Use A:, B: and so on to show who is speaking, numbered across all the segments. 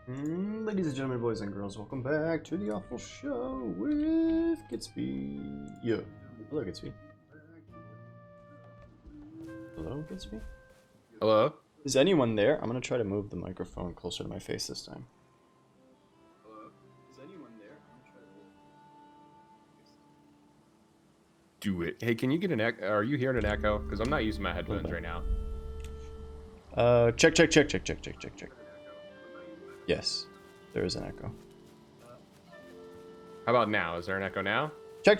A: Ladies and gentlemen, boys and girls, welcome back to the Awfl Show with GITZB. Yeah. Hello, GITZB. Hello, GITZB?
B: Hello?
A: Is anyone there? I'm gonna try to move the microphone closer to my face this time. Hello? Is anyone there? I'm gonna try to move
B: Do it. Hey, can you get an echo? Are you hearing an echo? Because I'm not using my headphones right now.
A: check. Yes, there is an echo.
B: How about now? Is there an echo now?
A: Check.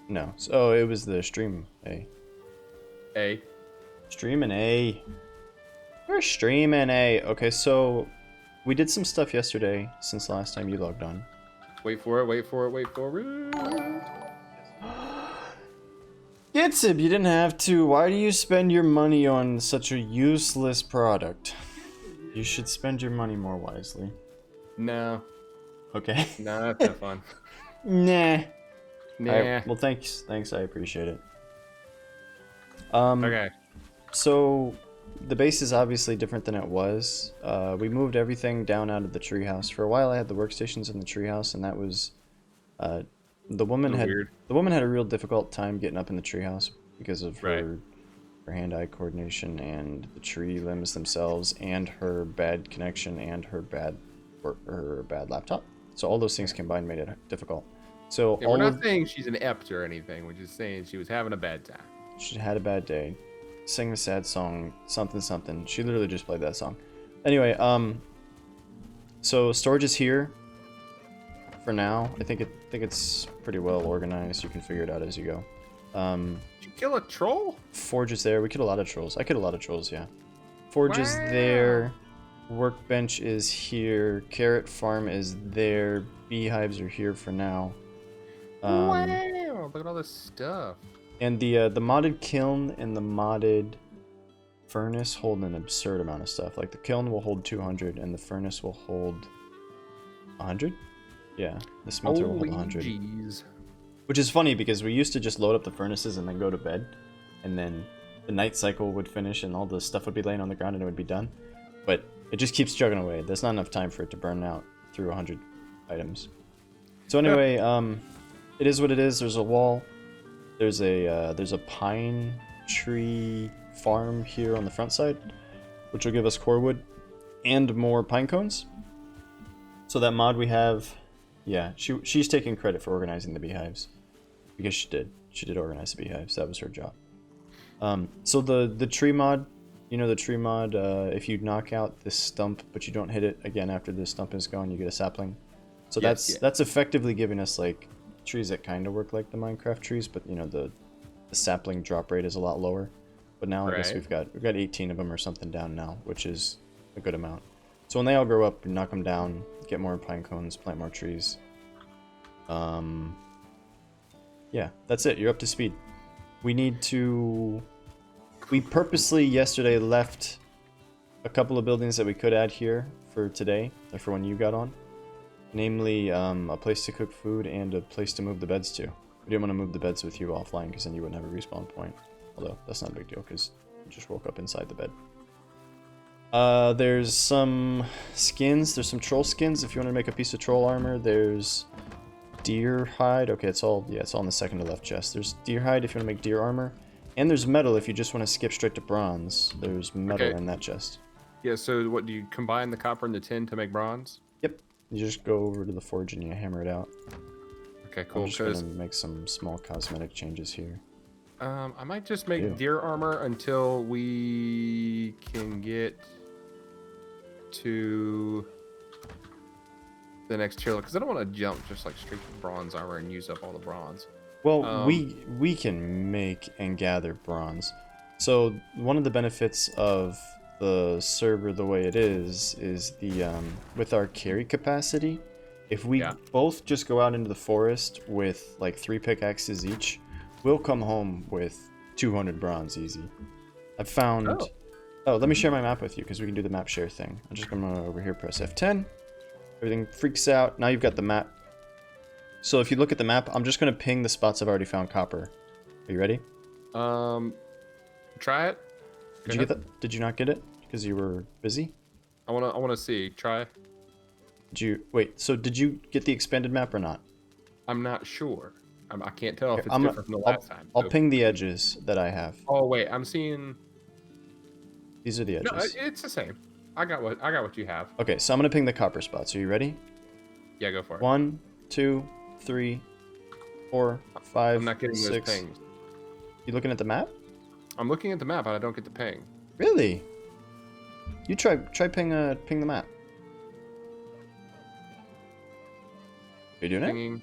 A: No. Oh, it was the stream A.
B: A.
A: Streaming A. We're streaming A. Okay, so we did some stuff yesterday since last time you logged on.
B: Wait for it.
A: GITZB, you didn't have to. Why do you spend your money on such a useless product? You should spend your money more wisely.
B: No.
A: Okay.
B: No, that's not fun.
A: Nah.
B: Nah.
A: Right, well, thanks. I appreciate it.
B: Okay.
A: So, the base is obviously different than it was. We moved everything down out of the treehouse. For a while, I had the workstations in the treehouse, and that was the woman had
B: weird.
A: the woman had a real difficult time getting up in the treehouse because of
B: Right.
A: her hand-eye coordination and the tree limbs themselves, and her bad connection and her bad laptop. So all those things combined made it difficult. So
B: Yeah, we're not saying she's an Ep or anything. We're just saying she was having a bad time.
A: she had a bad day. Sang the sad song, something. She literally just played that song. Anyway, so storage is here for now. I think it's pretty well organized. You can figure it out as you go.
B: Did you kill a troll?
A: Forge is there. We killed a lot of trolls. I killed a lot of trolls, yeah. Forge is
B: Wow.
A: there. Workbench is here. Carrot farm is there. Beehives are here for now.
B: Wow! Look at all this stuff.
A: And the modded kiln and the modded furnace hold an absurd amount of stuff. Like the kiln will hold 200 and the furnace will hold 100? Yeah, the smelter will hold 100.
B: Jeez.
A: Which is funny because we used to just load up the furnaces and then go to bed. And then the night cycle would finish and all the stuff would be laying on the ground and it would be done. But it just keeps chugging away. There's not enough time for it to burn out through 100 items. So anyway, it is what it is. There's a wall. There's a pine tree farm here on the front side, which will give us core wood and more pine cones. So that mod we have, yeah, she's taking credit for organizing the beehives because she did organize the beehives. That was her job. So the tree mod, you know the tree mod, if you knock out this stump but you don't hit it again after the stump is gone, you get a sapling. So that's effectively giving us like trees that kind of work like the Minecraft trees, but you know the sapling drop rate is a lot lower. But now I guess we've got 18 of them or something down now, which is a good amount. So when they all grow up, we knock them down, get more pine cones, plant more trees. Yeah, that's it. You're up to speed. We purposely yesterday left a couple of buildings that we could add here for today, or for when you got on. Namely, a place to cook food and a place to move the beds to. We didn't want to move the beds with you offline because then you wouldn't have a respawn point. Although, that's not a big deal because you just woke up inside the bed. There's some skins. There's some troll skins if you want to make a piece of troll armor. There's deer hide. Okay, it's all on the second to left chest. There's deer hide if you want to make deer armor. And there's metal if you just want to skip straight to bronze. There's metal in that chest.
B: Yeah, so what, do you combine the copper and the tin to make bronze?
A: Yep. You just go over to the forge and you hammer it out.
B: Okay, cool.
A: I'm just gonna make some small cosmetic changes here.
B: I might just make deer armor until we can get to the next tier, because I don't want to jump just like straight to bronze armor and use up all the bronze.
A: Well, we can make and gather bronze. So one of the benefits of the server the way it is the with our carry capacity, if we both just go out into the forest with like 3 pickaxes each, we'll come home with 200 bronze easy. I've found let me share my map with you because we can do the map share thing. I'm just gonna over here press F10. Everything freaks out. Now you've got the map. So if you look at the map, I'm just gonna ping the spots I've already found copper. Are you ready?
B: Try it.
A: Did you get that? Did you not get it? Because you were busy?
B: I wanna see. Try.
A: Did you wait? So did you get the expanded map or not?
B: I'm not sure. I can't tell if
A: Okay,
B: it's different from the last time.
A: I'll
B: So.
A: ping the edges that I have.
B: Oh wait, I'm seeing.
A: These are the
B: No,
A: edges.
B: it's the same. I got what you have.
A: Okay, so I'm gonna ping the copper spots. Are you ready?
B: Yeah, go for it.
A: 1, 2, 3, 4, 5,
B: I'm not getting
A: 6.
B: those pings.
A: You looking at the map?
B: I'm looking at the map, and I don't get the ping.
A: Really? You try ping the map. Are you doing
B: Pinging.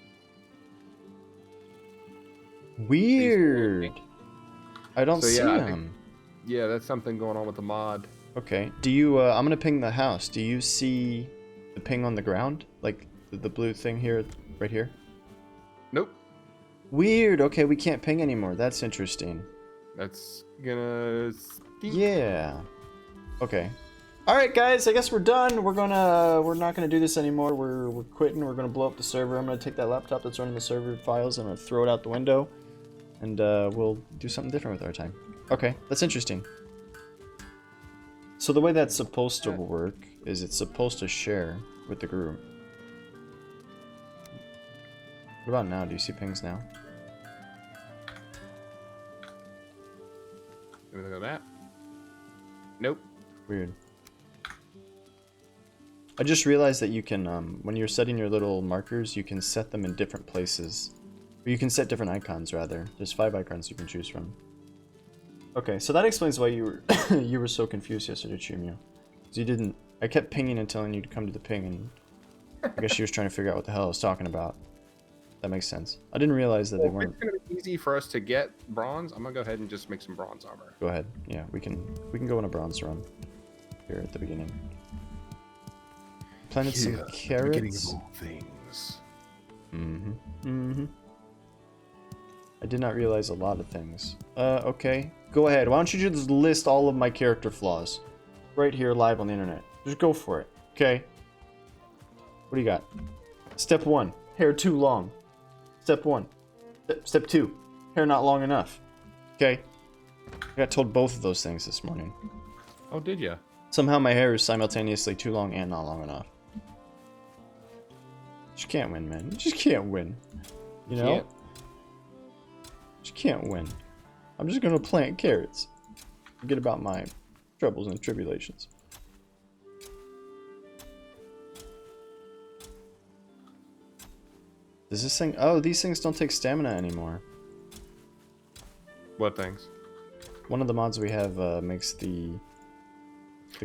A: it? Weird. I don't
B: So,
A: see
B: yeah, I
A: them.
B: think- Yeah, that's something going on with the mod.
A: Okay. Do you? I'm gonna ping the house. Do you see the ping on the ground, like the blue thing here, right here?
B: Nope.
A: Weird. Okay, we can't ping anymore. That's interesting.
B: That's gonna. Stink.
A: Yeah. Okay. All right, guys. I guess we're done. We're not gonna do this anymore. We're quitting. We're gonna blow up the server. I'm gonna take that laptop that's running the server files. I'm gonna throw it out the window, and we'll do something different with our time. Okay, that's interesting. So the way that's supposed to work is it's supposed to share with the group. What about now? Do you see pings now?
B: Let me look at that. Nope.
A: Weird. I just realized that you can, when you're setting your little markers, you can set them in different places. Or you can set different icons, rather. There's 5 icons you can choose from. Okay, so that explains why you were you were so confused yesterday, Chumio. Because you didn't... I kept pinging and telling you to come to the ping, and I guess she was trying to figure out what the hell I was talking about. That makes sense. I didn't realize that they weren't...
B: It's gonna be easy for us to get bronze. I'm gonna go ahead and just make some bronze armor.
A: Go ahead. Yeah, we can go on a bronze run here at the beginning. Planted some carrots.
B: Things.
A: I did not realize a lot of things. Okay. Go ahead. Why don't you just list all of my character flaws? Right here, live on the internet. Just go for it. Okay? What do you got? Step 1. Hair too long. Step 1. Step 2. Hair not long enough. Okay? I got told both of those things this morning.
B: Oh, did ya?
A: Somehow my hair is simultaneously too long and not long enough. Just can't win, man. You just can't win. You know?
B: Can't.
A: Just can't win. I'm just gonna plant carrots. Forget about my troubles and tribulations. Does this thing... Oh, these things don't take stamina anymore.
B: What things?
A: One of the mods we have makes the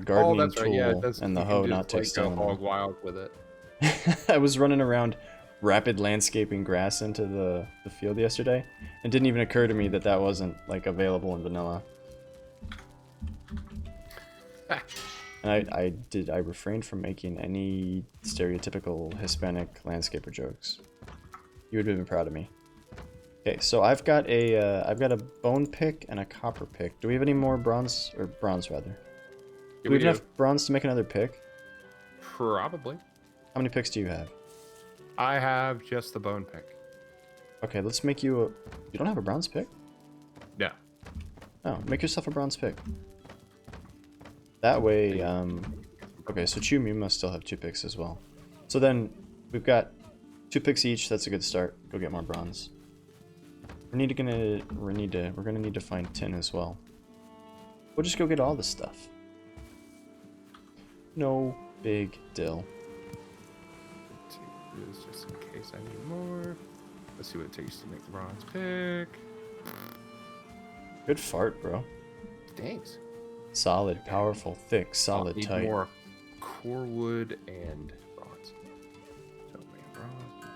A: gardening tool
B: Yeah, it does,
A: and the
B: you
A: hoe
B: can
A: not
B: just,
A: take
B: like,
A: stamina.
B: go hog wild with it.
A: I was running around rapid landscaping grass into the field yesterday. It didn't even occur to me that that wasn't like available in vanilla. And I refrained from making any stereotypical Hispanic landscaper jokes. You would have been proud of me. Okay, so I've got a bone pick and a copper pick. Do we have any more bronze, or bronze rather?
B: Yeah,
A: Do we have enough bronze to make another pick?
B: Probably.
A: How many picks do you have?
B: I have just the bone pick.
A: Okay, let's make you a... You don't have a bronze pick?
B: Yeah.
A: Oh, make yourself a bronze pick. That way, okay, so Chumi must still have 2 picks as well. So then, we've got 2 picks each, that's a good start. Go get more bronze. We're gonna need to find tin as well. We'll just go get all the stuff. No big deal.
B: This just in case I need more. Let's see what it takes to make the bronze pick.
A: Good fart, bro.
B: Thanks.
A: Solid, powerful, thick, solid,
B: need
A: tight.
B: more core wood and bronze. So make bronze.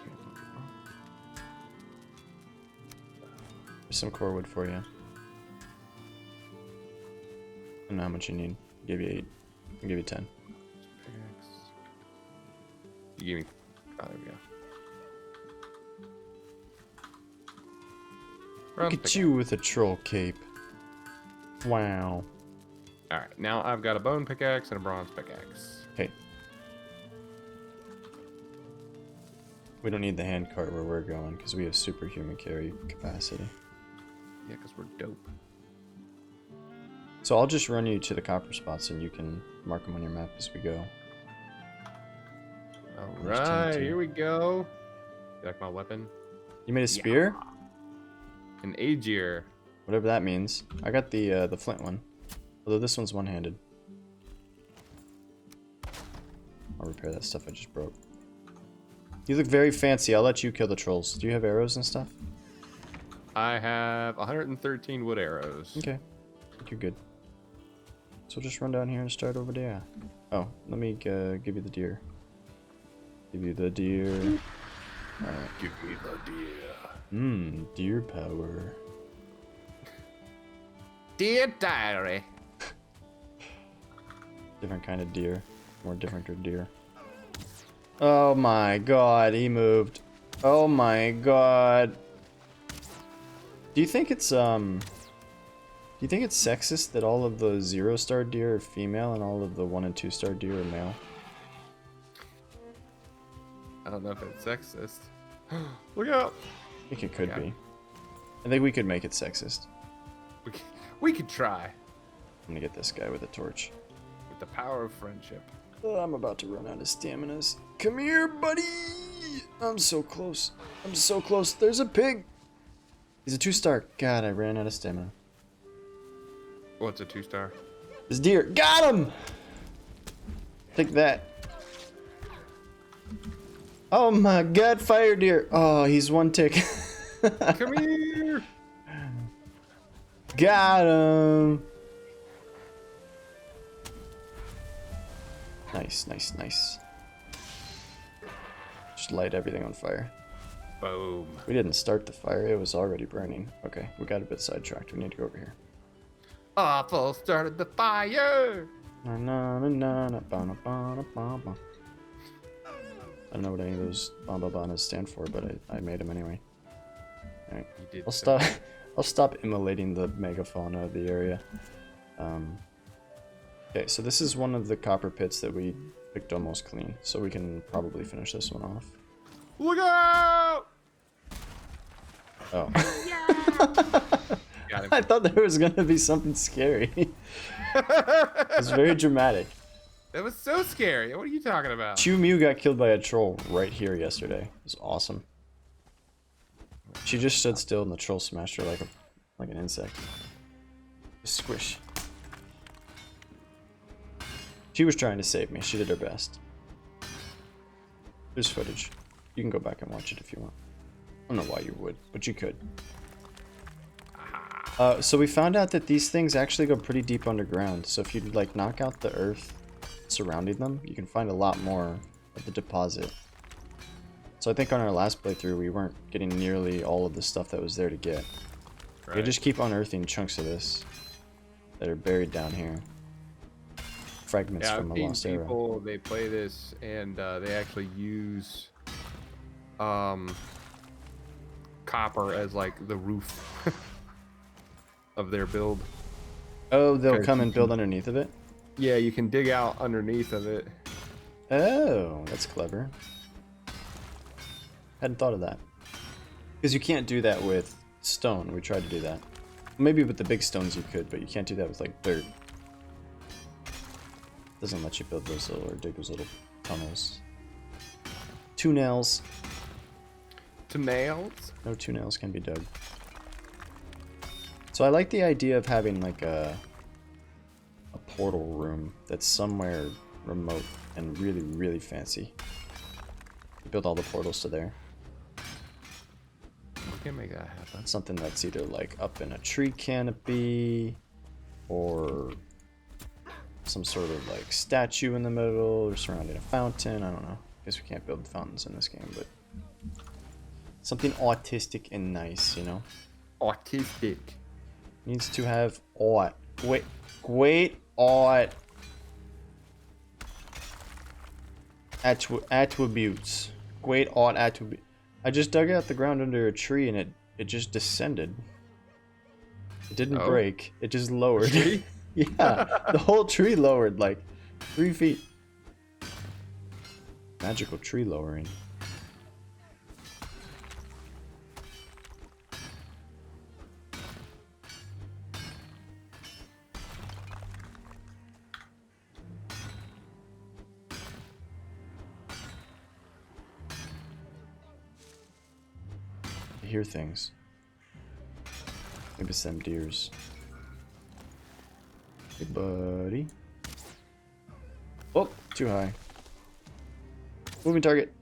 A: There's some core wood for you. I don't know how much you need. I'll give you 8. I'll give you 10.
B: Picks. You give me. Oh, there we go.
A: Look at you with a troll cape. Wow.
B: Alright, now I've got a bone pickaxe and a bronze pickaxe.
A: Okay. We don't need the hand cart where we're going because we have superhuman carry capacity.
B: Yeah, because we're dope.
A: So I'll just run you to the copper spots and you can mark them on your map as we go.
B: Alright, here we go. You like my weapon?
A: You made a spear?
B: Yeah. An Aegir.
A: Whatever that means. I got the flint one. Although this one's one-handed. I'll repair that stuff I just broke. You look very fancy. I'll let you kill the trolls. Do you have arrows and stuff?
B: I have 113 wood arrows.
A: Okay. I think you're good. So we'll just run down here and start over there. Oh, let me give you the deer. Give you the deer. Alright.
B: Give me the deer.
A: Deer power.
B: Dear diary.
A: Different kind of deer. More different deer. Oh my god, he moved. Oh my god. Do you think it's sexist that all of the 0-star deer are female and all of the 1 and 2-star deer are male?
B: I don't know if it's sexist. Look out!
A: I think it could be. I think we could make it sexist.
B: We could try.
A: I'm gonna get this guy with a torch.
B: With the power of friendship.
A: Oh, I'm about to run out of staminas. Come here, buddy! I'm so close. I'm so close. There's a pig! He's a 2-star. God, I ran out of stamina.
B: What's a 2-star?
A: This deer. Got him! Take that. Oh my god, fire deer. Oh, he's 1 tick.
B: Come here!
A: Got him! Nice, nice, nice. Just light everything on fire.
B: Boom.
A: We didn't start the fire, it was already burning. Okay, we got a bit sidetracked. We need to go over here.
B: Awfl started the fire!
A: Na, na, na, na, na, ba, na, ba, na, ba, ba. I don't know what any of those banas stand for, but I made them anyway. Alright, I'll stop immolating the megafauna of the area. Okay, so this is one of the copper pits that we picked almost clean, so we can probably finish this one off.
B: Look out!
A: Oh.
B: Got him.
A: I thought there was gonna be something scary. It's very dramatic.
B: That was so scary. What are you talking about?
A: Chu Mew got killed by a troll right here yesterday. It was awesome. She just stood still and the troll smashed her like an insect. Squish. She was trying to save me. She did her best. There's footage. You can go back and watch it if you want. I don't know why you would, but you could. So we found out that these things actually go pretty deep underground. So if you like knock out the earth surrounding them, you can find a lot more of the deposit. So I think on our last playthrough we weren't getting nearly all of the stuff that was there to get.
B: Right.
A: We just keep unearthing chunks of this that are buried down here. Fragments from a lost era.
B: People, they play this and they actually use copper as like the roof of their build.
A: Oh, they'll come and build underneath of it?
B: Yeah, you can dig out underneath of it.
A: Oh, that's clever. Hadn't thought of that. Because you can't do that with stone. We tried to do that. Maybe with the big stones you could, but you can't do that with like dirt. Doesn't let you build those little or dig those little tunnels. Tunnels.
B: Nails?
A: No tunnels can be dug. So I like the idea of having like a portal room that's somewhere remote and really, really fancy. You build all the portals to there.
B: We can make that happen.
A: Something that's either like up in a tree canopy or some sort of like statue in the middle or surrounding a fountain. I don't know. Guess we can't build fountains in this game, but something autistic and nice, you know?
B: Autistic.
A: Needs to have great art attributes. Great art attribute. I just dug out the ground under a tree and it just descended. It didn't break. It just lowered. Yeah, the whole tree lowered like 3 feet. Magical tree lowering. hear things. Maybe it's them deers. Hey, buddy. Oh, too high. Moving target.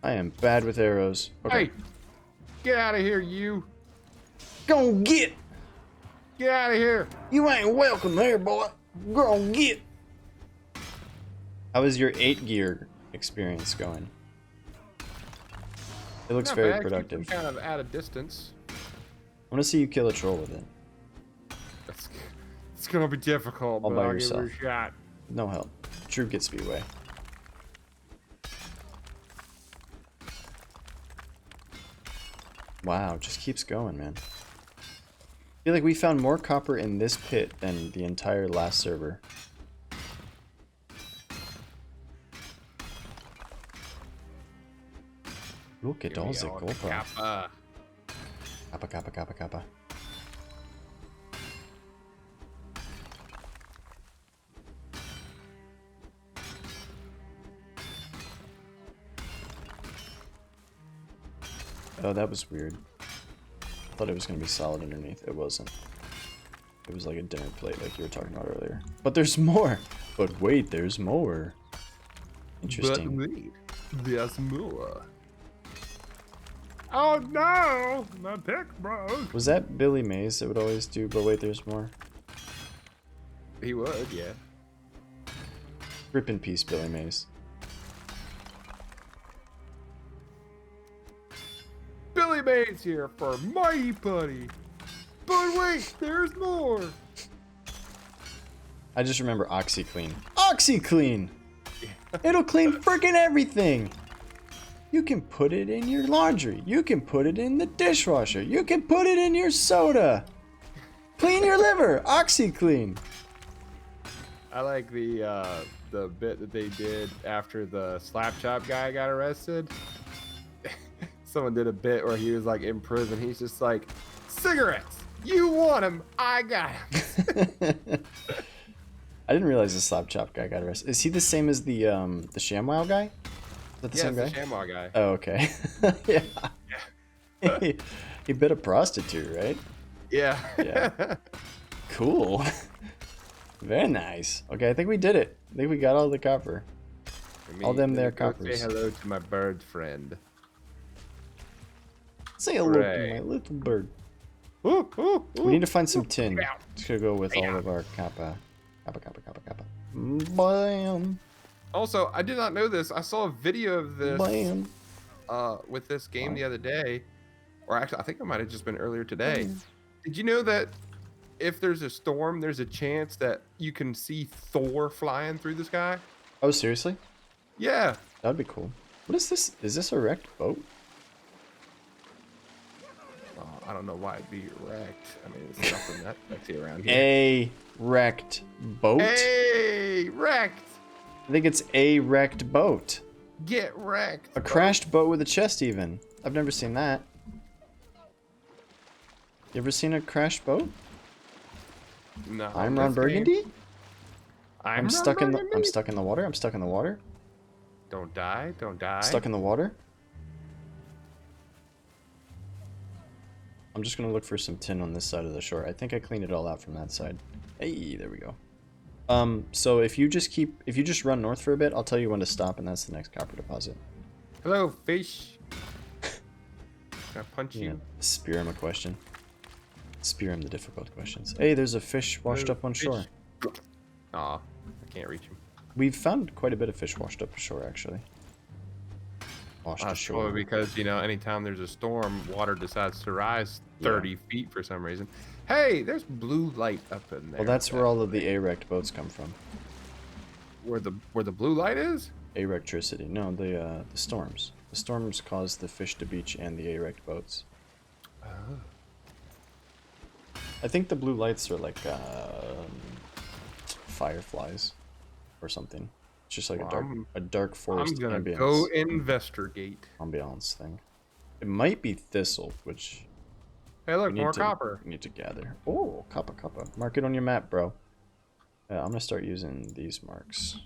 A: I am bad with arrows. Okay.
B: Hey, get out of here, you.
A: Go get!
B: Get out of here.
A: You ain't welcome here, boy. Go get! How is your 8 gear experience going? It looks
B: Not
A: very
B: bad.
A: productive.
B: Keeps them kind of at a distance.
A: I want to see you kill a troll with it.
B: It's gonna be difficult,
A: All
B: but
A: by
B: I'll
A: yourself.
B: give it a shot.
A: No help. True GITZB way. Wow, just keeps going, man. I feel like we found more copper in this pit than the entire last server. Look at all the copper.
B: Kappa.
A: Kappa, kappa, kappa, kappa. Oh, that was weird. I thought it was going to be solid underneath. It wasn't. It was like a dinner plate like you were talking about earlier. But there's more! But wait, there's more. Interesting.
B: But wait, there's more. Oh no! My pick broke.
A: Was that Billy Mays that would always do, but wait, there's more?
B: He would, yeah.
A: Rip in peace, Billy Mays.
B: Billy Mays here for Mighty Putty. But wait, there's more.
A: I just remember OxyClean. OxyClean! It'll clean freaking everything! You can put it in your laundry. You can put it in the dishwasher. You can put it in your soda. Clean your liver. OxyClean.
B: I like the bit that they did after the slap chop guy got arrested. Someone did a bit where he was like in prison. He's just like, cigarettes. You want them. I got them.
A: I didn't realize the slap chop guy got arrested. Is he the same as the ShamWow guy? Is that the same guy?
B: The ShamWow guy.
A: Oh, okay. Yeah. He bit a prostitute, right?
B: Yeah.
A: Yeah. Cool. Very nice. Okay, I think we did it. I think we got all the copper. All them there coppers.
B: Say hello to my bird friend.
A: Say hello to my little bird.
B: Ooh, ooh, ooh.
A: We need to find some tin to go with all of our kappa. Kappa, kappa, kappa, kappa. Bam.
B: Also, I did not know this. I saw a video of this
A: Bam.
B: with this game the other day. Or actually, I think it might have just been earlier today. Did you know that if there's a storm, there's a chance that you can see Thor flying through the sky?
A: Oh, seriously?
B: Yeah.
A: That'd be cool. What is this? Is this a wrecked boat?
B: I don't know why it'd be wrecked. I mean, it's nothing that sexy around here.
A: A wrecked boat?
B: Hey, wrecked.
A: I think it's a wrecked boat.
B: Get wrecked.
A: A crashed boat with a chest even. I've never seen that. You ever seen a crashed boat?
B: No.
A: I'm Ron Burgundy?
B: I'm
A: stuck in the water. I'm stuck in the water.
B: Don't die. Don't die.
A: Stuck in the water. I'm just gonna look for some tin on this side of the shore. I think I cleaned it all out from that side. Hey, there we go. So if you just run north for a bit, I'll tell you when to stop, and that's the next copper deposit.
B: Hello, fish. Can I punch you?
A: Spear him a question. Spear him the difficult questions. Hey, there's a fish washed up on shore.
B: Aw, I can't reach him.
A: We've found quite a bit of fish washed up ashore, actually. Washed ashore.
B: Probably because, you know, anytime there's a storm, water decides to rise 30 feet for some reason. Hey, there's blue light up in there.
A: Well, that's where all of the A-wrecked boats come from.
B: Where the blue light is?
A: A-rectricity. No, the storms. The storms cause the fish to beach and the A-wrecked boats.
B: Oh.
A: I think the blue lights are like fireflies or something. It's just like a dark forest
B: I'm gonna
A: ambience.
B: go investigate.
A: Ambiance thing. It might be thistle, which
B: Hey, look, more copper.
A: We need to gather. Oh, kappa. Mark it on your map, bro. I'm gonna start using these marks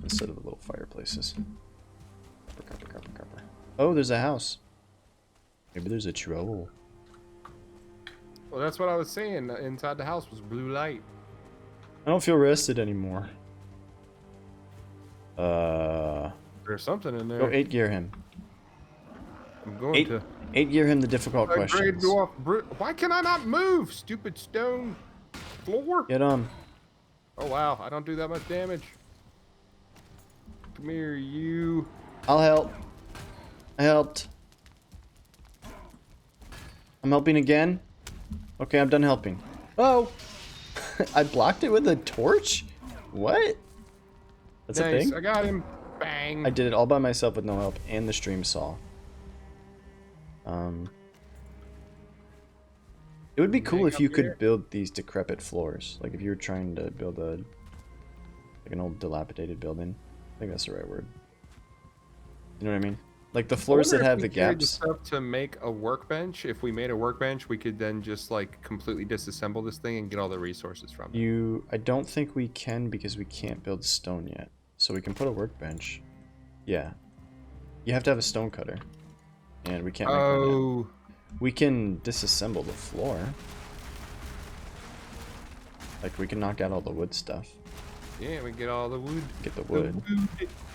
A: instead of the little fireplaces. Copper. Oh, there's a house. Maybe there's a troll.
B: Well, that's what I was saying. Inside the house was blue light.
A: I don't feel rested anymore.
B: There's something in there.
A: Go 8 gear him.
B: I'm going to.
A: 8 gear him the difficult
B: Grade
A: questions.
B: dwarf. Why can I not move? Stupid stone floor.
A: Get him.
B: Oh wow, I don't do that much damage. Come here, you.
A: I'll help. I helped. I'm helping again. Okay, I'm done helping. Oh! I blocked it with a torch? What? That's a
B: Nice,
A: thing?
B: I got him. Bang.
A: I did it all by myself with no help, and the stream saw. It would be cool if you could build these decrepit floors. Like if you were trying to build a like an old dilapidated building. I think that's the right word. You know what I mean? Like the floors that have the gaps.
B: Stuff to make a workbench. If we made a workbench, we could then just like completely disassemble this thing and get all the resources from it.
A: I don't think we can because we can't build stone yet. So we can put a workbench. Yeah. You have to have a stone cutter. And we can't make one yet. We can disassemble the floor. Like we can knock out all the wood stuff.
B: Yeah, we get all the wood.
A: Get the wood.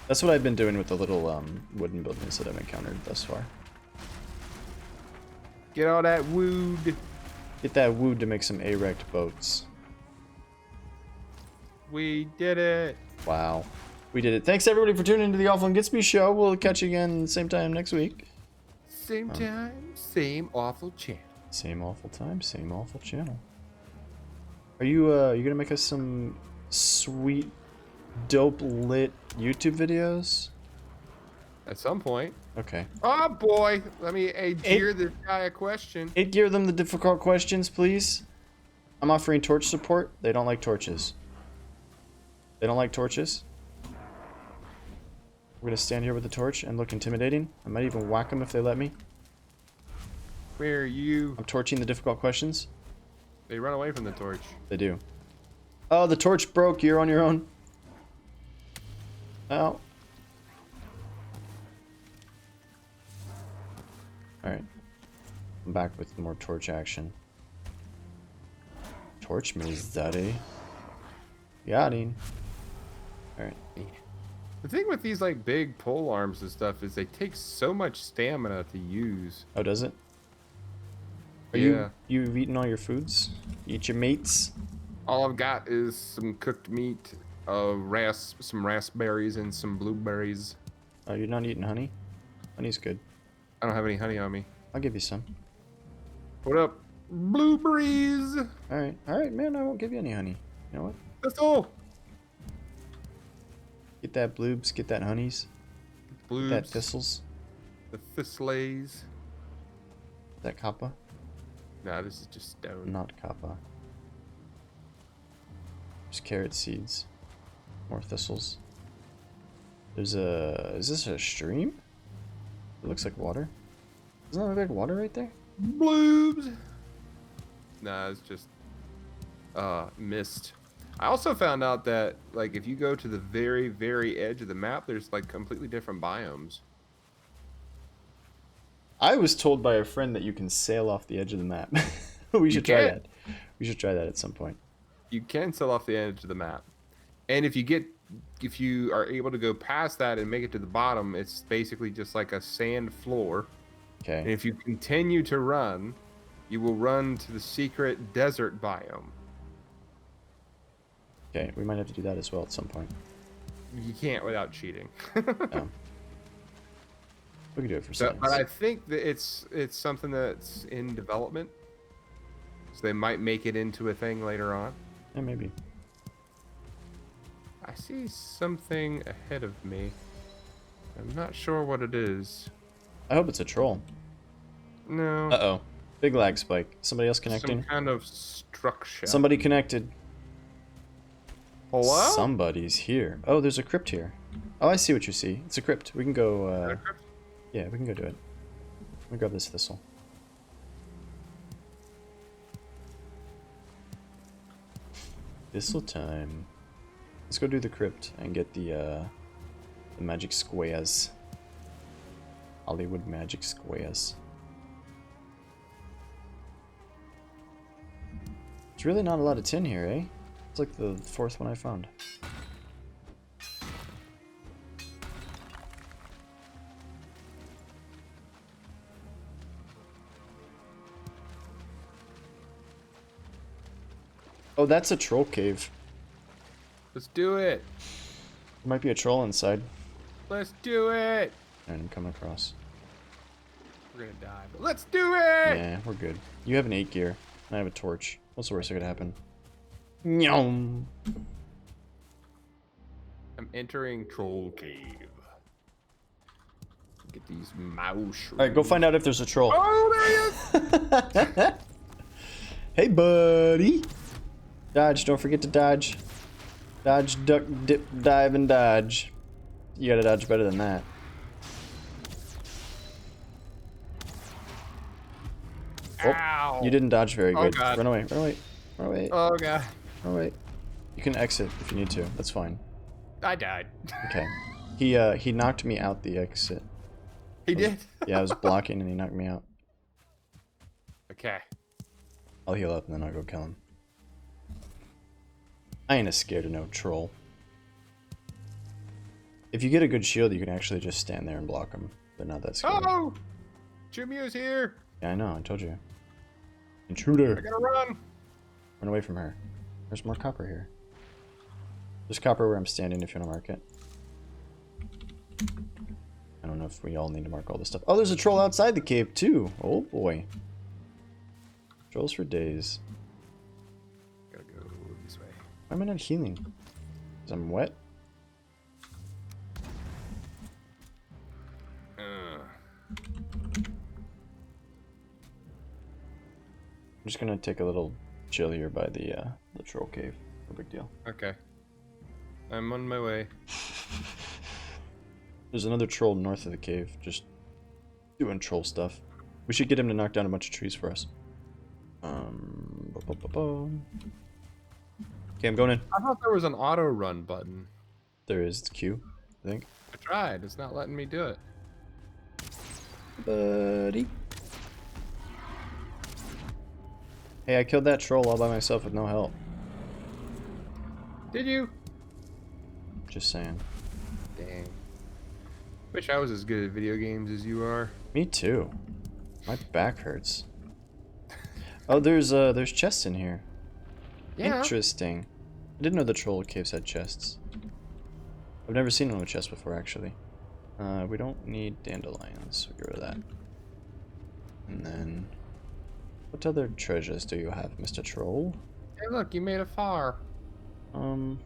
A: That's what I've been doing with the little wooden buildings that I've encountered thus far.
B: Get all that wood.
A: Get that wood to make some erect boats.
B: We did it.
A: Wow. We did it. Thanks everybody for tuning into the Awfl and GITZB show. We'll catch you again same time next week.
B: Same time, same awful channel.
A: Same awful time, same awful channel. Are you gonna make us some sweet, dope lit YouTube videos?
B: At some point.
A: Okay.
B: Oh boy, let me gear this guy a question.
A: 8 gear them the difficult questions, please. I'm offering torch support. They don't like torches. They don't like torches. We're gonna stand here with the torch and look intimidating. I might even whack them if they let me.
B: Where are you?
A: I'm torching the difficult questions.
B: They run away from the torch.
A: They do. Oh, the torch broke. You're on your own. Oh. Alright. I'm back with more torch action. Torch me, daddy. Got him. Alright.
B: The thing with these like big pole arms and stuff is they take so much stamina to use.
A: Oh, does it? Are you've eaten all your foods? Eat your mates?
B: All I've got is some cooked meat, some raspberries, and some blueberries.
A: Oh, you're not eating honey? Honey's good.
B: I don't have any honey on me.
A: I'll give you some.
B: What up? Blueberries!
A: Alright, man, I won't give you any honey. You know what?
B: Let's go!
A: Get that bloobs, get that honeys.
B: Bloobs.
A: Get that thistles.
B: The thistles.
A: That kappa.
B: Nah, this is just stone.
A: Not kappa. There's carrot seeds. More thistles. There's a... Is this a stream? It looks like water. Doesn't that look like water right there?
B: Bloobs! Nah, it's just... mist. I also found out that, like, if you go to the very, very edge of the map, there's, like, completely different biomes.
A: I was told by a friend that you can sail off the edge of the map. We should try that. We should try that at some point.
B: You can sail off the edge of the map. And if you are able to go past that and make it to the bottom, it's basically just like a sand floor.
A: Okay.
B: And if you continue to run, you will run to the secret desert biome.
A: Okay, we might have to do that as well at some point.
B: You can't without cheating.
A: No. We can do it for science.
B: But I think that it's something that's in development. So they might make it into a thing later on.
A: Yeah, maybe.
B: I see something ahead of me. I'm not sure what it is.
A: I hope it's a troll.
B: No.
A: Uh-oh. Big lag spike. Somebody else connecting?
B: Some kind of structure.
A: Somebody connected.
B: Hello?
A: Somebody's here. Oh, there's a crypt here. Oh, I see what you see. It's a crypt. We can go, yeah, we can go do it. Let me grab this thistle. Thistle time. Let's go do the crypt and get the magic squares. Hollywood Magic Squares. It's really not a lot of tin here, eh? It's like the fourth one I found. Oh, that's a troll cave.
B: Let's do it.
A: There might be a troll inside.
B: Let's do it.
A: And I'm coming across.
B: We're gonna die, but let's do it.
A: Yeah, we're good. You have an 8 gear. I have a torch. What's the worst that could happen? Nyom.
B: I'm entering Troll Cave. Get these mouse.
A: Alright, go find out if there's a troll.
B: Oh, there he is!
A: Hey, buddy. Dodge. Don't forget to dodge. Dodge, duck, dip, dive, and dodge. You gotta dodge better than that. Oh,
B: Ow!
A: you didn't dodge very good.
B: God.
A: Run away, run away, run away,
B: Oh god,
A: run away. You can exit if you need to. That's fine.
B: I died.
A: Okay. He knocked me out the exit.
B: He did?
A: Yeah, I was blocking and he knocked me out.
B: Okay.
A: I'll heal up and then I'll go kill him. I ain't as scared of no troll. If you get a good shield, you can actually just stand there and block him. They're not that scary.
B: Oh! Chimio's here!
A: Yeah, I know, I told you.
B: I
A: Intruder!
B: gotta run!
A: Run away from her. There's more copper here. There's copper where I'm standing if you want to mark it. I don't know if we all need to mark all this stuff. Oh, there's a troll outside the cave too! Oh boy. Trolls for days.
B: Gotta go this way.
A: Why am I not healing? Because I'm wet? I'm just gonna take a little chill here by the troll cave. No big deal.
B: Okay. I'm on my way.
A: There's another troll north of the cave, just doing troll stuff. We should get him to knock down a bunch of trees for us. Okay, I'm going in.
B: I thought there was an auto run button.
A: There is, it's Q, I think.
B: I tried, it's not letting me do it.
A: Buddy. Hey, I killed that troll all by myself with no help.
B: Did you?
A: Just saying.
B: Dang. Wish I was as good at video games as you are.
A: Me too. My back hurts. Oh, there's chests in here.
B: Yeah.
A: Interesting. I didn't know the troll caves had chests. I've never seen one with chests before, actually. We don't need dandelions, so get rid of that. And then, what other treasures do you have, Mr. Troll?
B: Hey look, you made a fire.
A: Can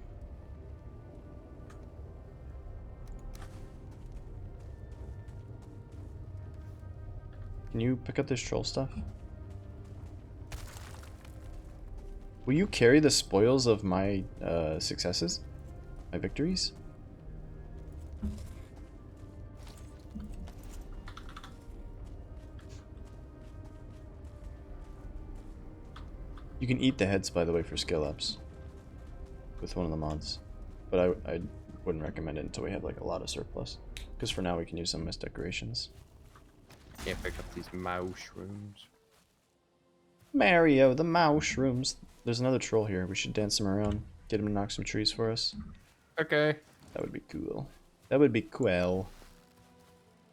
A: you pick up this troll stuff? Will you carry the spoils of my successes? My victories? You can eat the heads, by the way, for skill ups. With one of the mods. But I wouldn't recommend it until we have like a lot of surplus. Because for now we can use them as decorations.
B: Can't pick up these mushrooms.
A: Mario, the mushrooms. There's another troll here. We should dance him around. Get him to knock some trees for us.
B: Okay.
A: That would be cool. That would be cool.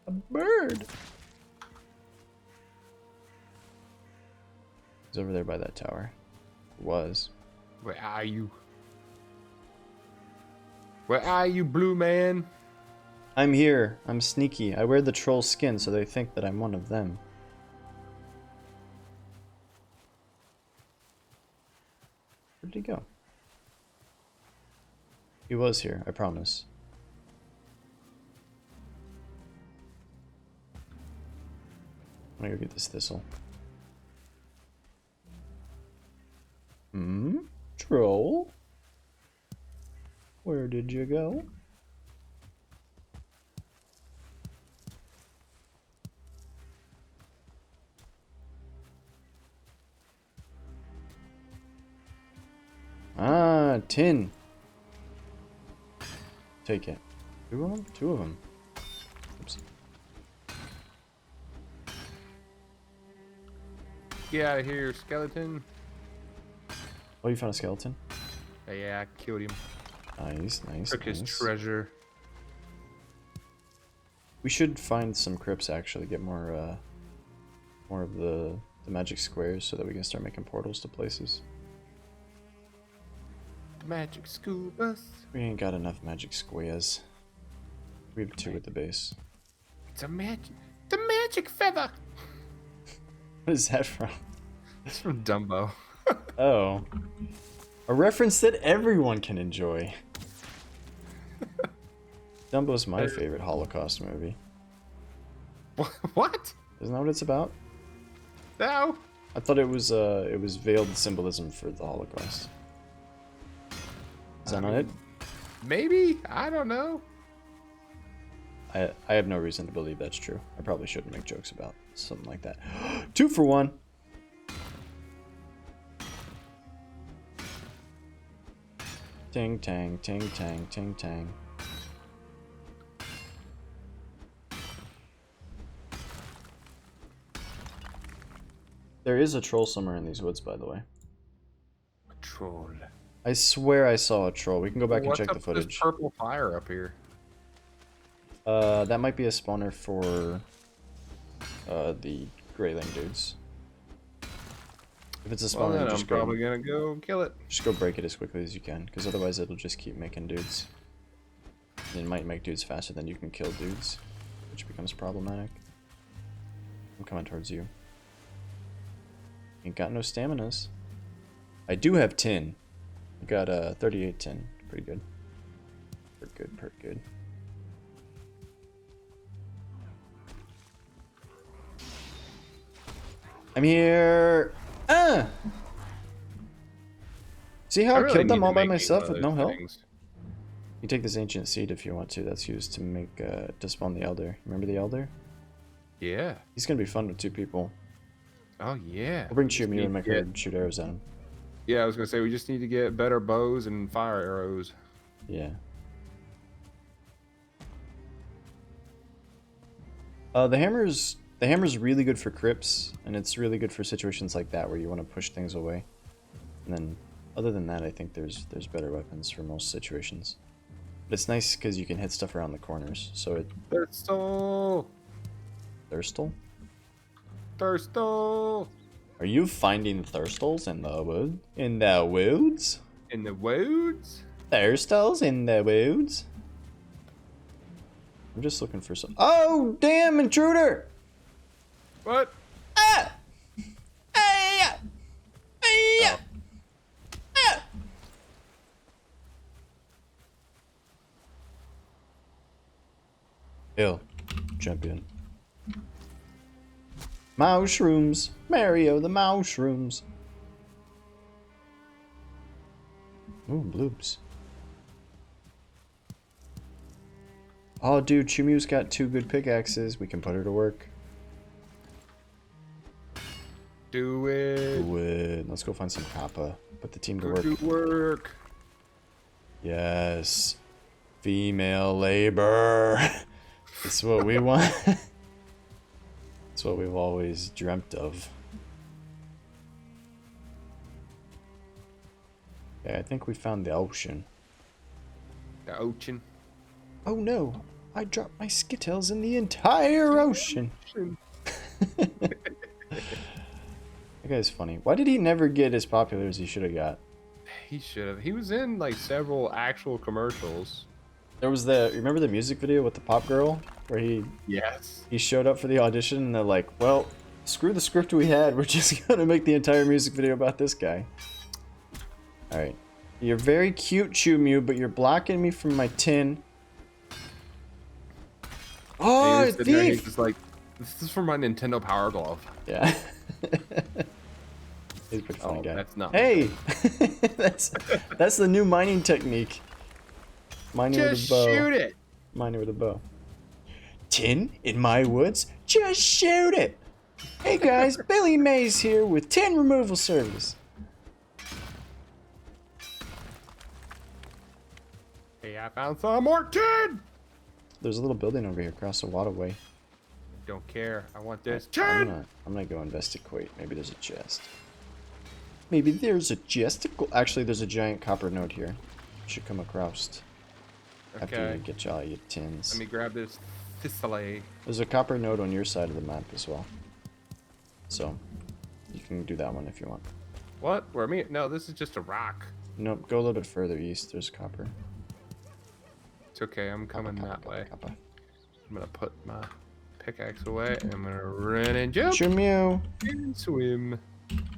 A: A bird! He's over there by that tower. Was.
B: Where are you? Where are you, blue man?
A: I'm here. I'm sneaky. I wear the troll skin so they think that I'm one of them. Where did he go? He was here, I promise. I'm gonna go get this thistle. Troll? Where did you go? Ah, tin. Take it. Two of them? Two of them. Oops.
B: Get out of here, skeleton.
A: Oh, you found a skeleton?
B: Yeah, I killed him.
A: Nice, nice,
B: Took his
A: nice.
B: treasure.
A: We should find some crypts actually, get more of the magic squares so that we can start making portals to places.
B: Magic school bus.
A: We ain't got enough magic squares. We have 2 at the base.
B: It's a magic. The magic feather.
A: What is that from?
B: It's from Dumbo.
A: Oh. A reference that everyone can enjoy. Dumbo's my favorite Holocaust movie.
B: What?
A: Isn't that what it's about?
B: No.
A: I thought it was veiled symbolism for the Holocaust. Is that not it?
B: Maybe? I don't know.
A: I have no reason to believe that's true. I probably shouldn't make jokes about something like that. 2 for 1. Ting tang, ting tang, ting tang. There is a troll somewhere in these woods, by the way.
B: A troll.
A: I swear I saw a troll. We can go back and check the
B: What's
A: footage.
B: this purple fire up here?
A: That might be a spawner for the Greyling dudes. If it's a spawner,
B: Well, then
A: just
B: I'm probably gonna go kill it.
A: just go break it as quickly as you can, because otherwise it'll just keep making dudes. And it might make dudes faster than you can kill dudes, which becomes problematic. I'm coming towards you. Ain't got no staminas. I do have tin. I got 38 tin. Pretty good. Pretty good, pretty good. I'm here. See how I killed them all by myself with no help? You take this ancient seed if you want to. That's used to make to spawn the elder. Remember the elder?
B: Yeah.
A: He's gonna be fun with 2 people.
B: Oh yeah.
A: I'll bring Chiu and make her shoot arrows at him.
B: Yeah, I was gonna say we just need to get better bows and fire arrows.
A: Yeah. The hammer's really good for crypts, and it's really good for situations like that where you want to push things away. And then, other than that, I think there's better weapons for most situations. But it's nice because you can hit stuff around the corners. So it.
B: Thirstal.
A: Thirstal?
B: Thirstal.
A: Are you finding thirstals in the wood? In the woods?
B: In the woods?
A: Thirstals in the woods? I'm just looking for some. Oh, damn, intruder!
B: What?
A: Ah! Hey! Hey!
B: Oh.
A: Ah! Hill, champion. Mushrooms, Mario the mushrooms. Ooh, bloobs. Oh, dude, Chumu's got 2 good pickaxes. We can put her to work.
B: Do it.
A: Do it. Let's go find some copper. Put the team to work.
B: Do work.
A: Yes. Female labor. It's what we want. It's what we've always dreamt of. Okay, I think we found the ocean.
B: The ocean.
A: Oh no, I dropped my Skittles in the entire ocean. That guy's funny. Why did he never get as popular as he should have got?
B: He should have. He was in like several actual commercials.
A: There was remember the music video with the pop girl? Where he showed up for the audition and they're like, well, screw the script we had, we're just gonna make the entire music video about this guy. Alright. You're very cute, Chumu, but you're blocking me from my tin. Oh,
B: and he's
A: thief!
B: just like, this is for my Nintendo Power Glove.
A: Yeah. He's a pretty funny guy.
B: That's not.
A: Hey! that's the new mining technique. Mining with a bow.
B: Just shoot it!
A: Mining with a bow. Tin in my woods? Just shoot it! Hey guys, Billy Mays here with tin removal service.
B: Hey, I found some more tin!
A: There's a little building over here across the waterway.
B: Don't care. I want this.
A: I'm gonna go investigate. Maybe there's a chest. Maybe there's a chest. Actually, there's a giant copper node here. Should come across. After
B: Okay.
A: you get all your tins.
B: Let me grab this thistle.
A: There's a copper node on your side of the map as well. So, you can do that one if you want.
B: What? Where me? No, this is just a rock.
A: Nope, go a little bit further east. There's copper.
B: It's okay. I'm coming that way.
A: Copper.
B: I'm gonna put my pickaxe away and I'm gonna run and jump
A: Shumio,
B: and swim.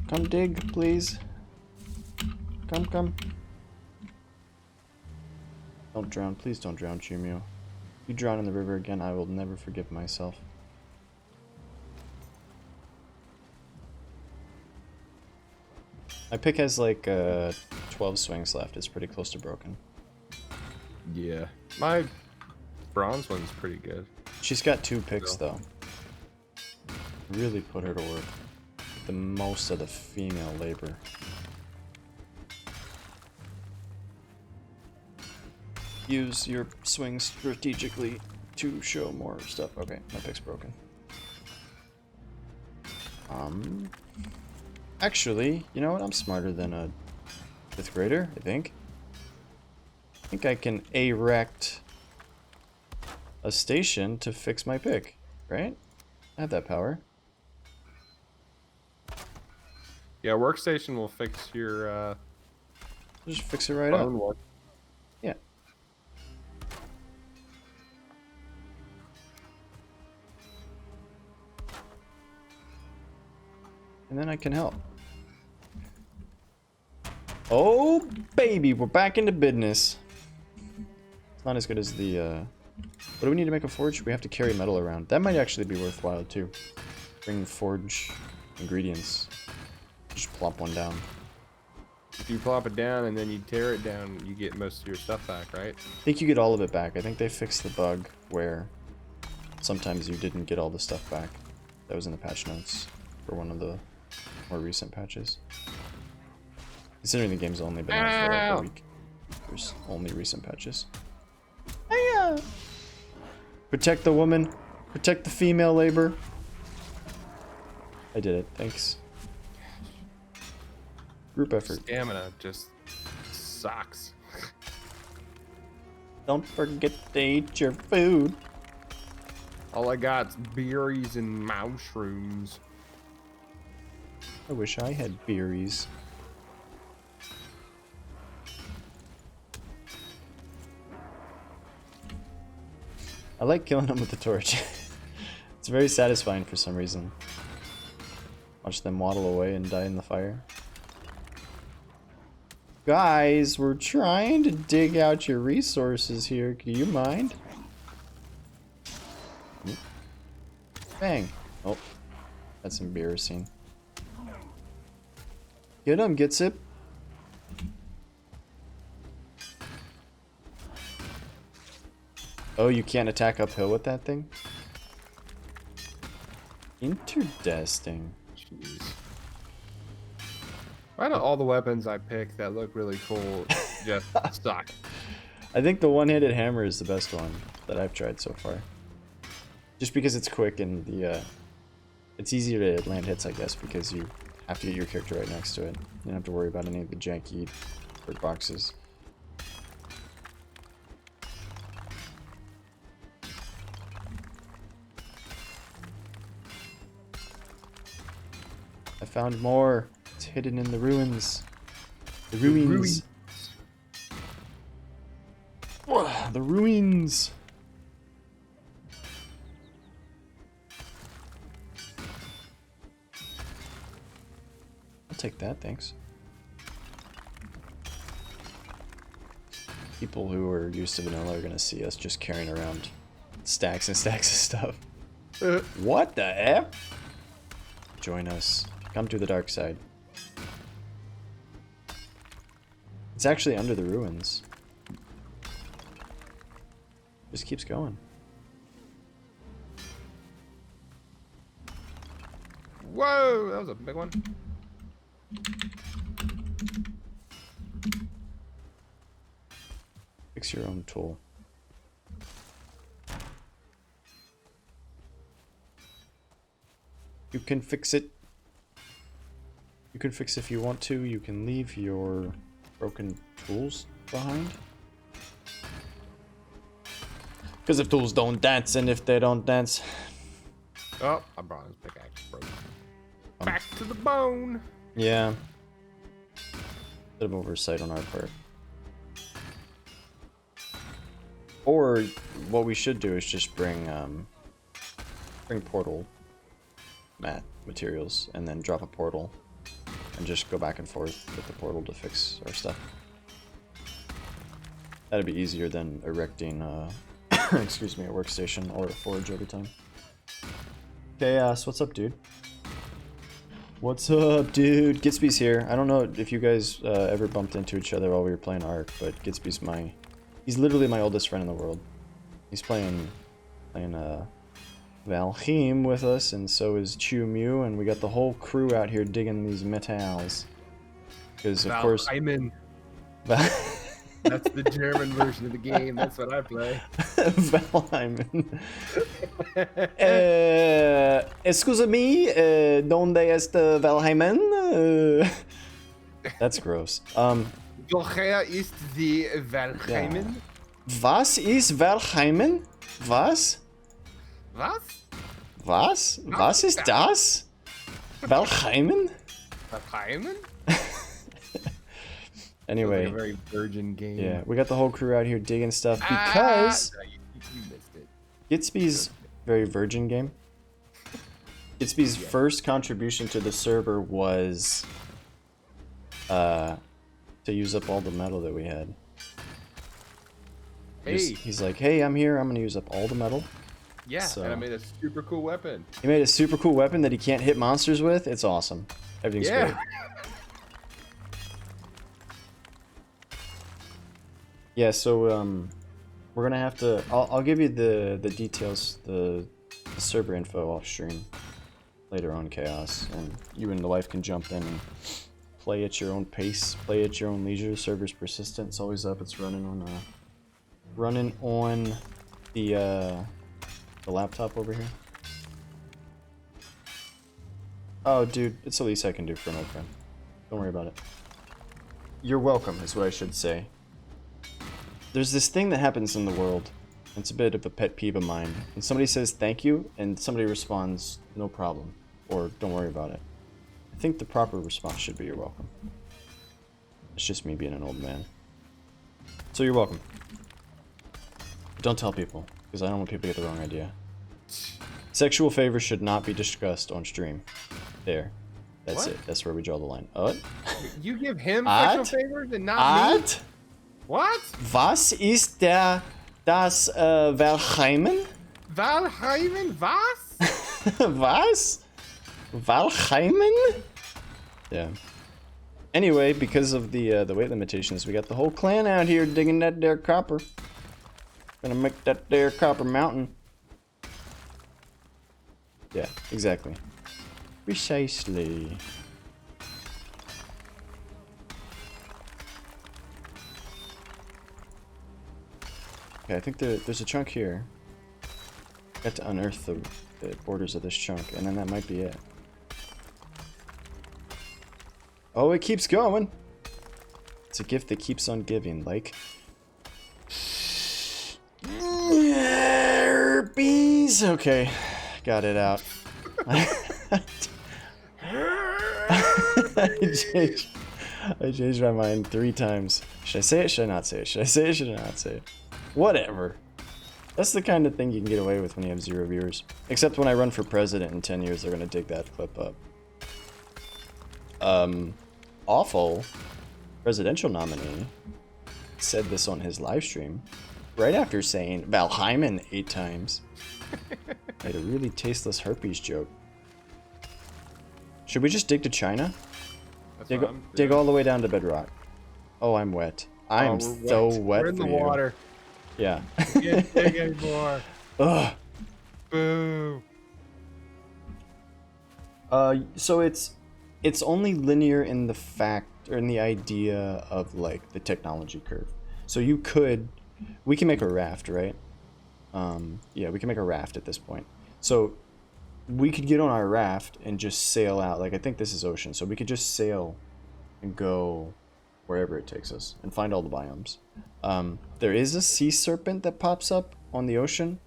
A: come dig, please. Come. Don't drown. Please don't drown, Shumio. You drown in the river again, I will never forgive myself. My pick has like 12 swings left. It's pretty close to broken.
B: Yeah. My bronze one's pretty good.
A: She's got 2 picks though. Really put her to work. The most of the female labor. Use your swings strategically to show more stuff. Okay, my pick's broken. Actually, you know what? I'm smarter than a 5th grader, I think. I think I can erect a station to fix my pick, right? I have that power.
B: Yeah, workstation will fix your
A: Just fix it right up.
B: one.
A: Yeah. And then I can help. Oh, baby, we're back into business. It's not as good as the, what do we need to make a forge? We have to carry metal around. That might actually be worthwhile, too. Bring forge ingredients. Just plop one down.
B: If you plop it down and then you tear it down, you get most of your stuff back, right?
A: I think you get all of it back. I think they fixed the bug where sometimes you didn't get all the stuff back. That was in the patch notes for one of the more recent patches. Considering the game's only been out for like a week. There's only recent patches. Hiya! Protect the woman. Protect the female labor. I did it. Thanks. Group effort.
B: Stamina just sucks.
A: Don't forget to eat your food.
B: All I got's berries and mushrooms.
A: I wish I had berries. I like killing them with the torch. It's very satisfying for some reason. Watch them waddle away and die in the fire. Guys, we're trying to dig out your resources here. Do you mind? Bang. Oh, that's embarrassing. Get him, GITZB. Oh, you can't attack uphill with that thing? Interesting.
B: Jeez. Why do all the weapons I pick that look really cool just suck?
A: I think the one-handed hammer is the best one that I've tried so far. Just because it's quick and the it's easier to land hits, I guess, because you have to get your character right next to it. You don't have to worry about any of the janky bird boxes. I found more. It's hidden in the ruins. The ruins. The ruins. I'll take that, thanks. People who are used to vanilla are gonna see us just carrying around stacks and stacks of stuff. What the F? Join us. Come to the dark side. It's actually under the ruins. Just keeps going.
B: Whoa, that was a big one.
A: Fix your own tool. You can fix it. You can fix if you want to. You can leave your broken tools behind. Because if tools don't dance, and if they don't dance...
B: Oh, I brought his pickaxe, bro. Back to the bone.
A: Yeah. Bit of oversight on our part. Or what we should do is just bring portal materials and then drop a portal and just go back and forth with the portal to fix our stuff. That'd be easier than erecting excuse me, a workstation or a forge every time. Chaos, what's up, dude? What's up, dude? GITZB's here. I don't know if you guys ever bumped into each other while we were playing Ark, but GITZB's he's literally my oldest friend in the world. He's playing Valheim with us, and so is Chu Mew, and we got the whole crew out here digging these metals. Because of course,
B: Valheim. That's the German version of the game. That's what I play.
A: Valheim. Excuse me, donde está Valheim? That's gross.
B: Woher ist die Valheim?
A: Yeah. Was ist Valheim? Was?
B: Was?
A: Was? Was ist das? Valheim?
B: Valheim?
A: Anyway,
B: like a very virgin game.
A: yeah, we got the whole crew out here digging stuff because
B: No, you missed it.
A: GITZB's very virgin game. GITZB's first contribution to the server was to use up all the metal that we had.
B: Hey.
A: He's like, hey, I'm here. I'm gonna use up all the metal.
B: Yeah,
A: So-
B: and I made a super cool weapon.
A: He made a super cool weapon that he can't hit monsters with. It's awesome. Everything's
B: Yeah.
A: great. Yeah, so we're gonna have to. I'll give you the details, the server info off stream later on, Chaos, and you and the wife can jump in and play at your own pace, play at your own leisure. Server's persistent. It's always up. It's running on the laptop over here. Oh, dude, it's the least I can do for an old friend. Don't worry about it. You're welcome, is what I should say. There's this thing that happens in the world. It's a bit of a pet peeve of mine. And somebody says thank you, and somebody responds, no problem, or don't worry about it. I think the proper response should be you're welcome. It's just me being an old man. So you're welcome. But don't tell people, because I don't want people to get the wrong idea. Sexual favors should not be discussed on stream. There. That's
B: What?
A: it. That's where we draw the line.
B: You give him
A: What?
B: special favors and not me?
A: What?
B: What?
A: Was ist das Valheim?
B: Valheim? Was?
A: Was? Valheim? Yeah. Anyway, because of the weight limitations, we got the whole clan out here digging that there copper. Gonna make that there copper mountain. Yeah, exactly. Precisely. Okay, I think there's a chunk here. Got to unearth the borders of this chunk, and then that might be it. Oh, it keeps going! It's a gift that keeps on giving, like... Herpes! Okay, got it out. I changed my mind 3 times. Should I say it? Should I not say it? Should I say it? Should I not say it? Whatever. That's the kind of thing you can get away with when you have 0 viewers. Except when I run for president in 10 years, they're gonna dig that clip up. Awfl, presidential nominee, said this on his live stream right after saying Valheim 8 times. Made a really tasteless herpes joke. Should we just dig to China?
B: That's
A: Dig,
B: what I'm
A: dig
B: doing.
A: all the way down to bedrock. Oh, I'm wet. I am
B: Oh, we're
A: so
B: wet.
A: wet
B: We're in
A: for
B: the
A: you.
B: water.
A: Yeah.
B: Can't dig anymore.
A: Ugh.
B: Boo.
A: So it's only linear in the fact or in the idea of like the technology curve. So we can make a raft, right? Yeah, we can make a raft at this point. So we could get on our raft and just sail out. Like, I think this is ocean, so we could just sail and go wherever it takes us and find all the biomes. There is a sea serpent that pops up on the ocean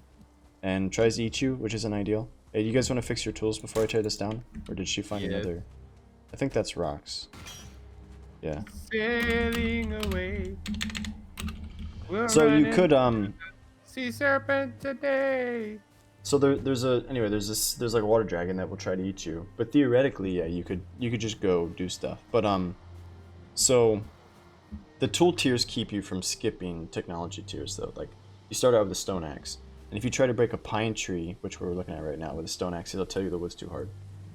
A: and tries to eat you, which isn't ideal. Hey, you guys want to fix your tools before I tear this down? Or did she find another? I think that's rocks. Yeah.
B: Sailing away.
A: So you could
B: sea serpent today.
A: So there's like a water dragon that will try to eat you. But theoretically, yeah, you could just go do stuff. But so the tool tiers keep you from skipping technology tiers though. Like you start out with a stone axe, and if you try to break a pine tree, which we're looking at right now with a stone axe, it'll tell you the wood's too hard.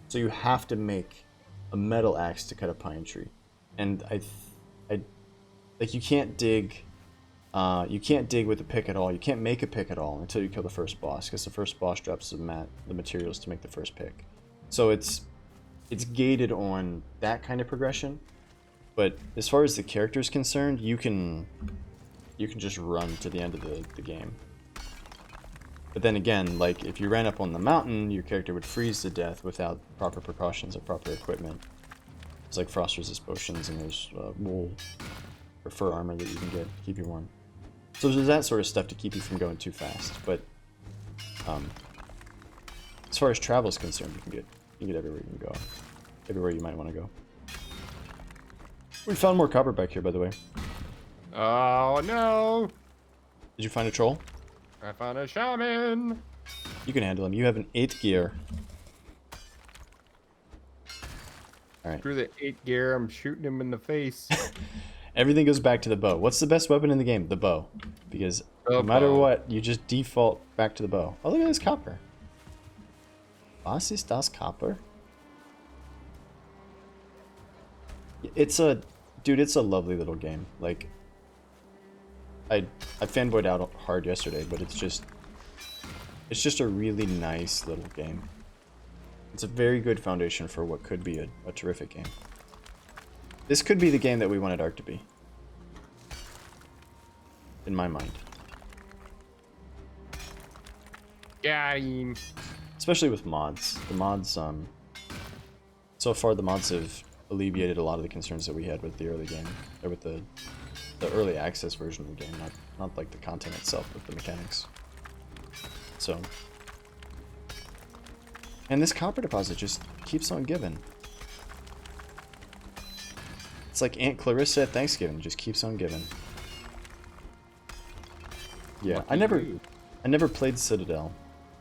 A: So you have to make a metal axe to cut a pine tree. And I like you can't dig with a pick at all. You can't make a pick at all until you kill the first boss, because the first boss drops the materials to make the first pick. So it's gated on that kind of progression. But as far as the character is concerned, you can just run to the end of the game. But then again, like if you ran up on the mountain, your character would freeze to death without proper precautions or proper equipment. There's like frost resist potions, and there's wool or fur armor that you can get to keep you warm. So there's that sort of stuff to keep you from going too fast. But as far as travel is concerned, you can get everywhere you can go, everywhere you might want to go. We found more copper back here, by the way.
B: Oh no!
A: Did you find a troll?
B: I found a shaman.
A: You can handle him. You have an 8 gear. All right.
B: Through the 8 gear, I'm shooting him in the face.
A: Everything goes back to the bow. What's the best weapon in the game? The bow. Because no matter what, you just default back to the bow. Oh, look at this copper. Was ist das copper? It's a lovely little game. Like, I fanboyed out hard yesterday, but it's just a really nice little game. It's a very good foundation for what could be a terrific game. This could be the game that we wanted Ark to be. In my mind.
B: Got him.
A: Especially with mods. The mods, so far the mods have alleviated a lot of the concerns that we had with the early game. Or with the early access version of the game, not like the content itself, but the mechanics. So. And this copper deposit just keeps on giving. It's like Aunt Clarissa at Thanksgiving, just keeps on giving. Yeah, I never played Citadel.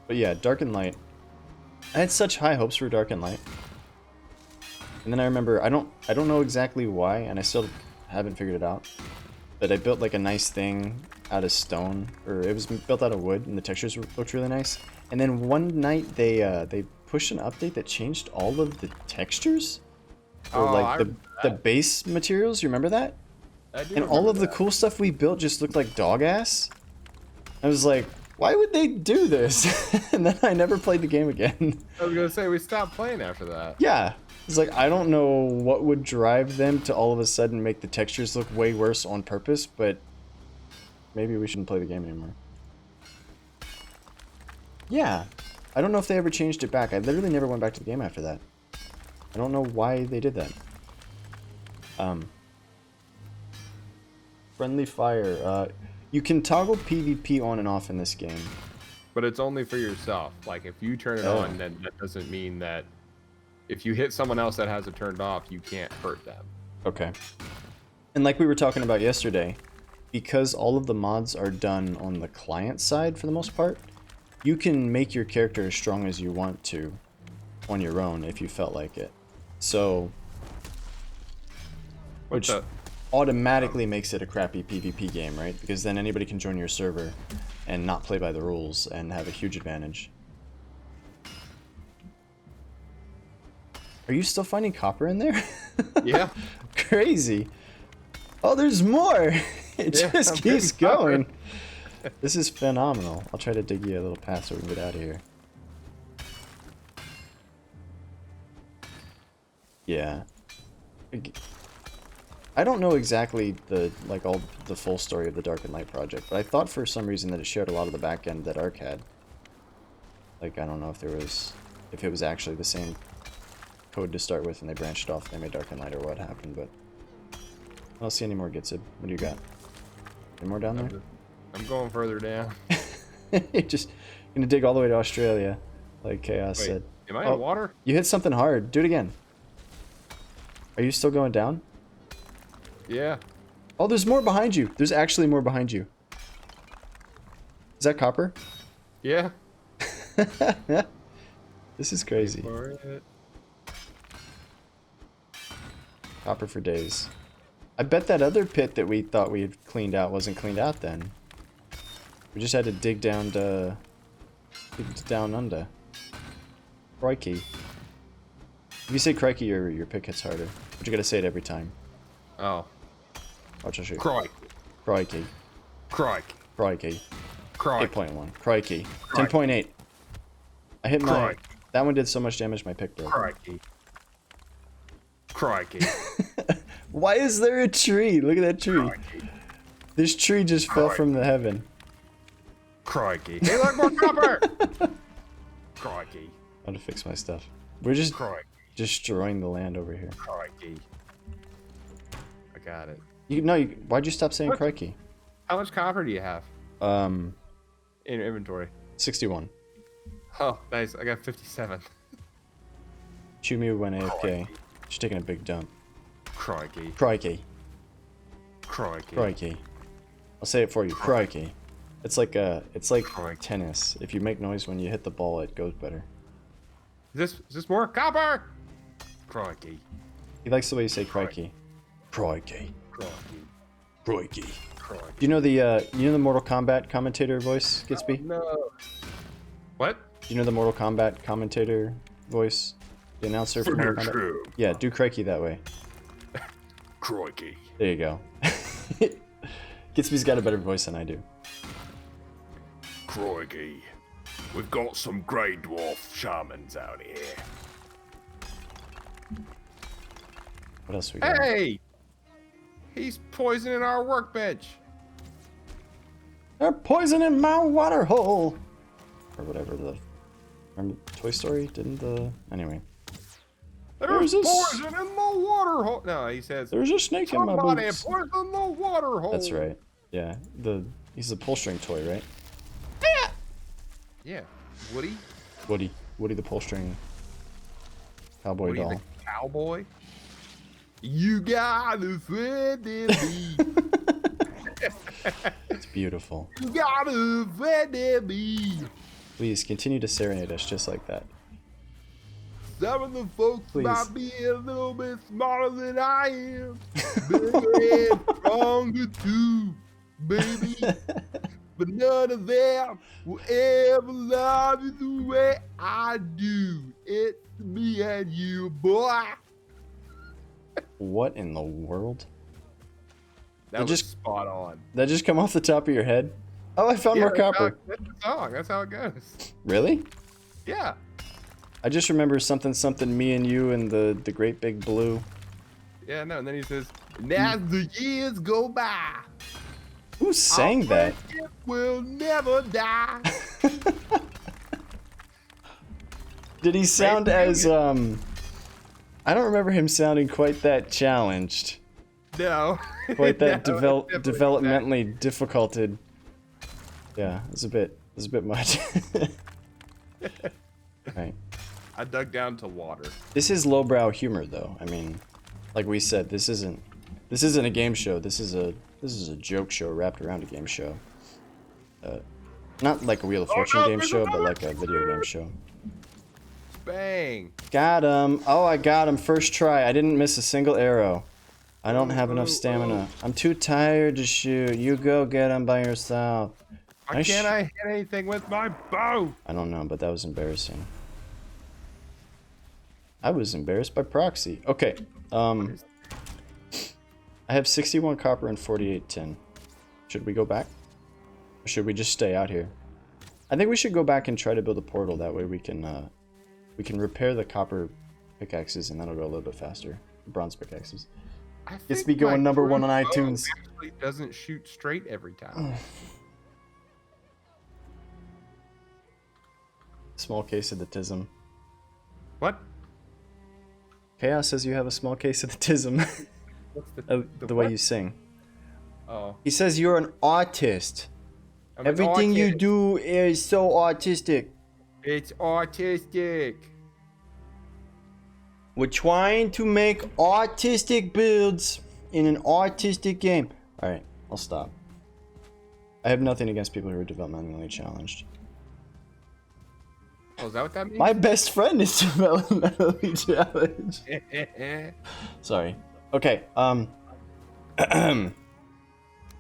A: But yeah, Dark and Light. I had such high hopes for Dark and Light. And then I remember, I don't know exactly why, and I still haven't figured it out. But I built like a nice thing out of stone, or it was built out of wood, and the textures looked really nice. And then one night they pushed an update that changed all of the textures, or like the base materials. You remember that?
B: I do.
A: And all of the cool stuff we built just looked like dog ass. I was like, why would they do this? And then I never played the game again.
B: I was gonna say we stopped playing after that.
A: Yeah. It's like, I don't know what would drive them to all of a sudden make the textures look way worse on purpose, but maybe we shouldn't play the game anymore. Yeah. I don't know if they ever changed it back. I literally never went back to the game after that. I don't know why they did that. Friendly fire. You can toggle PvP on and off in this game.
B: But it's only for yourself. Like, if you turn it on, then that doesn't mean that if you hit someone else that has it turned off, you can't hurt them.
A: Okay. And like we were talking about yesterday, because all of the mods are done on the client side for the most part, you can make your character as strong as you want to on your own if you felt like it. So, which automatically makes it a crappy PvP game, right? Because then anybody can join your server and not play by the rules and have a huge advantage. Are you still finding copper in there?
B: Yeah.
A: Crazy. Oh, there's more. It just keeps going. This is phenomenal. I'll try to dig you a little path so we can get out of here. Yeah. I don't know exactly all the full story of the Dark and Light project, but I thought for some reason that it shared a lot of the back end that Ark had. Like, I don't know if there was if it was actually the same code to start with and they branched off, they made Dark and Light or what happened, but I don't see any more GITZB. What do you got? Any more down there?
B: I'm going further down.
A: You're just gonna dig all the way to Australia, like Chaos said.
B: Am I in water?
A: You hit something hard. Do it again. Are you still going down?
B: Yeah.
A: Oh, there's more behind you. There's actually more behind you. Is that copper?
B: Yeah.
A: This is crazy.
B: For it.
A: Copper for days. I bet that other pit that we thought we had cleaned out wasn't cleaned out then. We just had to dig down to... dig down under. Crikey. If you say crikey, your pick hits harder. But you gotta say it every time.
B: Oh.
A: Watch, I'll show you.
B: Crikey.
A: Crikey.
B: Crikey.
A: Crikey.
B: Crikey.
A: 8.1. Crikey. 10.8. I hit my...
B: Crikey.
A: That one did so much damage my pick broke.
B: Crikey. Crikey.
A: Why is there a tree? Look at that tree.
B: Crikey.
A: This tree just fell from the heaven.
B: Crikey. Hey, look, more copper! Crikey.
A: How to fix my stuff. We're just
B: Crikey.
A: destroying the land over here.
B: Crikey. I got it.
A: Why'd you stop saying
B: What?
A: crikey?
B: How much copper do you have in your inventory?
A: 61.
B: Oh, nice. I got 57.
A: Chumi went AFK. She's taking a big dump.
B: Crikey.
A: Crikey.
B: Crikey.
A: Crikey. I'll say it for you. Crikey. It's like
B: Crikey.
A: tennis. If you make noise when you hit the ball, it goes better.
B: Is this more copper? Crikey.
A: He likes the way you say crikey. Crikey.
B: Crikey.
A: Crikey.
B: Crikey.
A: Do you know the Mortal Kombat commentator voice, GITZB?
B: No. What?
A: Do you know the Mortal Kombat commentator voice? The announcer for Mortal Kombat? Yeah, do crikey that way.
B: Crikey.
A: There you go. GITZB's got a better voice than I do.
B: Crikey. We've got some grey dwarf shamans out here.
A: What else we got?
B: Hey! He's poisoning our workbench.
A: They're poisoning my water hole! Or whatever the... Remember Toy Story? Didn't the... Anyway.
B: There's poison in the water hole. No, he says...
A: There's a snake in my
B: Somebody
A: boots.
B: poisoned the water hole.
A: That's right. Yeah. He's a pull string toy, right?
B: Yeah. Woody?
A: Woody the pull string cowboy
B: Woody
A: doll.
B: the cowboy? You gotta fit me.
A: It's beautiful.
B: You gotta fit me.
A: Please continue to serenade us just like that.
B: Some of the folks
A: Please.
B: might be a little bit smarter than I am. Bigger and stronger too, baby. But none of them will ever love you the way I do. It's me and you, boy.
A: What in the world?
B: That was
A: just
B: spot on.
A: That just come off the top of your head? Oh, I found more copper.
B: That's the song. That's how it goes.
A: Really?
B: Yeah.
A: I just remember something, me and you and the great big blue.
B: Yeah, no, and then he says, and as the years go by,
A: Who sang
B: our
A: that?
B: friendship will never die.
A: Did he sound as, I don't remember him sounding quite that challenged.
B: No.
A: Quite that
B: No, definitely
A: developmentally difficulted. Yeah, it was a bit much. Right.
B: I dug down to water.
A: This is lowbrow humor, though. I mean, like we said, this isn't a game show. This is a joke show wrapped around a game show. Not like a Wheel of Fortune game show, but like a video game show.
B: Bang.
A: Got him! Oh, I got him first try. I didn't miss a single arrow. I don't have enough stamina. I'm too tired to shoot. You go get him by yourself.
B: Why can't I hit anything with my bow?
A: I don't know, but that was embarrassing. I was embarrassed by proxy. Okay. I have 61 copper and 48 tin. Should we go back? Or should we just stay out here? I think we should go back and try to build a portal. That way we can repair the copper pickaxes and that'll go a little bit faster. Bronze pickaxes. GITZB going #1 on iTunes.
B: Actually doesn't shoot straight every time.
A: Small case of the tism.
B: What?
A: Chaos says you have a small case of autism.
B: What's
A: The way
B: what?
A: you sing.
B: Oh.
A: He says you're an artist.
B: I'm an
A: Everything you
B: artist.
A: do is so autistic.
B: It's autistic.
A: We're trying to make artistic builds in an artistic game. Alright, I'll stop. I have nothing against people who are developmentally challenged.
B: Oh, is that what that means?
A: My best friend is developmentally challenged. Sorry. Okay,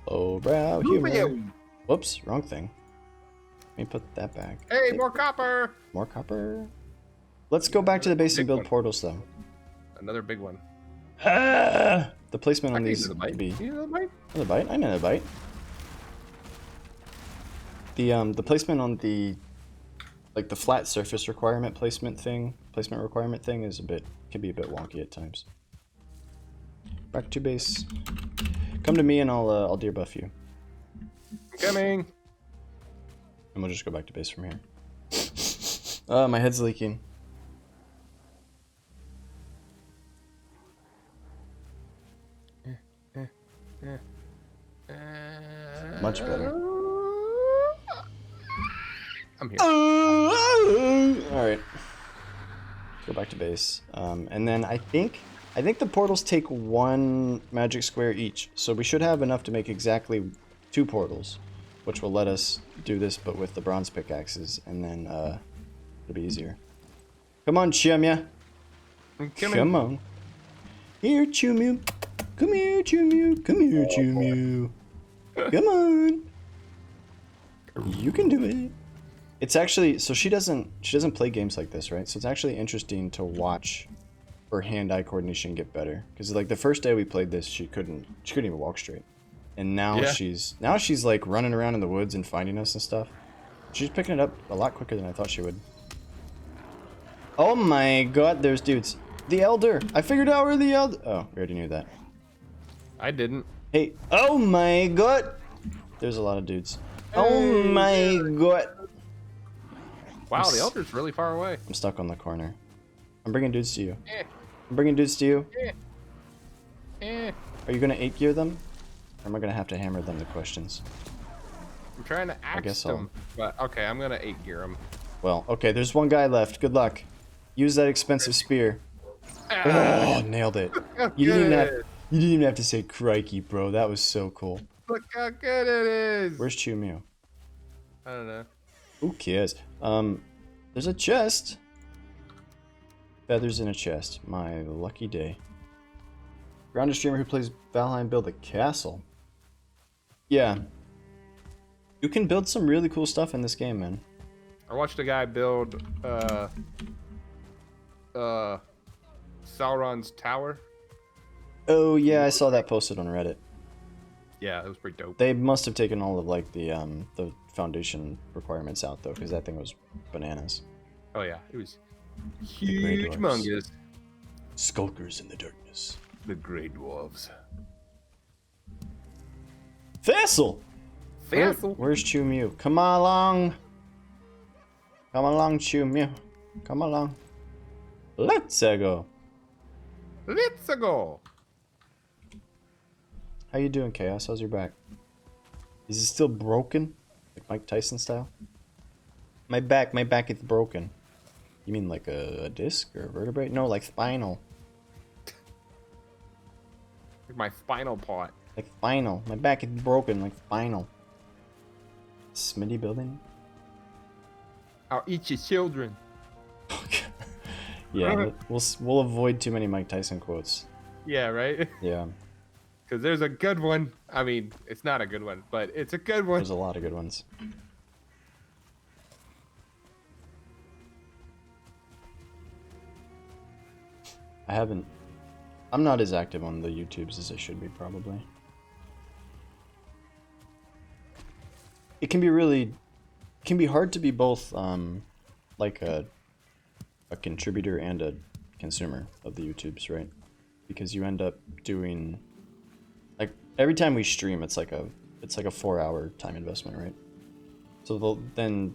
A: Oh, brow humor. Whoops, wrong thing. Let me put that back.
B: Hey, more copper!
A: More copper. Let's go back to the base and build portals, though.
B: Another big one.
A: The placement on
B: I
A: these
B: need
A: would be
B: another bite.
A: another bite. I know another bite. The placement on the like the flat surface requirement placement requirement thing is can be a bit wonky at times. Back to base. Come to me and I'll deer buff you.
B: I'm coming.
A: And we'll just go back to base from here. My head's leaking. Much better.
B: I'm here.
A: Alright. Go back to base. And then I think the portals take 1 magic square each. So we should have enough to make exactly 2 portals. Which will let us do this, but with the bronze pickaxes. And then it'll be easier. Come on, Chumya. Come on. Here, Chumu. Come here, Chumu. Come here, Chumu. Come on. You can do it. It's actually so she doesn't play games like this, right? So it's actually interesting to watch her hand-eye coordination get better. Because like the first day we played this, she couldn't even walk straight. And now she's like running around in the woods and finding us and stuff. She's picking it up a lot quicker than I thought she would. Oh my god, there's dudes. The Elder! I figured out where the Elder... Oh, we already knew that.
B: I didn't.
A: Hey, oh my god! There's a lot of dudes. Oh my god!
B: Wow, the Elder's really far away.
A: I'm stuck on the corner. I'm bringing dudes to you. I'm bringing dudes to you. Are you gonna 8-gear them? Or am I gonna have to hammer them the questions?
B: I'm trying to axe them. But okay, I'm gonna 8-gear them.
A: Well, okay, there's one guy left. Good luck. Use that expensive spear. Oh, nailed it. You didn't even have to say crikey, bro. That was so cool.
B: Look how good it is.
A: Where's Chumu?
B: I don't know.
A: Who cares? There's a chest. Feathers in a chest. My lucky day. Ground a streamer who plays Valheim build a castle. Yeah. You can build some really cool stuff in this game, man.
B: I watched a guy build Sauron's tower.
A: Oh yeah, I saw that posted on Reddit.
B: Yeah, it was pretty dope.
A: They must have taken all of like the foundation requirements out though, because that thing was bananas.
B: Oh yeah, it was huge, humongous.
A: Skulkers in the darkness.
B: The Grey Dwarves.
A: Thassel! Where's Chumu? Come along! Come along, Chumu. Come along. Let's go.
B: Let's go.
A: How you doing, Chaos? How's your back? Is it still broken? Like Mike Tyson style? My back is broken. You mean like a disc or a vertebrae? No, like spinal.
B: Like my spinal part.
A: Like spinal. My back is broken like spinal. Smitty building?
B: I'll eat your children.
A: Yeah, we'll avoid too many Mike Tyson quotes.
B: Yeah, right?
A: Yeah.
B: Because there's a good one. I mean, it's not a good one, but it's a good one.
A: There's a lot of good ones. I'm not as active on the YouTubes as I should be, probably. It can be hard to be both, like a contributor and a consumer of the YouTubes, right? Because you end up doing, like, every time we stream, it's like a 4-hour time investment, right? So then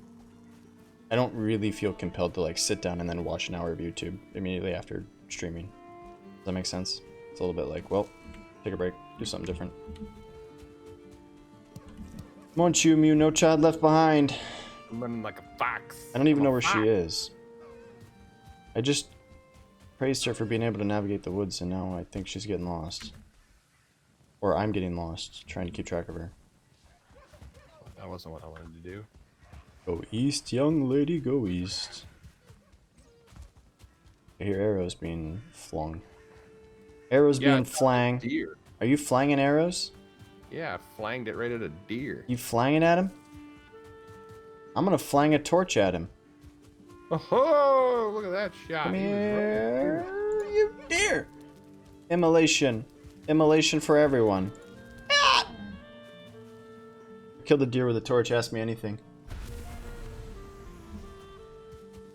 A: I don't really feel compelled to like sit down and then watch an hour of YouTube immediately after streaming. Does that make sense? It's a little bit like, well, take a break, do something different. Come on, Chew Mew, no child left behind.
B: I'm running like a fox.
A: I don't even
B: I'm a
A: know where
B: fox.
A: she is. I just praised her for being able to navigate the woods, and now I think she's getting lost. Or I'm getting lost, trying to keep track of her.
B: That wasn't what I wanted to do.
A: Go east, young lady, go east. I hear arrows being flung. Arrows being flang.
B: Deer.
A: Are you flanging arrows?
B: Yeah, I flanged it right at a deer.
A: You flanging at him? I'm gonna flang a torch at him.
B: Oh, look at that shot.
A: Come
B: He was
A: here, you deer! Immolation. Immolation for everyone. Ah! Killed the deer with a torch, ask me anything.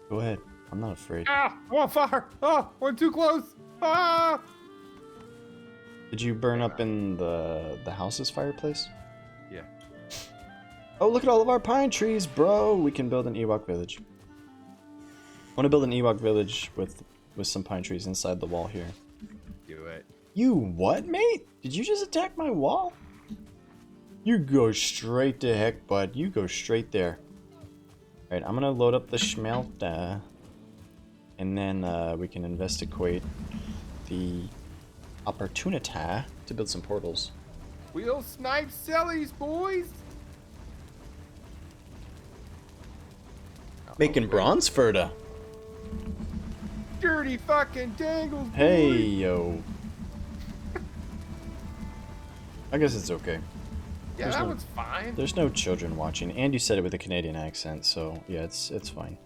A: Go ahead, I'm not afraid.
B: Ah, I'm on fire. Oh, we're too close. Ah!
A: Did you burn up in the house's fireplace?
B: Yeah.
A: Oh, look at all of our pine trees, bro! We can build an Ewok village. I want to build an Ewok village with some pine trees inside the wall here.
B: Do it.
A: You what, mate? Did you just attack my wall? You go straight to heck, bud. You go straight there. Alright, I'm gonna load up the schmelta. And then we can investigate the opportunity to build some portals.
B: We'll snipe sellies, boys.
A: Making bronze Ferda.
B: Dirty fucking dangles, boys.
A: Hey, yo. I guess it's okay.
B: Yeah, that one's fine.
A: There's no children watching, and you said it with a Canadian accent, so yeah, it's fine.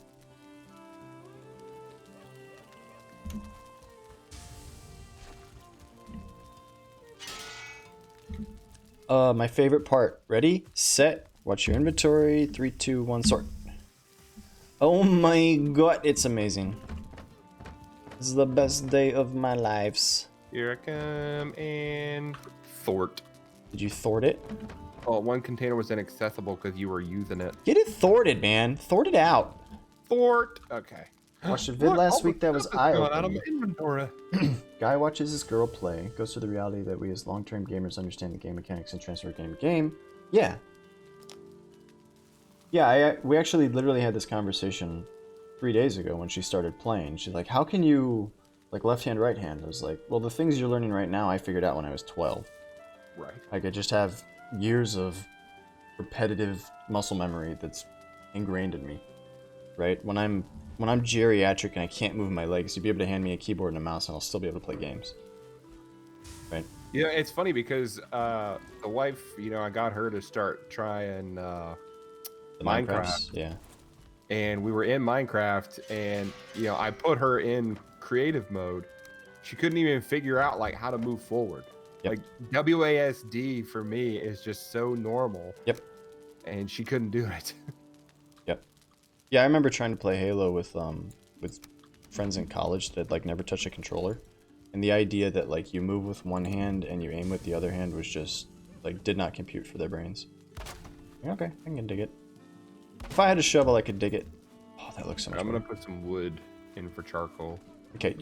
A: My favorite part. Ready, set, watch your inventory. 3, 2, 1, sort. Oh my god, it's amazing. This is the best day of my lives.
B: Here I come and thwart.
A: Did you thwart it?
B: Oh, one container was inaccessible because you were using it.
A: Get it thwarted, man. Thwart it out.
B: Thwart. Okay.
A: Watched a vid last week that was
B: out of my
A: eye-opening.
B: inventory.
A: Guy watches his girl play, goes through the reality that we as long-term gamers understand the game mechanics and transfer game to game. Yeah. Yeah, we actually literally had this conversation 3 days ago when she started playing. She's like, how can you, like, left hand, right hand? I was like, well, the things you're learning right now, I figured out when I was 12.
B: Right.
A: Like, I just have years of repetitive muscle memory that's ingrained in me, right? When I'm geriatric and I can't move my legs, you'd be able to hand me a keyboard and a mouse and I'll still be able to play games, right?
B: Yeah, it's funny because the wife, you know, I got her to start trying Minecraft.
A: Yeah.
B: And we were in Minecraft, and you know, I put her in creative mode. She couldn't even figure out like how to move forward.
A: Yep.
B: Like WASD for me is just so normal.
A: Yep.
B: And she couldn't do it.
A: Yep. Yeah, I remember trying to play Halo with friends in college that like never touched a controller, and the idea that like you move with one hand and you aim with the other hand was just like did not compute for their brains. Yeah, okay, I can dig it. If I had a shovel, I could dig it. Oh, that looks so much
B: I'm
A: better.
B: gonna put some wood in for charcoal.
A: Okay,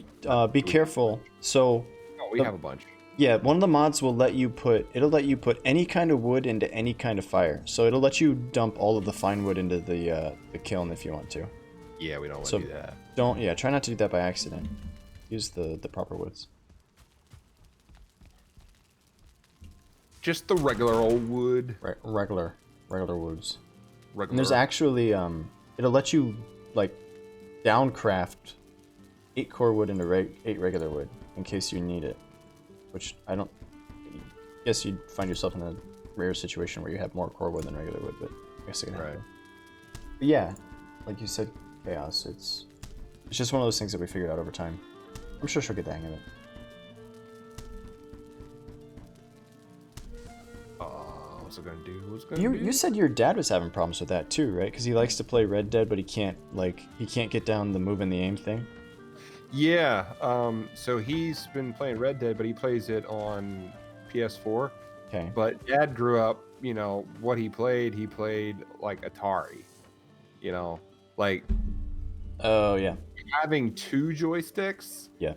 A: be careful. So,
B: Oh, we have a bunch.
A: yeah, one of the mods will let you put, it'll let you put any kind of wood into any kind of fire. So it'll let you dump all of the fine wood into the kiln if you want to.
B: Yeah, we don't want to
A: So
B: do that.
A: try not to do that by accident. Use the proper woods.
B: Just the regular old wood.
A: Regular woods.
B: Regular.
A: And there's actually, it'll let you, like, downcraft 8 core wood into 8 regular wood, in case you need it. Which, I guess you'd find yourself in a rare situation where you have more core wood than regular wood, but I guess it can happen.
B: Right.
A: But yeah, like you said, Chaos, it's just one of those things that we figured out over time. I'm sure she'll get the hang of it.
B: What's it gonna do? What's it gonna do?
A: You said your dad was having problems with that too, right? Because he likes to play Red Dead, but he can't get down the move and the aim thing.
B: Yeah. So he's been playing Red Dead, but he plays it on PS4.
A: Okay.
B: But Dad grew up, you know, what he played like Atari. You know, Like,
A: Oh yeah.
B: having 2 joysticks
A: Yeah.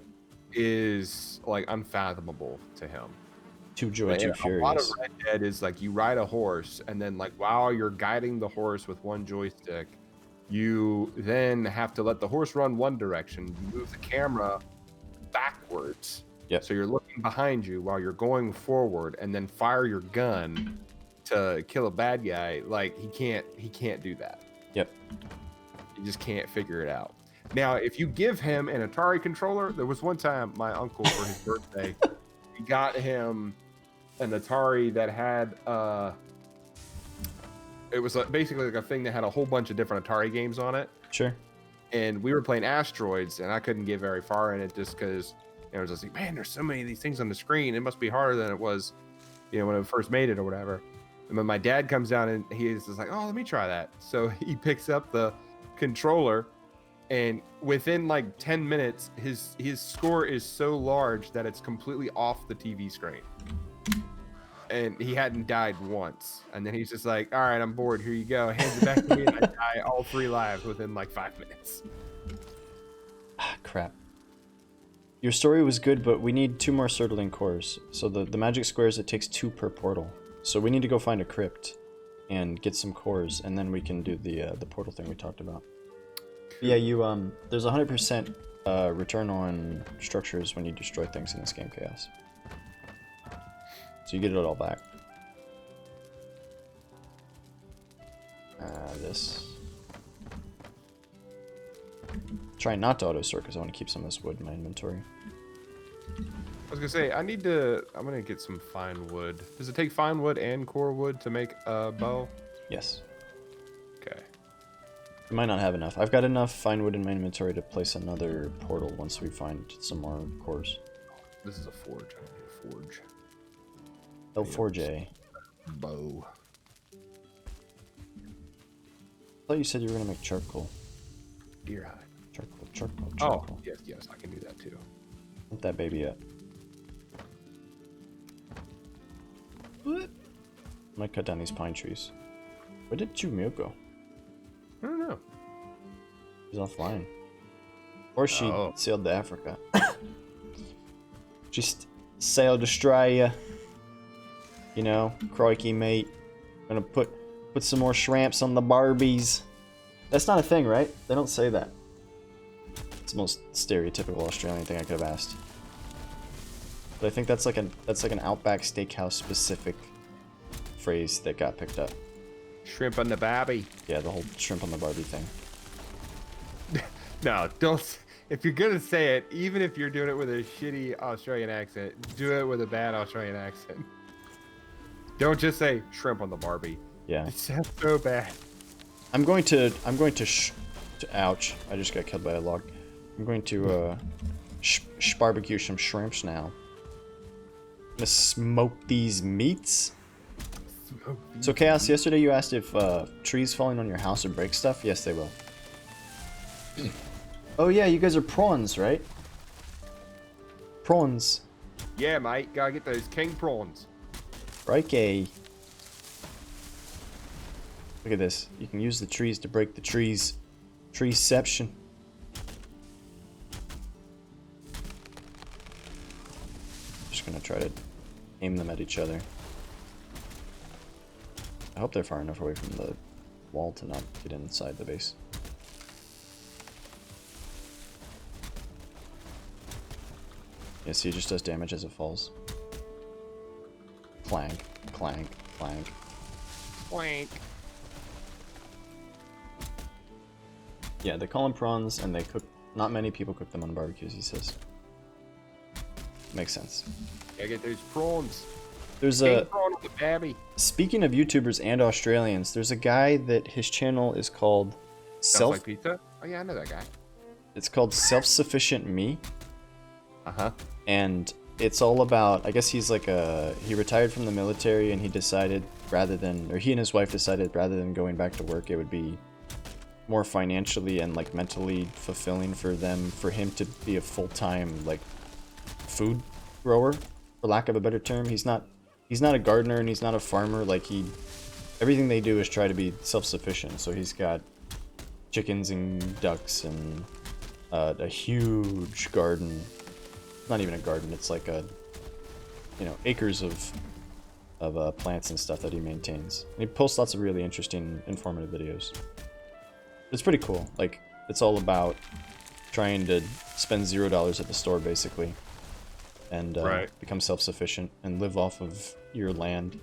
B: is like unfathomable to him.
A: Too joy,
B: And
A: too
B: a lot of
A: furious.
B: Red Dead is like you ride a horse, and then like while you're guiding the horse with one joystick, you then have to let the horse run one direction. You move the camera backwards,
A: Yep.
B: so you're looking behind you while you're going forward, and then fire your gun to kill a bad guy. Like he can't do that.
A: Yep.
B: He just can't figure it out. Now, if you give him an Atari controller, there was one time my uncle for his birthday, he got him an Atari that had it was basically like a thing that had a whole bunch of different Atari games on it.
A: Sure.
B: And we were playing Asteroids, and I couldn't get very far in it just because I was just like, man, there's so many of these things on the screen. It must be harder than it was, when I first made it or whatever. And then my dad comes down and he's just like, oh, let me try that. So he picks up the controller, and within like 10 minutes, his score is so large that it's completely off the TV screen. And he hadn't died once. And then he's just like, all right, I'm bored. Here you go. Hands it back to me, and I die all 3 lives within like 5 minutes.
A: Ah, crap. Your story was good, but we need 2 more Surtling cores. So the magic squares, it takes 2 per portal. So we need to go find a crypt and get some cores, and then we can do the portal thing we talked about. Yeah, there's 100% return on structures when you destroy things in this game, Chaos. So you get it all back. This. Try not to auto-sort because I want to keep some of this wood in my inventory.
B: I was gonna say, I'm gonna get some fine wood. Does it take fine wood and core wood to make a bow?
A: Yes.
B: Okay.
A: We might not have enough. I've got enough fine wood in my inventory to place another portal once we find some more cores.
B: This is a forge. I need a forge.
A: L4J.
B: Bow.
A: I thought you said you were gonna make charcoal.
B: Deer hide.
A: Charcoal.
B: Oh, yes, I can do that too.
A: Put that baby up. What? I might cut down these pine trees. Where did Chumio go?
B: I don't know.
A: She's offline. Or she sailed to Africa. Just sailed Australia. You know, crikey, mate. Gonna put some more shrimps on the Barbies. That's not a thing, right? They don't say that. It's the most stereotypical Australian thing I could have asked. But I think that's like an Outback Steakhouse specific phrase that got picked up.
B: Shrimp on the Barbie.
A: Yeah, the whole shrimp on the Barbie thing.
B: No, don't. If you're gonna say it, even if you're doing it with a shitty Australian accent, do it with a bad Australian accent. Don't just say shrimp on the Barbie.
A: Yeah.
B: It sounds so bad.
A: I'm going to ouch, I just got killed by a log. I'm going to barbecue some shrimps now. I'm gonna smoke these meats. So Chaos, yesterday you asked if trees falling on your house would break stuff. Yes, they will. Oh yeah, you guys are prawns, right? Prawns.
B: Yeah, mate. Gotta get those king prawns.
A: Crikey. Look at this. You can use the trees to break the trees. Treeception. Just gonna try to aim them at each other. I hope they're far enough away from the wall to not get inside the base. Yeah, see, it just does damage as it falls. Clank, clank, clank.
B: Clank.
A: Yeah, they call them prawns, and they cook. Not many people cook them on barbecues, he says. Makes sense.
B: Gotta get those prawns.
A: There's
B: King prawn on the Barbie.
A: Speaking of YouTubers and Australians, there's a guy that his channel is called
B: Sounds like pizza. Oh yeah, I know that guy.
A: It's called Self-Sufficient Me.
B: Uh-huh.
A: And it's all about, I guess he's like he retired from the military, and he decided he and his wife decided rather than going back to work, it would be more financially and like mentally fulfilling for him to be a full-time like food grower, for lack of a better term. He's not a gardener, and he's not a farmer. Like everything they do is try to be self-sufficient. So he's got chickens and ducks and a huge garden. Not even a garden, it's like a, you know, acres of plants and stuff that he maintains. And he posts lots of really interesting, informative videos. It's pretty cool. Like, it's all about trying to spend $0 at the store, basically, and become self-sufficient and live off of your land.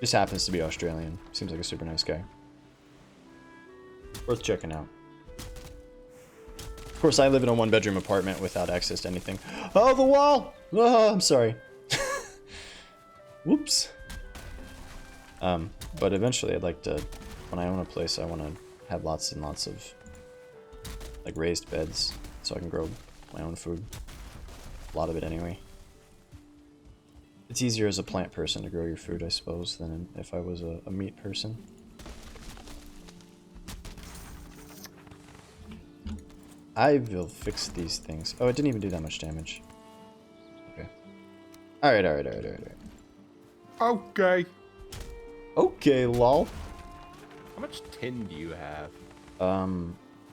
A: Just happens to be Australian. Seems like a super nice guy. Worth checking out. Of course, I live in a one-bedroom apartment without access to anything. Oh, the wall! Oh, I'm sorry. Whoops. But eventually I'd like to, when I own a place, I want to have lots and lots of, like, raised beds so I can grow my own food. A lot of it anyway. It's easier as a plant person to grow your food, I suppose, than if I was a meat person. I will fix these things. Oh, it didn't even do that much damage. Okay. Alright.
B: Okay.
A: Okay, lol.
B: How much tin do you have?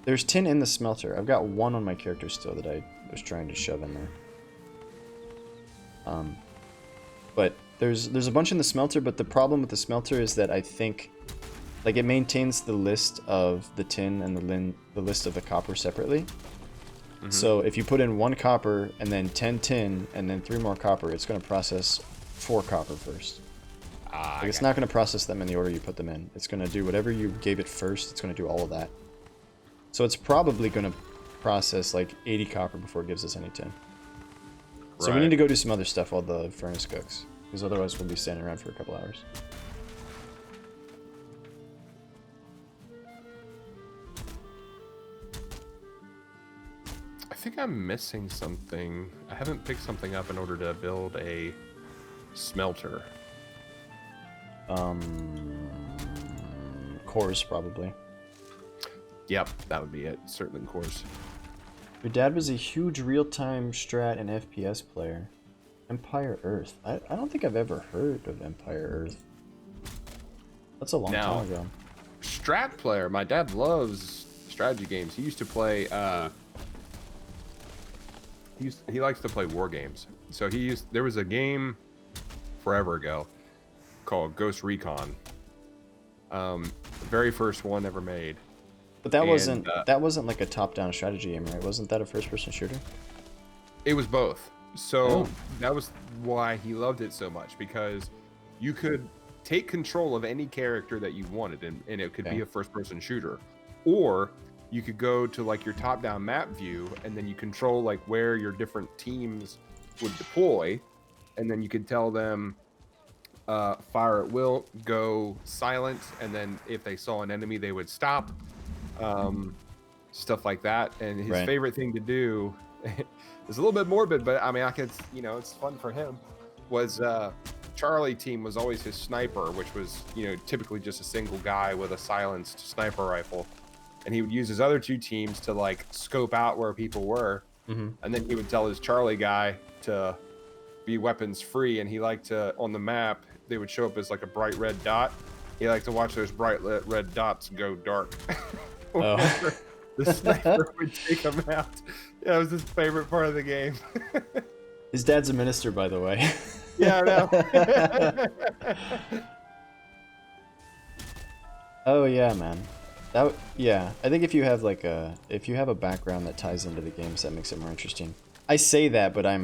A: There's tin in the smelter. I've got one on my character still that I was trying to shove in there. But there's a bunch in the smelter, but the problem with the smelter is that I think, like, it maintains the list of the tin and the list of the copper separately. Mm-hmm. So if you put in 1 copper and then 10 tin and then 3 more copper, it's going to process 4 copper first. Like, it's not going to process them in the order you put them in. It's going to do whatever you gave it first. It's going to do all of that. So it's probably going to process like 80 copper before it gives us any tin. So we need to go do some other stuff while the furnace cooks, because otherwise we'll be standing around for a couple hours.
B: I think I'm missing something. I haven't picked something up in order to build a smelter.
A: Cores, probably.
B: Yep, that would be it. Certainly cores.
A: Your dad was a huge real-time strat and FPS player. Empire Earth. I don't think I've ever heard of Empire Earth. That's a long time ago.
B: Strat player. My dad loves strategy games. He used to play. He likes to play war games. So there was a game forever ago called Ghost Recon. The very first one ever made.
A: But that wasn't like a top-down strategy game, right? Wasn't that a first-person shooter?
B: It was both. So that was why he loved it so much, because you could take control of any character that you wanted, and it could be a first-person shooter, or you could go to like your top-down map view, and then you control like where your different teams would deploy, and then you could tell them fire at will, go silent, and then if they saw an enemy, they would stop. Stuff like that. And his favorite thing to do is a little bit morbid, but I mean, it's fun for him, was Charlie team was always his sniper, which was, typically just a single guy with a silenced sniper rifle, and he would use his other 2 teams to like scope out where people were, and then he would tell his Charlie guy to be weapons free, and he liked to, on the map, they would show up as like a bright red dot. He liked to watch those bright red dots go dark. The sniper would take him out. Yeah, it was his favorite part of the game.
A: His dad's a minister, by the way.
B: Yeah, I know.
A: Oh yeah, man. I think if you have a background that ties into the games, that makes it more interesting. I say that, but I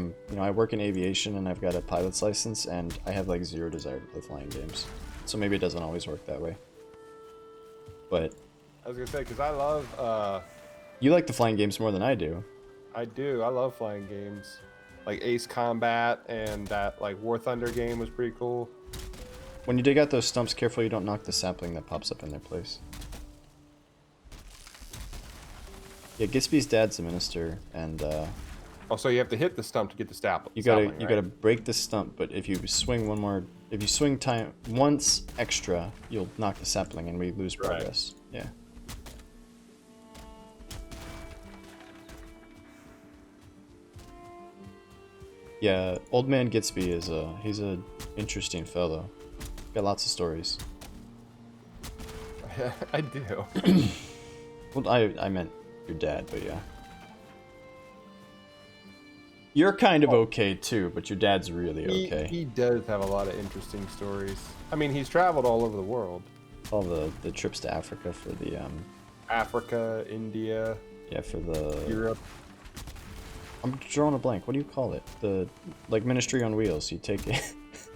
A: work in aviation and I've got a pilot's license, and I have like 0 desire to play flying games. So maybe it doesn't always work that way. But
B: I was gonna say, because I love.
A: You like the flying games more than I do.
B: I do. I love flying games, like Ace Combat, and that like War Thunder game was pretty cool.
A: When you dig out those stumps, careful you don't knock the sapling that pops up in their place. Yeah, GITZB's dad's a minister, and
B: also you have to hit the stump to get the sapling.
A: You gotta break the stump, but if you swing once extra, you'll knock the sapling and we lose progress. Yeah. Yeah, old man GITZB he's a interesting fellow. Got lots of stories.
B: I do.
A: Well, I meant your dad, but yeah. You're kind of okay too, but your dad's really okay.
B: He does have a lot of interesting stories. I mean, he's traveled all over the world.
A: All the trips to Africa for the
B: Africa, India.
A: Yeah, for the
B: Europe.
A: I'm drawing a blank. What do you call it? The like ministry on wheels. You take it.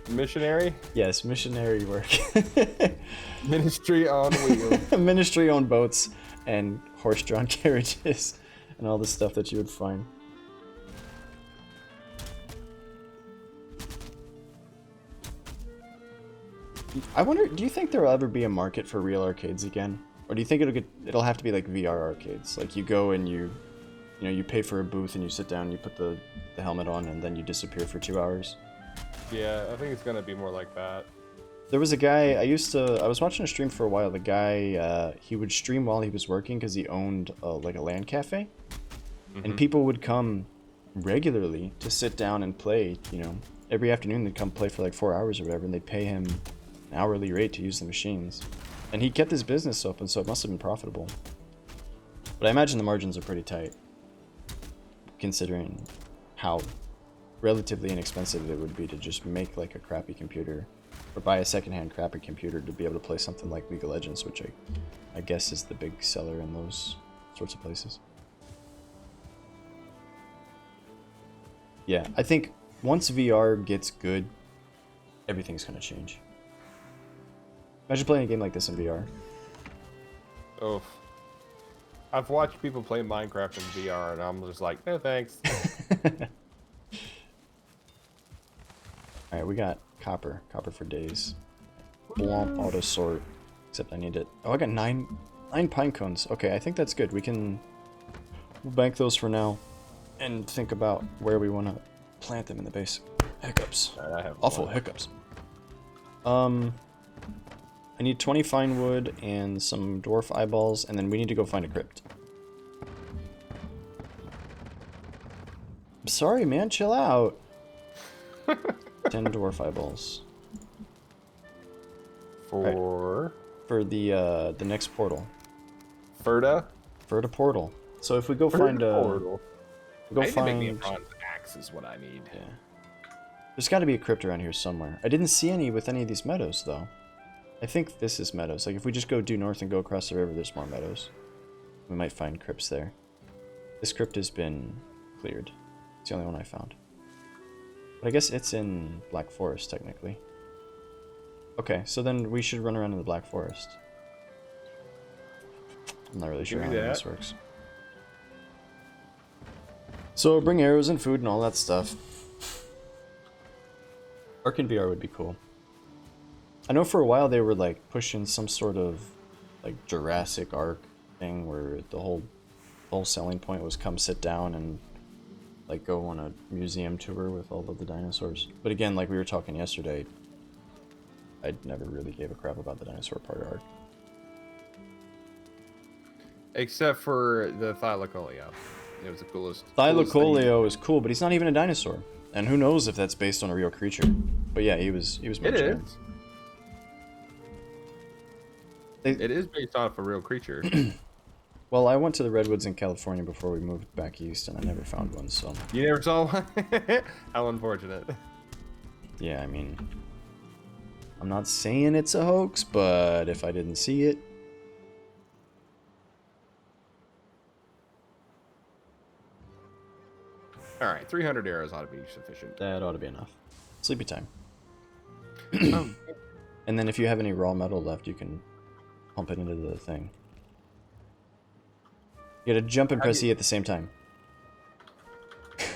B: Missionary?
A: Yes, missionary work.
B: Ministry on wheels.
A: Ministry on boats and horse-drawn carriages and all the stuff that you would find. I wonder, do you think there will ever be a market for real arcades again? Or do you think it'll have to be like VR arcades? Like you go and you pay for a booth and you sit down and you put the helmet on and then you disappear for 2 hours?
B: Yeah, I think it's gonna be more like that.
A: There was a guy, I was watching a stream for a while. The guy, he would stream while he was working because he owned like a LAN cafe. And people would come regularly to sit down and play, every afternoon they'd come play for like 4 hours or whatever, and they'd pay him an hourly rate to use the machines. And he kept his business open, so it must have been profitable. But I imagine the margins are pretty tight, considering how relatively inexpensive it would be to just make like a crappy computer, or buy a secondhand crappy computer to be able to play something like League of Legends, which I guess is the big seller in those sorts of places. Yeah, I think once VR gets good, everything's gonna change. Imagine playing a game like this in VR.
B: Oh. I've watched people play Minecraft in VR and I'm just like, no thanks.
A: Alright, we got copper. Copper for days. Blomp auto sort. Except I need it. Oh, I got nine pine cones. Okay, I think that's good. We'll bank those for now and think about where we want to plant them in the base. Hiccups.
B: I have
A: Awful
B: one.
A: hiccups. I need 20 fine wood and some dwarf eyeballs, and then we need to go find a crypt. I'm sorry, man. Chill out. 10 dwarf eyeballs.
B: For
A: the next portal.
B: Ferda?
A: Ferda portal. So if we go find a
B: portal.
A: go
B: I need to make me a
A: find
B: bronze axe is what I need.
A: yeah. There's got to be a crypt around here somewhere. I didn't see any with any of these meadows though. I think this is meadows. Like if we just go due north and go across the river, there's more meadows. We might find crypts there. This crypt has been cleared. It's the only one I found. But I guess it's in Black Forest technically. Okay, so then we should run around in the Black Forest. I'm not really sure how this works. So bring arrows and food and all that stuff. Ark in VR would be cool. I know for a while they were like pushing some sort of like Jurassic Ark thing where the whole selling point was come sit down and like go on a museum tour with all of the dinosaurs. But again, like we were talking yesterday, I never really gave a crap about the dinosaur part of Ark.
B: Except for the Thylacoleo. It was the coolest.
A: Thylacoleo is cool, but he's not even a dinosaur. And who knows if that's based on a real creature. But yeah, he was mentioned.
B: It is. It is based off a real creature.
A: Well, I went to the Redwoods in California before we moved back east, and I never found one, so...
B: You never saw one? How unfortunate.
A: Yeah, I mean... I'm not saying it's a hoax, but if I didn't see it...
B: Alright, 300 arrows ought to be sufficient.
A: That ought to be enough. Sleepy time.
B: Oh.
A: And then if you have any raw metal left, you can pump it into the thing. You gotta jump and press E at the same time. You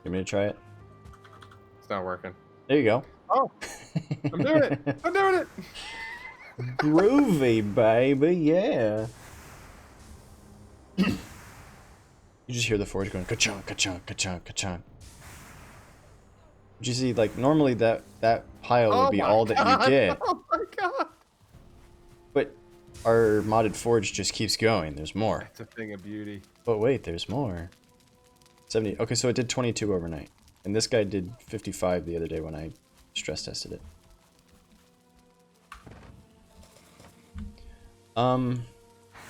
A: want me to try it?
B: It's not working.
A: There you go.
B: Oh! I'm doing it! I'm doing it!
A: Groovy, baby, yeah. You just hear the forge going ka-chunk, ka-chunk, ka-chunk, ka-chunk. You see, like, normally that pile would be all that you get.
B: Oh my god!
A: But our modded forge just keeps going. There's more.
B: It's a thing of beauty.
A: But wait, there's more. 70. Okay, so it did 22 overnight. And this guy did 55 the other day when I stress tested it.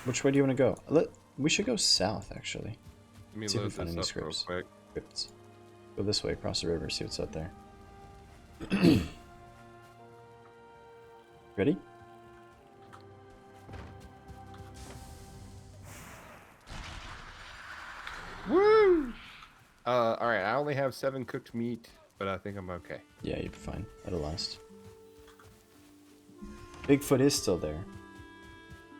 A: Which way do you want to go? We should go south, actually.
B: Let me
A: See if we
B: load
A: find
B: this
A: any
B: up real
A: scripts.
B: quick.
A: Scripts. Go this way, across the river, see what's out there. Ready?
B: Woo! Alright, I only have 7 cooked meat, but I think I'm okay.
A: Yeah, you'll be fine. That'll last. Bigfoot is still there.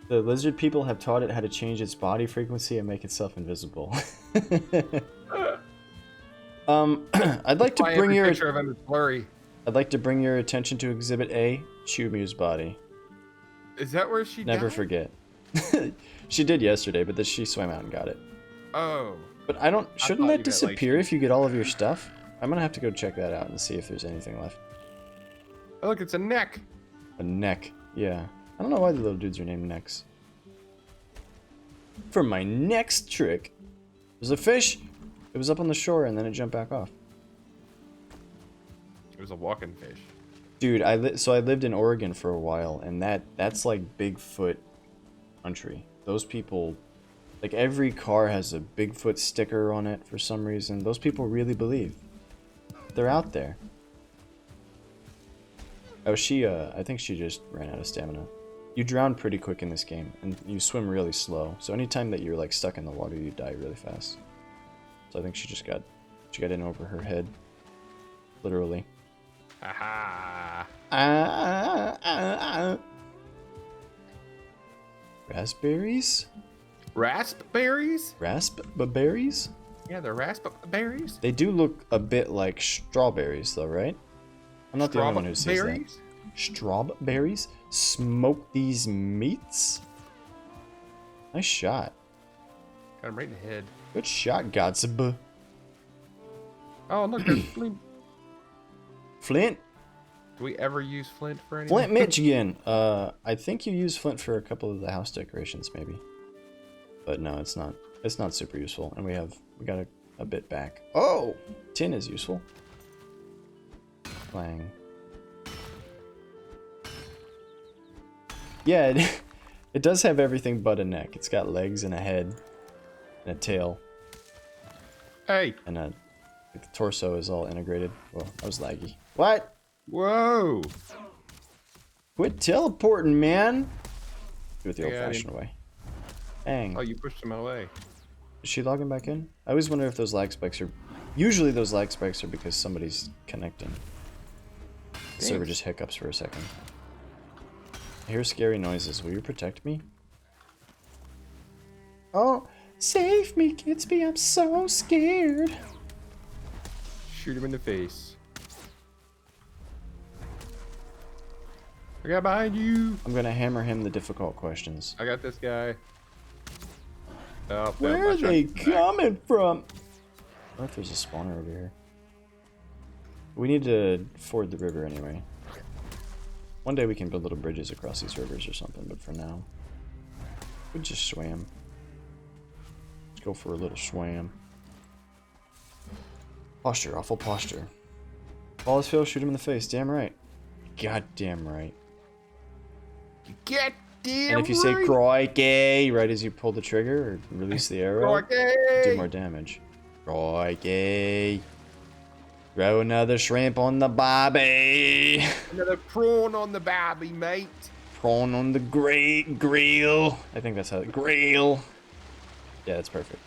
A: The lizard people have taught it how to change its body frequency and make itself invisible. I'd like to bring your
B: picture of him is blurry.
A: I'd like to bring your attention to Exhibit A, Chumu's body.
B: Is that where she
A: Never
B: died?
A: forget. She did yesterday, but then she swam out and got it.
B: Oh.
A: But shouldn't
B: thought
A: that
B: you meant,
A: disappear
B: like,
A: if you get all of your stuff? I'm gonna have to go check that out and see if there's anything left.
B: Oh, look, it's a neck.
A: A neck, yeah. I don't know why the little dudes are named necks. For my next trick, there's a fish. It was up on the shore and then it jumped back off.
B: It was a walking fish.
A: Dude, so I lived in Oregon for a while, and that's like Bigfoot country. Those people, like every car has a Bigfoot sticker on it for some reason. Those people really believe. They're out there. Oh, I think she just ran out of stamina. You drown pretty quick in this game, and you swim really slow. So anytime that you're like stuck in the water, you die really fast. So I think she got in over her head. Literally.
B: Aha.
A: Raspberries?
B: Raspberries?
A: Raspberries?
B: Yeah, they're raspberries.
A: They do look a bit like strawberries, though, right? I'm not the only one who sees that. Strawberries? Smoke these meats? Nice shot.
B: Got him right in the head.
A: Good shot, GITZB.
B: Oh, look, there's flint.
A: Flint?
B: Do we ever use flint for anything?
A: Flint, Michigan. I think you use flint for a couple of the house decorations, maybe. But no, it's not. It's not super useful, and we got a bit back. Oh, tin is useful. Clang. Yeah, it does have everything but a neck. It's got legs and a head, and a tail,
B: Hey.
A: and the torso is all integrated. Well, that was laggy. What?
B: Whoa.
A: Quit teleporting, man. Do it the
B: I got
A: old-fashioned way. Dang.
B: Oh, you pushed him away.
A: Is she logging back in? I always wonder if those lag spikes are... Usually those lag spikes are because somebody's connecting. The server just hiccups for a second. I hear scary noises. Will you protect me? Oh, save me, GITZB. I'm so scared.
B: Shoot him in the face. I got behind you.
A: I'm gonna hammer him the difficult questions.
B: I got this guy. Oh,
A: Where are they coming from? I wonder if there's a spawner over here. We need to ford the river anyway. One day we can build little bridges across these rivers or something, but for now, we just swam. Let's go for a little swam. Posture, awful posture. Ball is Phil, shoot him in the face. Damn right. Goddamn right.
B: Get damn
A: And if you say crikey right as you pull the trigger or release the arrow, do more damage. Crikey. Throw another shrimp on the barbie.
B: Another prawn on the barbie, mate.
A: Prawn on the grill. I think that's how it... Grill. Yeah, that's perfect.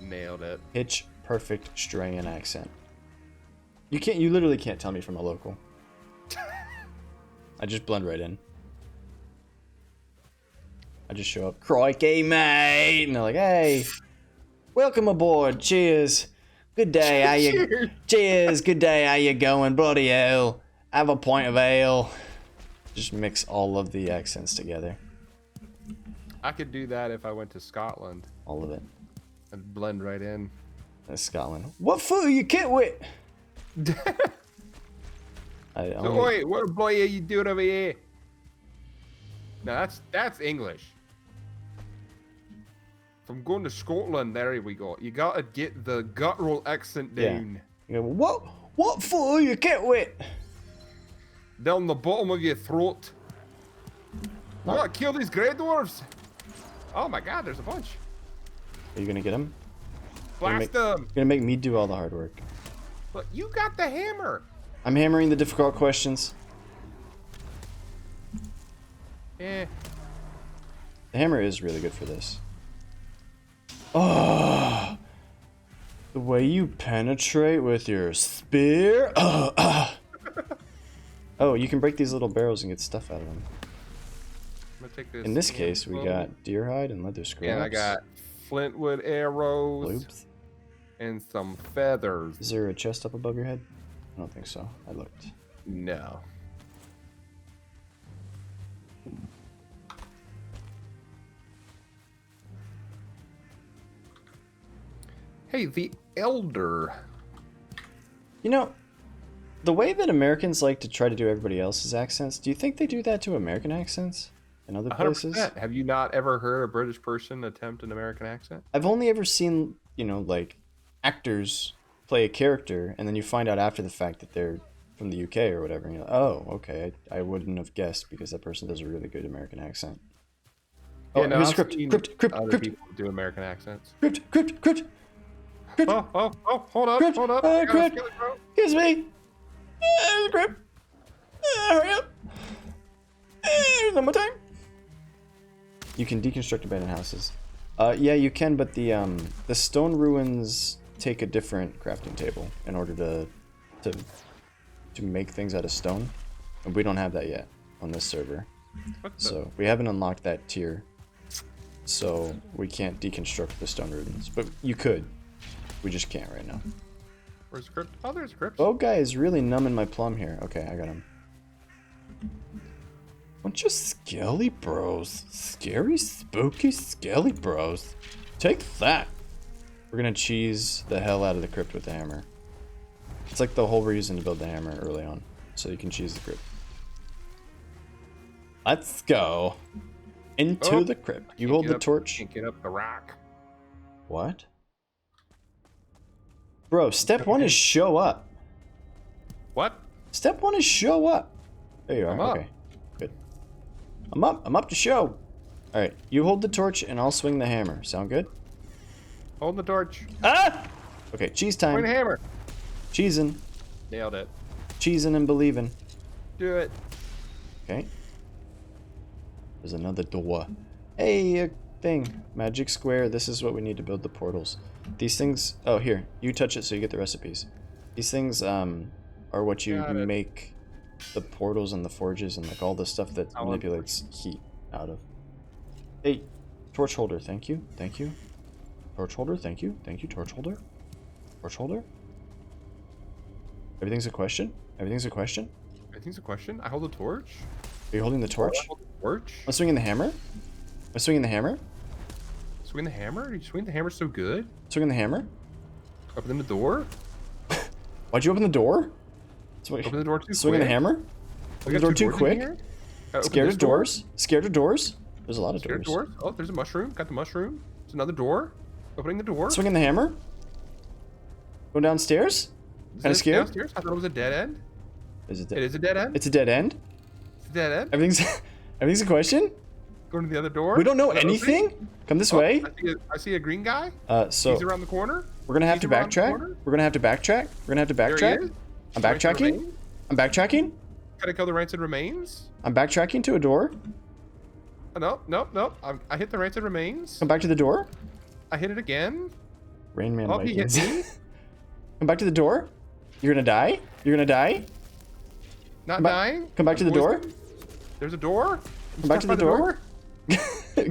B: Nailed it.
A: Pitch perfect Australian accent. You literally can't tell me from a local. I just blend right in. I just show up. Crikey, mate! And they're like, hey, welcome aboard. Cheers. Good day, how you... Cheers, good day, how you going? Bloody hell. Have a pint of ale. Just mix all of the accents together.
B: I could do that if I went to Scotland.
A: All of it.
B: I'd blend right in.
A: That's Scotland. What food are you kit with?
B: So wait, what boy are you doing over here? No, that's English. From going to Scotland, there we go. You gotta get the guttural accent down.
A: Yeah. You go, what foot are you kit with?
B: Down the bottom of your throat. Come on, kill these gray dwarfs. Oh my god, there's a bunch.
A: Are you gonna get him?
B: Blast them.
A: You're gonna make me do all the hard work.
B: But you got the hammer.
A: I'm hammering the difficult questions.
B: Eh.
A: The hammer is really good for this. Oh, the way you penetrate with your spear. Oh, you can break these little barrels and get stuff out of them.
B: I'm gonna take this.
A: In this case, we got deer hide and leather scraps.
B: And I got flintwood arrows.
A: Loops.
B: And some feathers.
A: Is there a chest up above your head? I don't think so. I looked.
B: No. Hey, the Elder.
A: You know, the way that Americans like to try to do everybody else's accents, do you think they do that to American accents in other places?
B: 100%. Have you not ever heard a British person attempt an American accent?
A: I've only ever seen, you know, like actors play a character and then you find out after the fact that they're from the UK or whatever. And you're like, oh, okay, I wouldn't have guessed because that person does a really good American accent. Oh,
B: no,
A: here's
B: I've
A: crypt,
B: seen
A: crypt, crypt,
B: other
A: crypt,
B: people do American accents.
A: crypt, crypt, crypt, crypt,
B: Oh, hold up,
A: crypt,
B: hold up.
A: crypt, excuse me. Crypt, hurry up. One more time. You can deconstruct abandoned houses. Yeah, you can, but the stone ruins take a different crafting table in order to make things out of stone, and we don't have that yet on this server. So we haven't unlocked that tier, so we can't deconstruct the stone ruins. But you could. We just can't right now.
B: Where's the crypt? Oh, there's a crypt.
A: Oh, guy is really numbing my plum here. Okay, I got him. Bunch of skelly bros. Scary, spooky skelly bros. Take that. We're gonna cheese the hell out of the crypt with the hammer. It's like the whole reason to build the hammer early on, so you can cheese the crypt. Let's go into the crypt. You hold the torch.
B: Can't get up the rock.
A: What? Bro, step one is show up.
B: What?
A: Step one is show up. There you are.
B: I'm up.
A: Okay, good. I'm up. I'm up to show. All right, you hold the torch and I'll swing the hammer. Sound good?
B: Hold the torch.
A: Ah! Okay, cheese time.
B: Swing the hammer.
A: Cheesing.
B: Nailed it.
A: Cheesing and believing.
B: Do it.
A: Okay. There's another door. Hey, a thing. Magic square. This is what we need to build the portals. These things... Oh, here. You touch it so you get the recipes. These things are what you make the portals and the forges and like all the stuff that manipulates heat out of. Hey, torch holder. Thank you. Thank you. Torch holder. Thank you. Thank you, torch holder. Torch holder. Everything's a question? Everything's a question?
B: Everything's a question. I hold the torch.
A: Are you holding the torch?
B: I hold the torch.
A: I'm swinging the hammer. I'm swinging the hammer.
B: Swing the hammer? You swing the hammer so good?
A: Swinging the hammer.
B: Open the door?
A: Why'd you open the door?
B: Open the door too
A: Swinging
B: quick?
A: the hammer. Open the door too quick. Scared of doors. Scared of doors. There's a lot of doors.
B: Doors. Oh, there's a mushroom. Got the mushroom. There's another door. Opening the door.
A: Swinging the hammer. Go downstairs. Kind of scared.
B: Downstairs? I thought it was a dead end.
A: Is it?
B: It is a dead end.
A: It's a dead end.
B: It's a dead end.
A: Everything's a question.
B: Going to the other door.
A: We don't know anything. Come this way.
B: I see a green guy.
A: So
B: he's around the corner.
A: We're gonna have to backtrack. We're gonna have to backtrack. We're gonna have to backtrack. I'm backtracking. I'm backtracking.
B: Gotta kill the rancid remains.
A: I'm backtracking to a door.
B: Oh, no. I hit the rancid remains.
A: Come back to the door.
B: I hit it again.
A: Rain Man
B: He hit
A: Vikings.
B: me.
A: Come back to the door. You're gonna die. You're gonna die.
B: Not dying.
A: Come back to the door.
B: There's a door.
A: Come back to the door.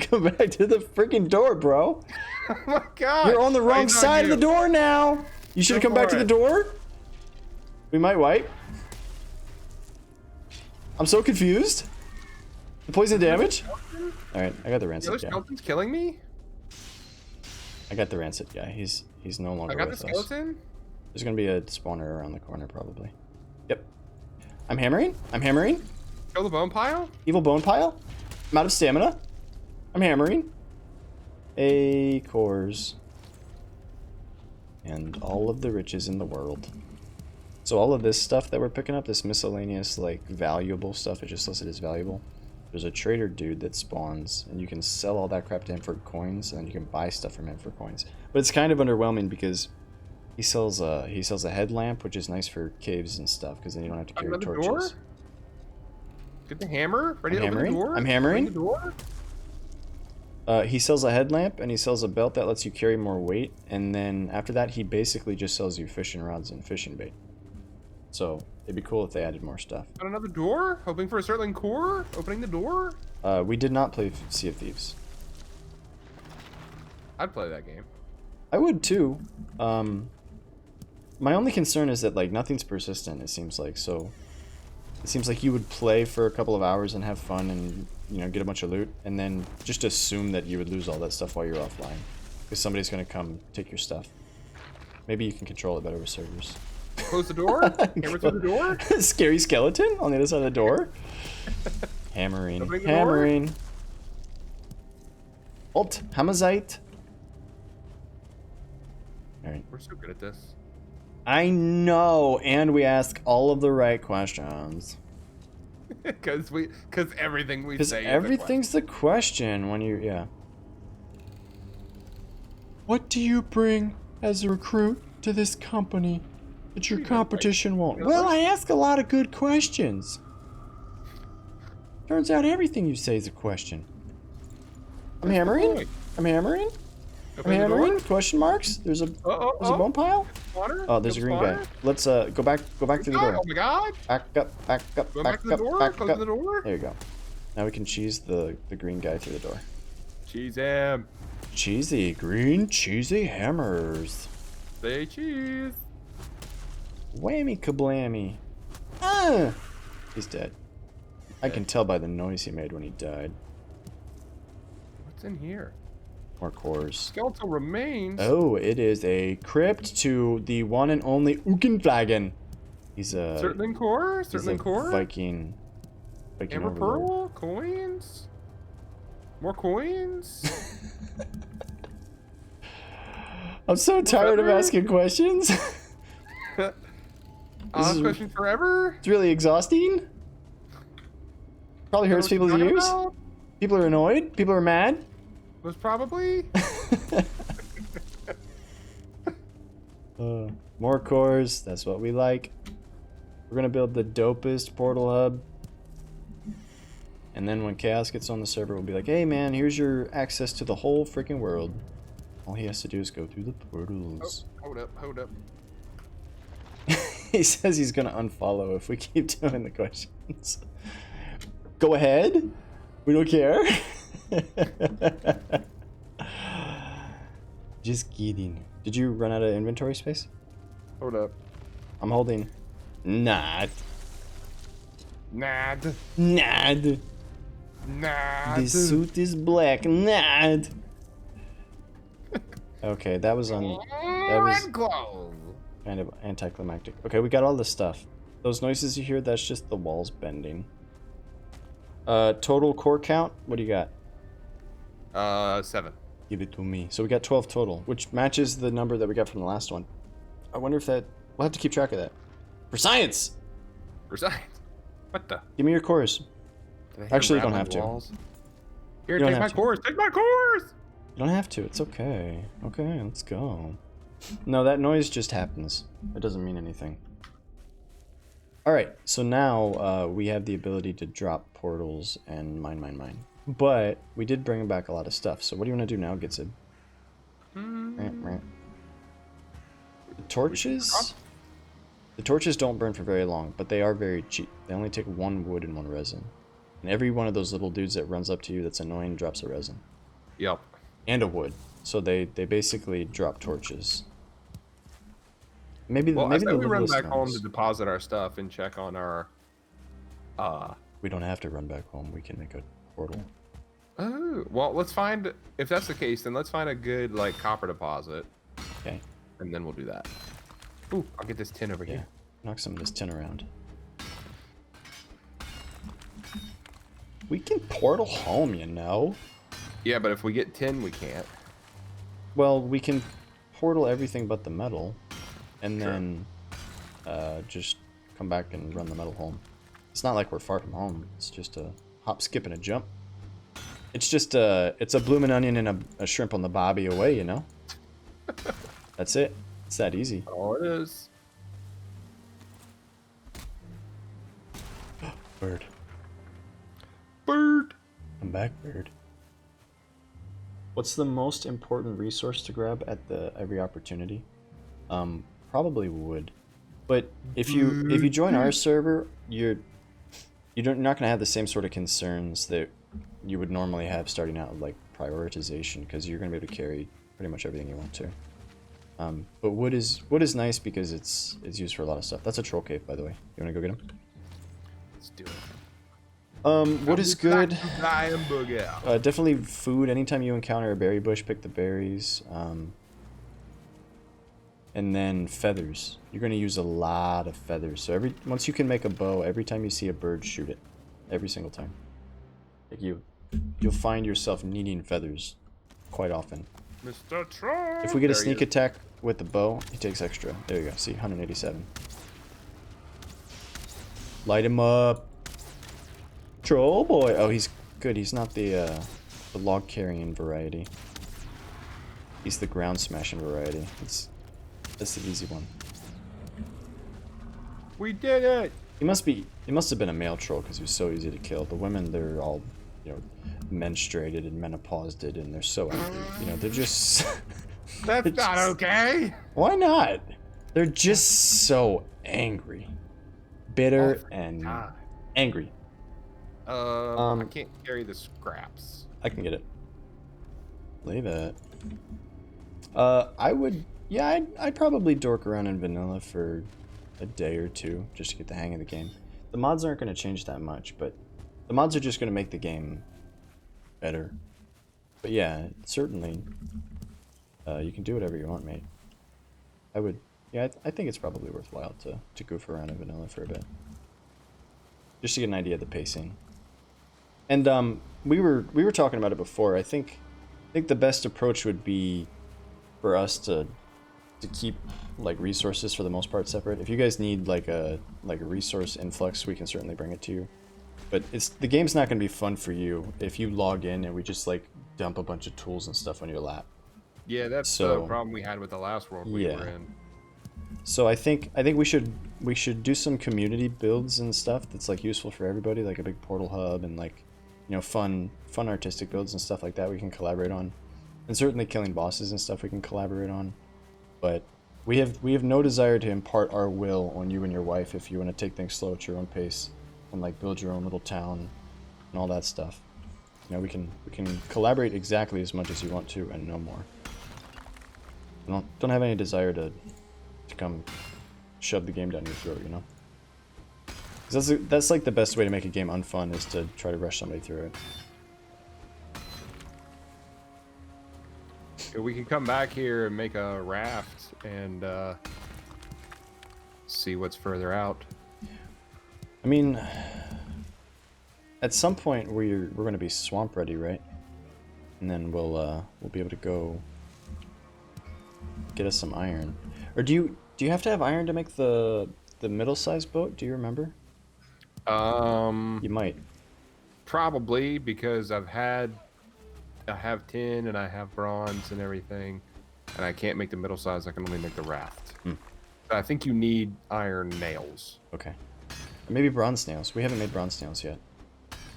A: Come back to the freaking door, bro.
B: Oh my god.
A: You're on the wrong side of the door now. You should have come back to the door. We might wipe. I'm so confused. The poison damage? Alright, I got the rancid guy.
B: Skeleton's killing me?
A: I got the rancid guy. He's no longer with us.
B: I got the skeleton?
A: There's gonna be a spawner around the corner probably. Yep. I'm hammering. I'm hammering.
B: Kill the bone pile?
A: Evil bone pile? I'm out of stamina. I'm hammering. Cores. And all of the riches in the world. So all of this stuff that we're picking up, this miscellaneous, like, valuable stuff, is just listed as valuable. there's a trader dude that spawns, and you can sell all that crap to him for coins, and then you can buy stuff from him for coins. But it's kind of underwhelming because he sells a headlamp, which is nice for caves and stuff, because then you don't have to carry torches.
B: Door? Get the hammer. Ready to open the door?
A: I'm hammering.
B: Open the door?
A: He sells a headlamp, and he sells a belt that lets you carry more weight, and then after that, he basically just sells you fishing rods and fishing bait. So it'd be cool if they added more stuff.
B: Got another door? Hoping for a certain core? Opening the door?
A: We did not play Sea of Thieves.
B: I'd play that game.
A: I would too. My only concern is that like nothing's persistent. It seems like It seems like you would play for a couple of hours and have fun and get a bunch of loot, and then just assume that you would lose all that stuff while you're offline, because somebody's gonna come take your stuff. Maybe you can control it better with servers.
B: Close the door? Hammer through the door?
A: Scary skeleton on the other side of the door. Hammering. Hammering. Alt. Hamazite. Alright.
B: We're so good at this.
A: I know, and we ask all of the right questions.
B: Because everything we say is
A: everything's the question when you, yeah. What do you bring as a recruit to this company that your competition won't? Well, I ask a lot of good questions. Turns out everything you say is a question. I'm hammering. I'm hammering. I'm hammering. Question marks. There's a bone pile.
B: Water?
A: Oh, there's a green guy. Let's go back through the door.
B: Oh my god!
A: Back up, back up,
B: Go
A: back
B: back to the
A: up,
B: door.
A: back
B: Close
A: up.
B: the door.
A: There you go. Now we can cheese the green guy through the door.
B: Cheese him.
A: Cheesy green cheesy hammers.
B: Say cheese.
A: Whammy kablammy. Ah! He's dead. I can tell by the noise he made when he died.
B: What's in here?
A: More cores.
B: Skeletal remains.
A: Oh, it is a crypt to the one and only Ukenflagen. He's a
B: certain core.
A: Viking.
B: Amber pearl coins. More coins.
A: I'm so tired of asking questions.
B: Ask questions forever.
A: It's really exhausting. Probably hurts people's ears. People are annoyed. People are mad.
B: Was probably.
A: More cores. That's what we like. We're gonna build the dopest portal hub. And then when Chaos gets on the server, we'll be like, hey man, here's your access to the whole freaking world. All he has to do is go through the portals.
B: Oh, hold up.
A: He says he's gonna unfollow if we keep doing the questions. Go ahead. We don't care. Just kidding. Did you run out of inventory space?
B: Hold up.
A: I'm holding. Nad.
B: Nad.
A: Nad.
B: Nad.
A: The suit is black. Nad. Okay, that was kind of anticlimactic. Okay, we got all this stuff. Those noises you hear, that's just the walls bending. Total core count, what do you got?
B: 7.
A: Give it to me. So we got 12 total, which matches the number that we got from the last one. I wonder if that... We'll have to keep track of that. For science!
B: For science? What the?
A: Give me your cores. Actually, you don't have to.
B: Here, take my cores! Take my cores!
A: You don't have to. It's okay. Okay, let's go. No, that noise just happens. It doesn't mean anything. Alright, so now we have the ability to drop portals and mine. But we did bring back a lot of stuff. So what do you want to do now, GITZB? The torches? The torches don't burn for very long, but they are very cheap. They only take 1 wood and 1 resin. And every one of those little dudes that runs up to you that's annoying drops a resin.
B: Yep.
A: And a wood. So they basically drop torches. Maybe
B: we run back home
A: ones.
B: to deposit our stuff and check on our
A: We don't have to run back home. We can make a portal.
B: Oh, well, let's find, if that's the case, then let's find a good like copper deposit.
A: Okay.
B: And then we'll do that. Ooh, I'll get this tin over here.
A: Knock some of this tin around. We can portal home, you know.
B: Yeah, but if we get tin, we can't.
A: Well, we can portal everything but the metal, and then just come back and run the metal home. It's not like we're far from home. It's just a hop, skip, and a jump. It's just it's a bloomin' onion and a shrimp on the bobby away, you know? That's it. It's that easy.
B: Oh, it is.
A: Bird.
B: Bird.
A: Come back, bird. What's the most important resource to grab at every opportunity? Probably wood. But if you join our server, you're not gonna have the same sort of concerns that you would normally have starting out, like prioritization, because you're gonna be able to carry pretty much everything you want to. But wood is nice because it's used for a lot of stuff. That's a troll cave, by the way. You wanna go get him?
B: Let's do it.
A: Wood is good.
B: Yeah.
A: Definitely food. Anytime you encounter a berry bush, pick the berries. And then feathers. You're gonna use a lot of feathers. So once you can make a bow, every time you see a bird, shoot it. Every single time. Like you'll find yourself needing feathers quite often.
B: Mr. Troll.
A: If we get a sneak attack with the bow, he takes extra. There you go. See, 187. Light him up. Troll boy. Oh, he's good. He's not the log carrying variety. He's the ground smashing variety. That's the easy one.
B: We did it.
A: He must have been a male troll because he was so easy to kill. The women, they're all, you know, menstruated and menopaused, and they're so angry. You know, they're just.
B: That's
A: they're
B: not
A: just,
B: okay.
A: Why not? They're just so angry, bitter, and
B: God.
A: angry.
B: I can't carry the scraps.
A: I can get it. Leave it. I'd probably dork around in vanilla for a day or two just to get the hang of the game. The mods aren't going to change that much, but the mods are just going to make the game better. But yeah, certainly, you can do whatever you want, mate. I think it's probably worthwhile to goof around in vanilla for a bit. Just to get an idea of the pacing. And we were talking about it before. I think the best approach would be for us to keep like resources for the most part separate. If you guys need like a resource influx, we can certainly bring it to you. But the game's not going to be fun for you if you log in and we just like dump a bunch of tools and stuff on your lap.
B: Yeah, that's the problem we had with the last world we were in.
A: So I think we should do some community builds and stuff that's like useful for everybody, like a big portal hub and like, you know, fun artistic builds and stuff like that we can collaborate on. And certainly killing bosses and stuff we can collaborate on. But we have no desire to impart our will on you and your wife if you want to take things slow at your own pace and like build your own little town and all that stuff. You know, we can collaborate exactly as much as you want to and no more. I don't have any desire to come shove the game down your throat, you know? 'Cause that's like the best way to make a game unfun is to try to rush somebody through it.
B: We can come back here and make a raft and see what's further out.
A: I mean, at some point we're going to be swamp ready, right? And then we'll be able to go get us some iron. Or do you have to have iron to make the middle-sized boat? Do you remember? You might.
B: Probably because I have tin and I have bronze and everything, and I can't make the middle size. I can only make the raft. But I think you need iron nails.
A: Okay. Or maybe bronze nails. We haven't made bronze nails yet.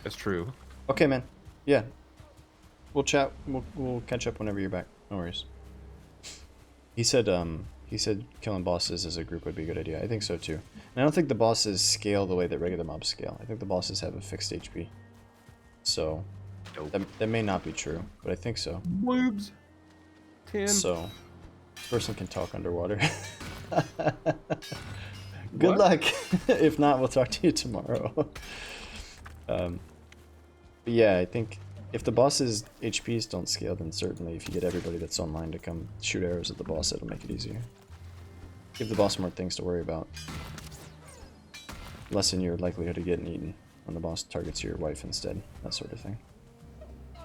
B: That's true.
A: Okay, man. Yeah. We'll chat. We'll catch up whenever you're back. No worries. He said killing bosses as a group would be a good idea. I think so too. And I don't think the bosses scale the way that regular mobs scale. I think the bosses have a fixed HP. So that may not be true, but I think so.
B: Boobs. Tin.
A: So, person can talk underwater. Good luck. If not, we'll talk to you tomorrow. But yeah, I think if the boss's HPs don't scale, then certainly if you get everybody that's online to come shoot arrows at the boss, it'll make it easier. Give the boss more things to worry about. Lessen your likelihood of getting eaten when the boss targets your wife instead. That sort of thing.
B: I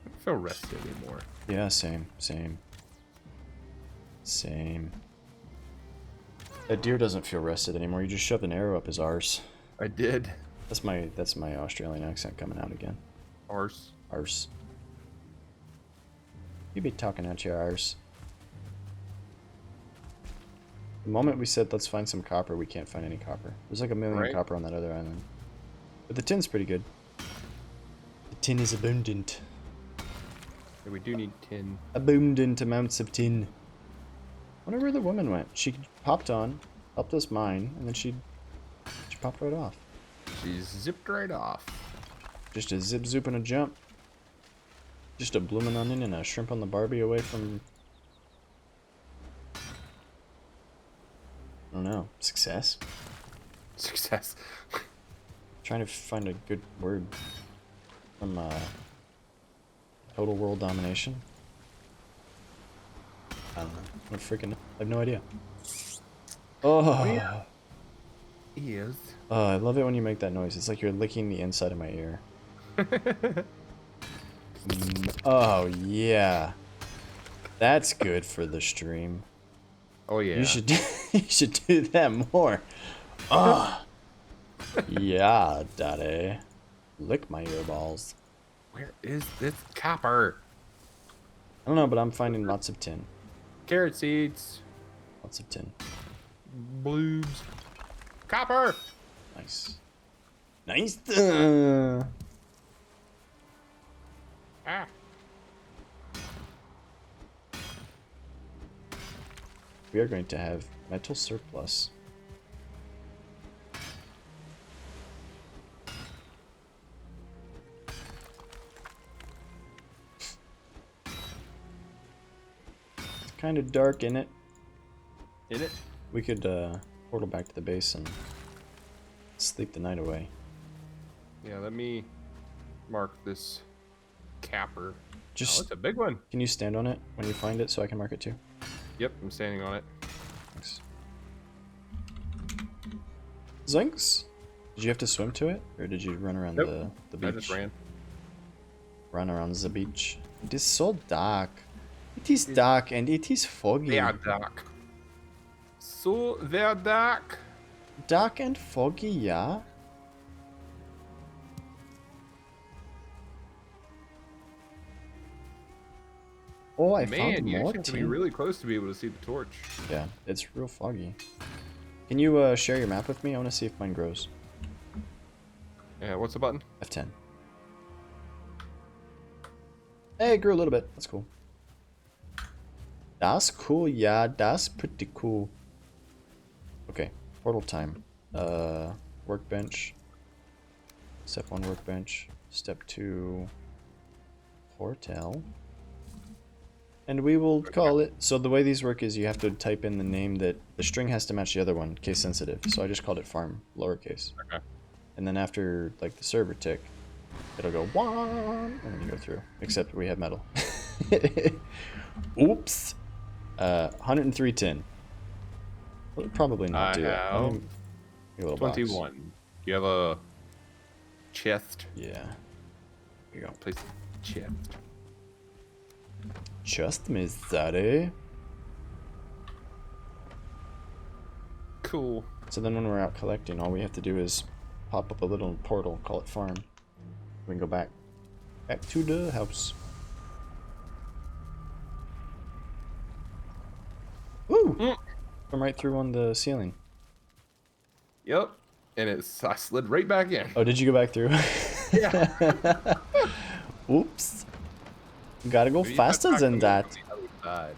B: don't feel rested anymore.
A: Yeah, same. That deer doesn't feel rested anymore. You just shoved an arrow up his arse.
B: I did.
A: That's my Australian accent coming out again.
B: Arse.
A: Arse. You be talking out your arse. The moment we said let's find some copper, we can't find any copper. There's like 1 million
B: Right.
A: copper on that other island. But the tin's pretty good. The tin is abundant.
B: Yeah, we do need tin.
A: Abundant amounts of tin. Wonder where the woman went. She popped on, helped us mine, and then she popped right off.
B: She zipped right off.
A: Just a zip zoop and a jump. Just a bloomin' onion and a shrimp on the Barbie away from... I don't know. Success?
B: Success.
A: Trying to find a good word from total world domination. I don't know. What freaking... I have no idea. Oh!
B: Ears.
A: Oh, I love it when you make that noise. It's like you're licking the inside of my ear. Oh, yeah. That's good for the stream.
B: Oh yeah.
A: You should do that more. Oh. Yeah, daddy. Lick my earballs.
B: Where is this copper?
A: I don't know, but I'm finding lots of tin.
B: Carrot seeds.
A: Lots of tin.
B: Bloobs. Copper.
A: Nice. Nice.
B: Ah.
A: We are going to have metal surplus. It's kind of dark in it.
B: In it?
A: We could portal back to the base and sleep the night away.
B: Yeah, let me mark this capper.
A: Just
B: Oh, it's a big one.
A: Can you stand on it when you find it so I can mark it too?
B: Yep, I'm standing on it.
A: Thanks. Zinks? Did you have to swim to it? Or did you run around
B: Nope.
A: the beach?
B: I just ran.
A: Run around the beach. It is so dark. It is dark and it is foggy.
B: Very dark. So very dark.
A: Dark and foggy, yeah? Oh, I found
B: Man, you
A: more
B: actually have to be
A: tin.
B: really close to be able to see the torch.
A: Yeah, it's real foggy. Can you share your map with me? I want to see if mine grows.
B: Yeah, what's the button?
A: F10. Hey, it grew a little bit. That's cool. That's cool, yeah. That's pretty cool. Okay, portal time. Workbench. Step 1, workbench. Step 2, portal. And we will call it. So the way these work is you have to type in the name that the string has to match the other one, case sensitive. So I just called it farm, lowercase.
B: Okay.
A: And then after like the server tick, it'll go one, and then you go through. Except we have metal. Oops. 103 tin. We'll probably not
B: I
A: do it.
B: have
A: Let me- a little box.
B: 21. Do you have a chest?
A: Yeah. Here you go.
B: Place chest.
A: Just miss daddy.
B: Cool.
A: So then when we're out collecting, all we have to do is pop up a little portal, call it farm. We can go back to the house. Woo!
B: Mm.
A: Come right through on the ceiling.
B: Yep. And I slid right back in.
A: Oh, did you go back through?
B: Yeah.
A: Oops. Gotta go
B: Maybe
A: faster
B: if I
A: than
B: talk
A: that.
B: to you on the other side.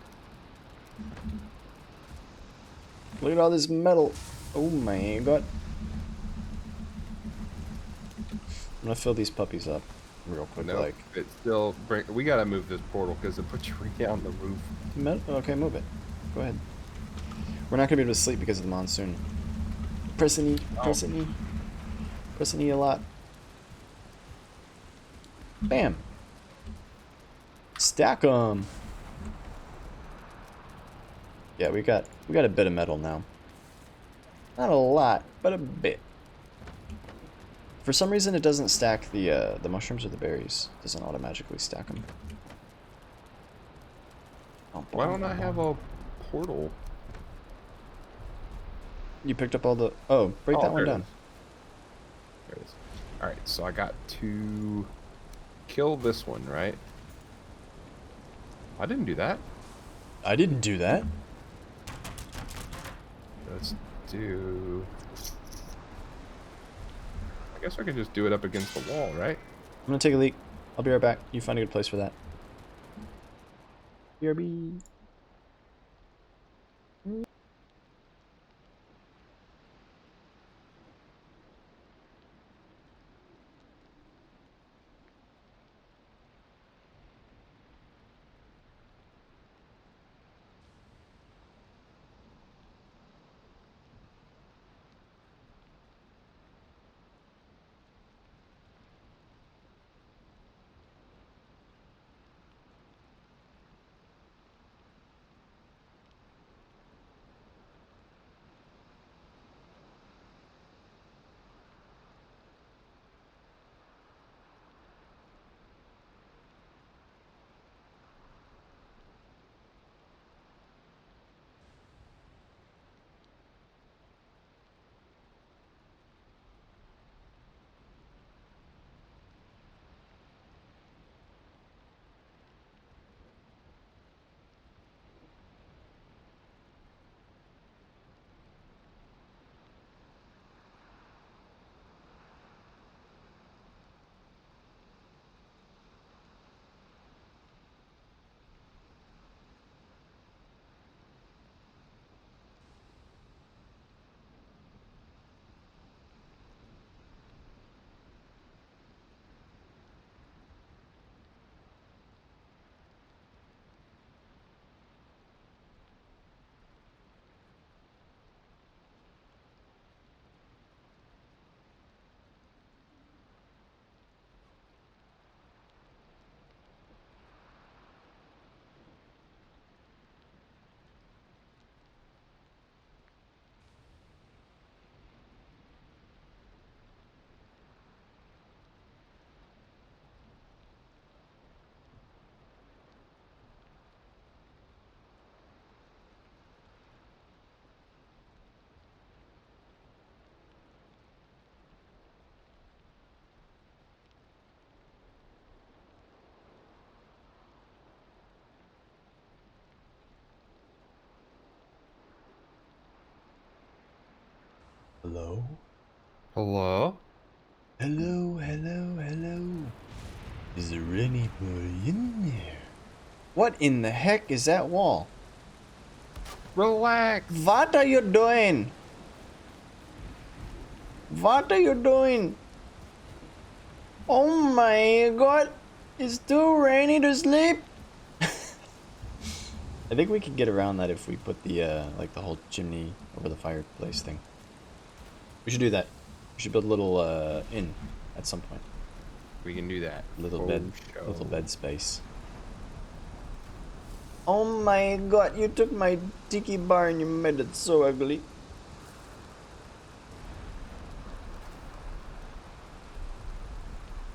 A: Look at all this metal. Oh my god. I'm gonna fill these puppies up real quick.
B: No,
A: Like
B: it still we gotta move this portal because it puts you right down the roof.
A: Okay, move it. Go ahead. We're not gonna be able to sleep because of the monsoon. Pressing E, pressing E, pressing E a lot. Bam. Stack 'em. Yeah, we got a bit of metal now. Not a lot, but a bit. For some reason, it doesn't stack the mushrooms or the berries. It doesn't automatically stack them.
B: Why don't I have a portal?
A: You picked up all the... Oh, break
B: Oh,
A: that one
B: there it
A: down.
B: is. it is. All right, so I got to kill this one, right? I didn't do that.
A: I didn't do that.
B: Let's do... I guess I can just do it up against the wall, right?
A: I'm gonna take a leak. I'll be right back. You find a good place for that. BRB. Hello?
B: Hello?
A: Hello, hello, hello. Is there anybody in there? What in the heck is that wall?
B: Relax.
A: What are you doing? What are you doing? Oh my god. It's too rainy to sleep. I think we could get around that if we put the, like the whole chimney over the fireplace thing. We should do that. We should build a little, inn at some point.
B: We can do that.
A: Little
B: Show.
A: bed space. Oh my god, you took my tiki bar and you made it so ugly.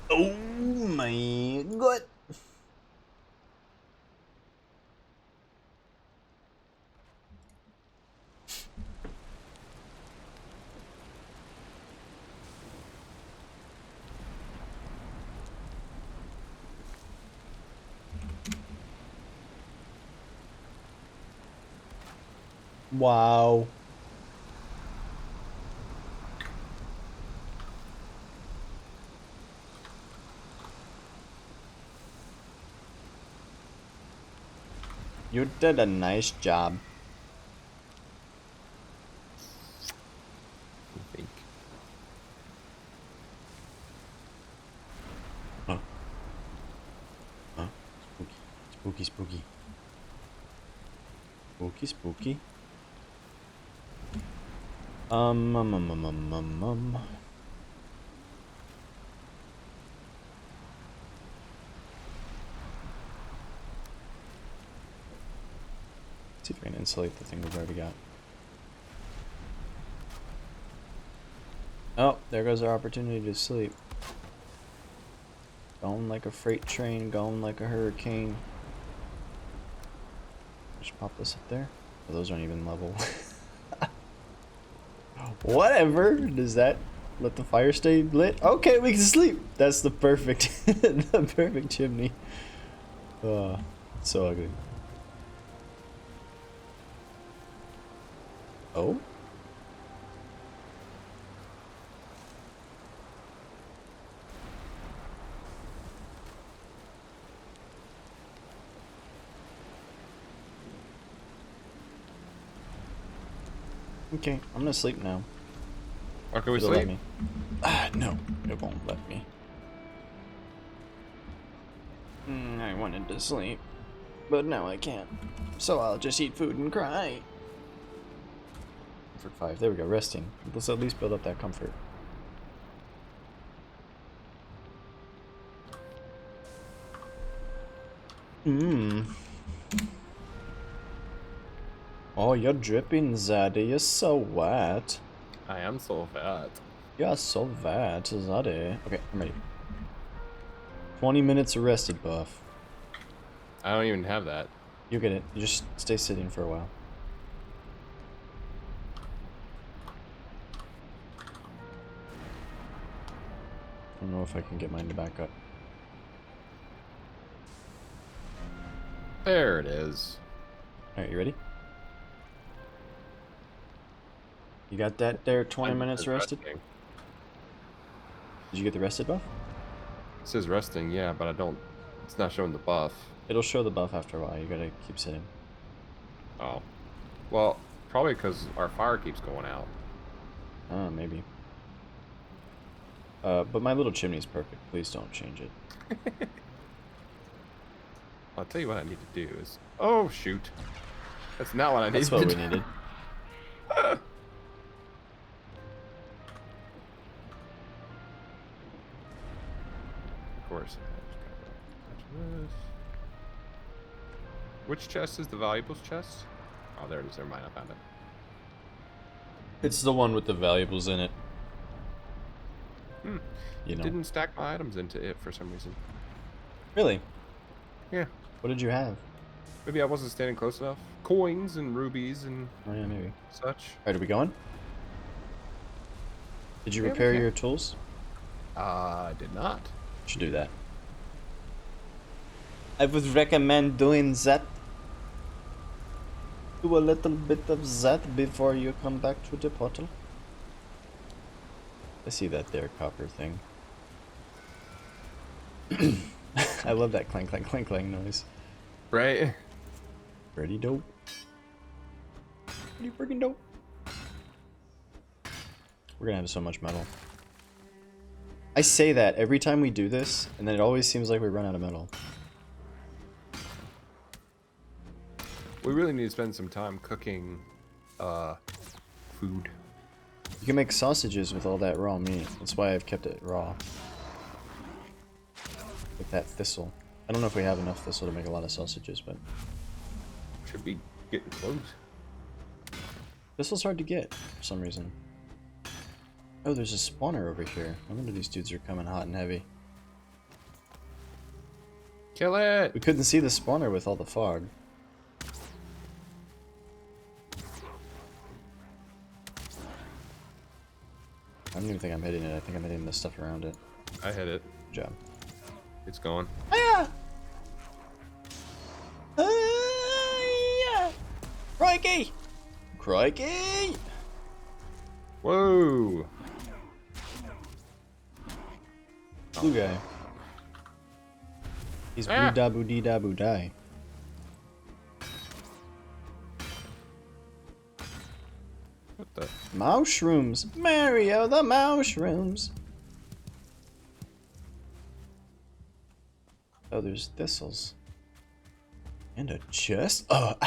A: Oh my god. Wow. You did a nice job.
B: I think.
A: Huh. Huh? Spooky. Spooky. Spooky, spooky. See if we can insulate the thing we've already got. Oh, there goes our opportunity to sleep. Going like a freight train, going like a hurricane. Just pop this up there. Oh, those aren't even level. Whatever. Does that Let the fire stay lit. Okay, we can sleep. That's the perfect, the perfect chimney. Oh, so ugly. Oh? Okay, I'm gonna sleep now.
B: Or can we
A: It'll
B: sleep?
A: let me. No, it won't let me. I wanted to sleep, but now I can't. So I'll just eat food and cry. Comfort 5. There we go, resting. Let's at least build up that comfort. Oh, you're dripping, Zaddy. You're so wet.
B: I am so fat.
A: You're so wet, Zaddy. Okay, I'm ready. 20 minutes of rested buff.
B: I don't even have that.
A: You get it. You just stay sitting for a while. I don't know if I can get mine to back up.
B: There it is.
A: Alright, you ready? You got that there 20 minutes rested?
B: Resting.
A: Did you get the rested buff?
B: It says resting, yeah, but I don't. It's not showing the buff.
A: It'll show the buff after a while. You gotta keep sitting.
B: Oh. Well, probably because our fire keeps going out.
A: Oh, maybe. But my little chimney's perfect. Please don't change it.
B: I'll tell you what I need to do is. Oh, shoot. That's not what I needed.
A: That's what we needed.
B: Of course. Which chest is the valuables chest? Oh, there it is. Never mind. I found it.
A: It's the one with the valuables in it.
B: Hmm.
A: You know.
B: Didn't stack my items into it for some reason.
A: Really?
B: Yeah.
A: What did you have?
B: Maybe I wasn't standing close enough. Coins and rubies and
A: Oh yeah, maybe.
B: such.
A: Alright, are we going? Did you
B: Yeah, we
A: repair
B: can.
A: your tools?
B: I did not.
A: Should do that. I would recommend doing that. Do a little bit of that before you come back to the portal. I see that there copper thing. I love that clank clank clank clank noise.
B: Right?
A: Pretty dope. Pretty freaking dope. We're gonna have so much metal. I say that every time we do this, and then it always seems like we run out of metal.
B: We really need to spend some time cooking food.
A: You can make sausages with all that raw meat. That's why I've kept it raw. With that thistle. I don't know if we have enough thistle to make a lot of sausages, but...
B: Should be getting close.
A: Thistle's hard to get, for some reason. Oh, there's a spawner over here. I wonder these dudes are coming hot and heavy.
B: Kill it!
A: We couldn't see the spawner with all the fog. I don't even think I'm hitting it. I think I'm hitting the stuff around it.
B: I hit it.
A: Good job.
B: It's going.
A: Ah! Yeah! Crikey! Crikey!
B: Whoa!
A: Blue guy. He's blue
B: Ah!
A: dabu dee dabu die.
B: What the?
A: Mushrooms! Mario, the mushrooms! Oh, there's thistles. And a chest? And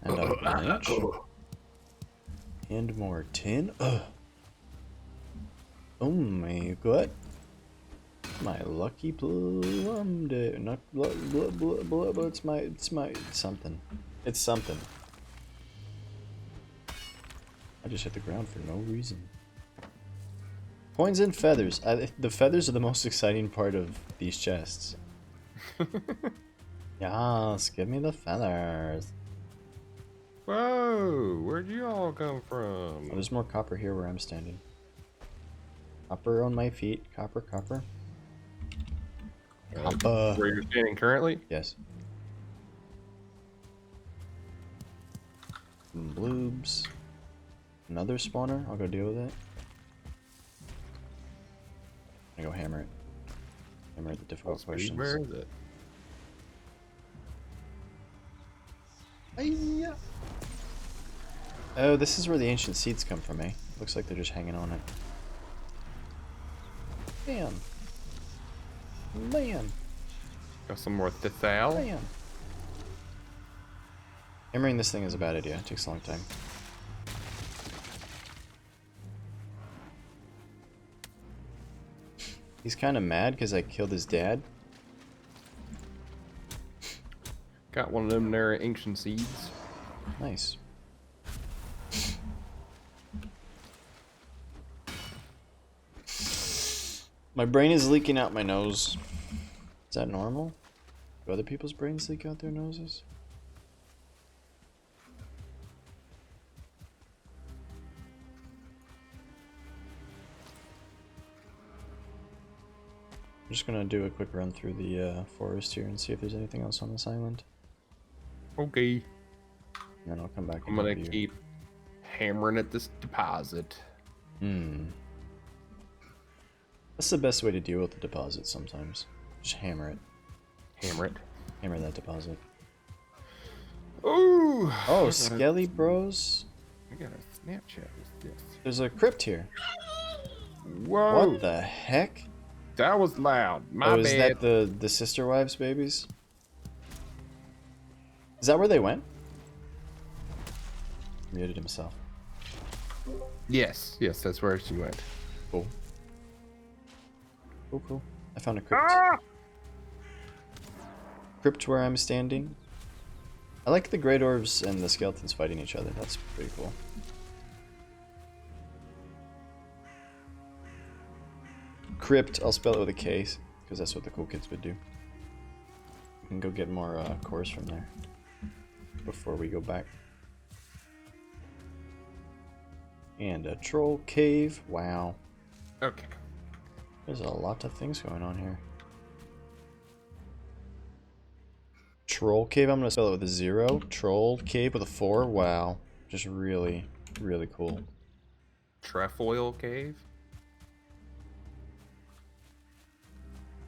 A: a branch. And more tin? Oh my god. My lucky plum day. Not blah blah blah blah, but it's my something. It's something. I just hit the ground for no reason. Coins and feathers. The feathers are the most exciting part of these chests. Yes, give me the feathers.
B: Whoa, where'd you all come
A: Oh,
B: from?
A: there's more copper here where I'm standing. Copper on my feet. Copper, copper. Copper.
B: Where you're standing currently?
A: Yes. Some bloobs. Another spawner. I'll go deal with it. I go hammer it. Hammer the difficult questions.
B: Where is it?
A: Hiya. Oh, this is where the ancient seeds come from, eh? Looks like they're just hanging on it. Bam. Bam.
B: Got some more thistle.
A: Bam. Hammering this thing is a bad idea. It takes a long time. He's kind of mad because I killed his dad.
B: Got one of them there ancient seeds.
A: Nice. My brain is leaking out my nose. Is that normal? Do other people's brains leak out their noses? I'm just gonna do a quick run through the forest here and see if there's anything else on this island.
B: Okay.
A: And then I'll come back.
B: I'm gonna keep hammering at this deposit.
A: That's the best way to deal with the deposit sometimes. Just hammer it.
B: Hammer it.
A: Hammer that deposit.
B: Ooh!
A: Oh, Skelly Bros.
B: I got a Snapchat with this.
A: There's a crypt here.
B: Whoa!
A: What the heck?
B: That was loud. My
A: Oh, is
B: bad.
A: that the sister wives' babies? Is that where they went? Muted himself.
B: Yes, that's where she went.
A: Cool. Cool, cool. I found a crypt.
B: Ah!
A: Crypt where I'm standing. I like the Great Orbs and the skeletons fighting each other. That's pretty cool. Crypt, I'll spell it with a K, because that's what the cool kids would do. We can go get more cores from there before we go back. And a troll cave. Wow.
B: Okay.
A: There's a lot of things going on here. Troll cave, I'm going to spell it with a 0. Troll cave with a 4. Wow. Just really, really cool.
B: Trefoil cave?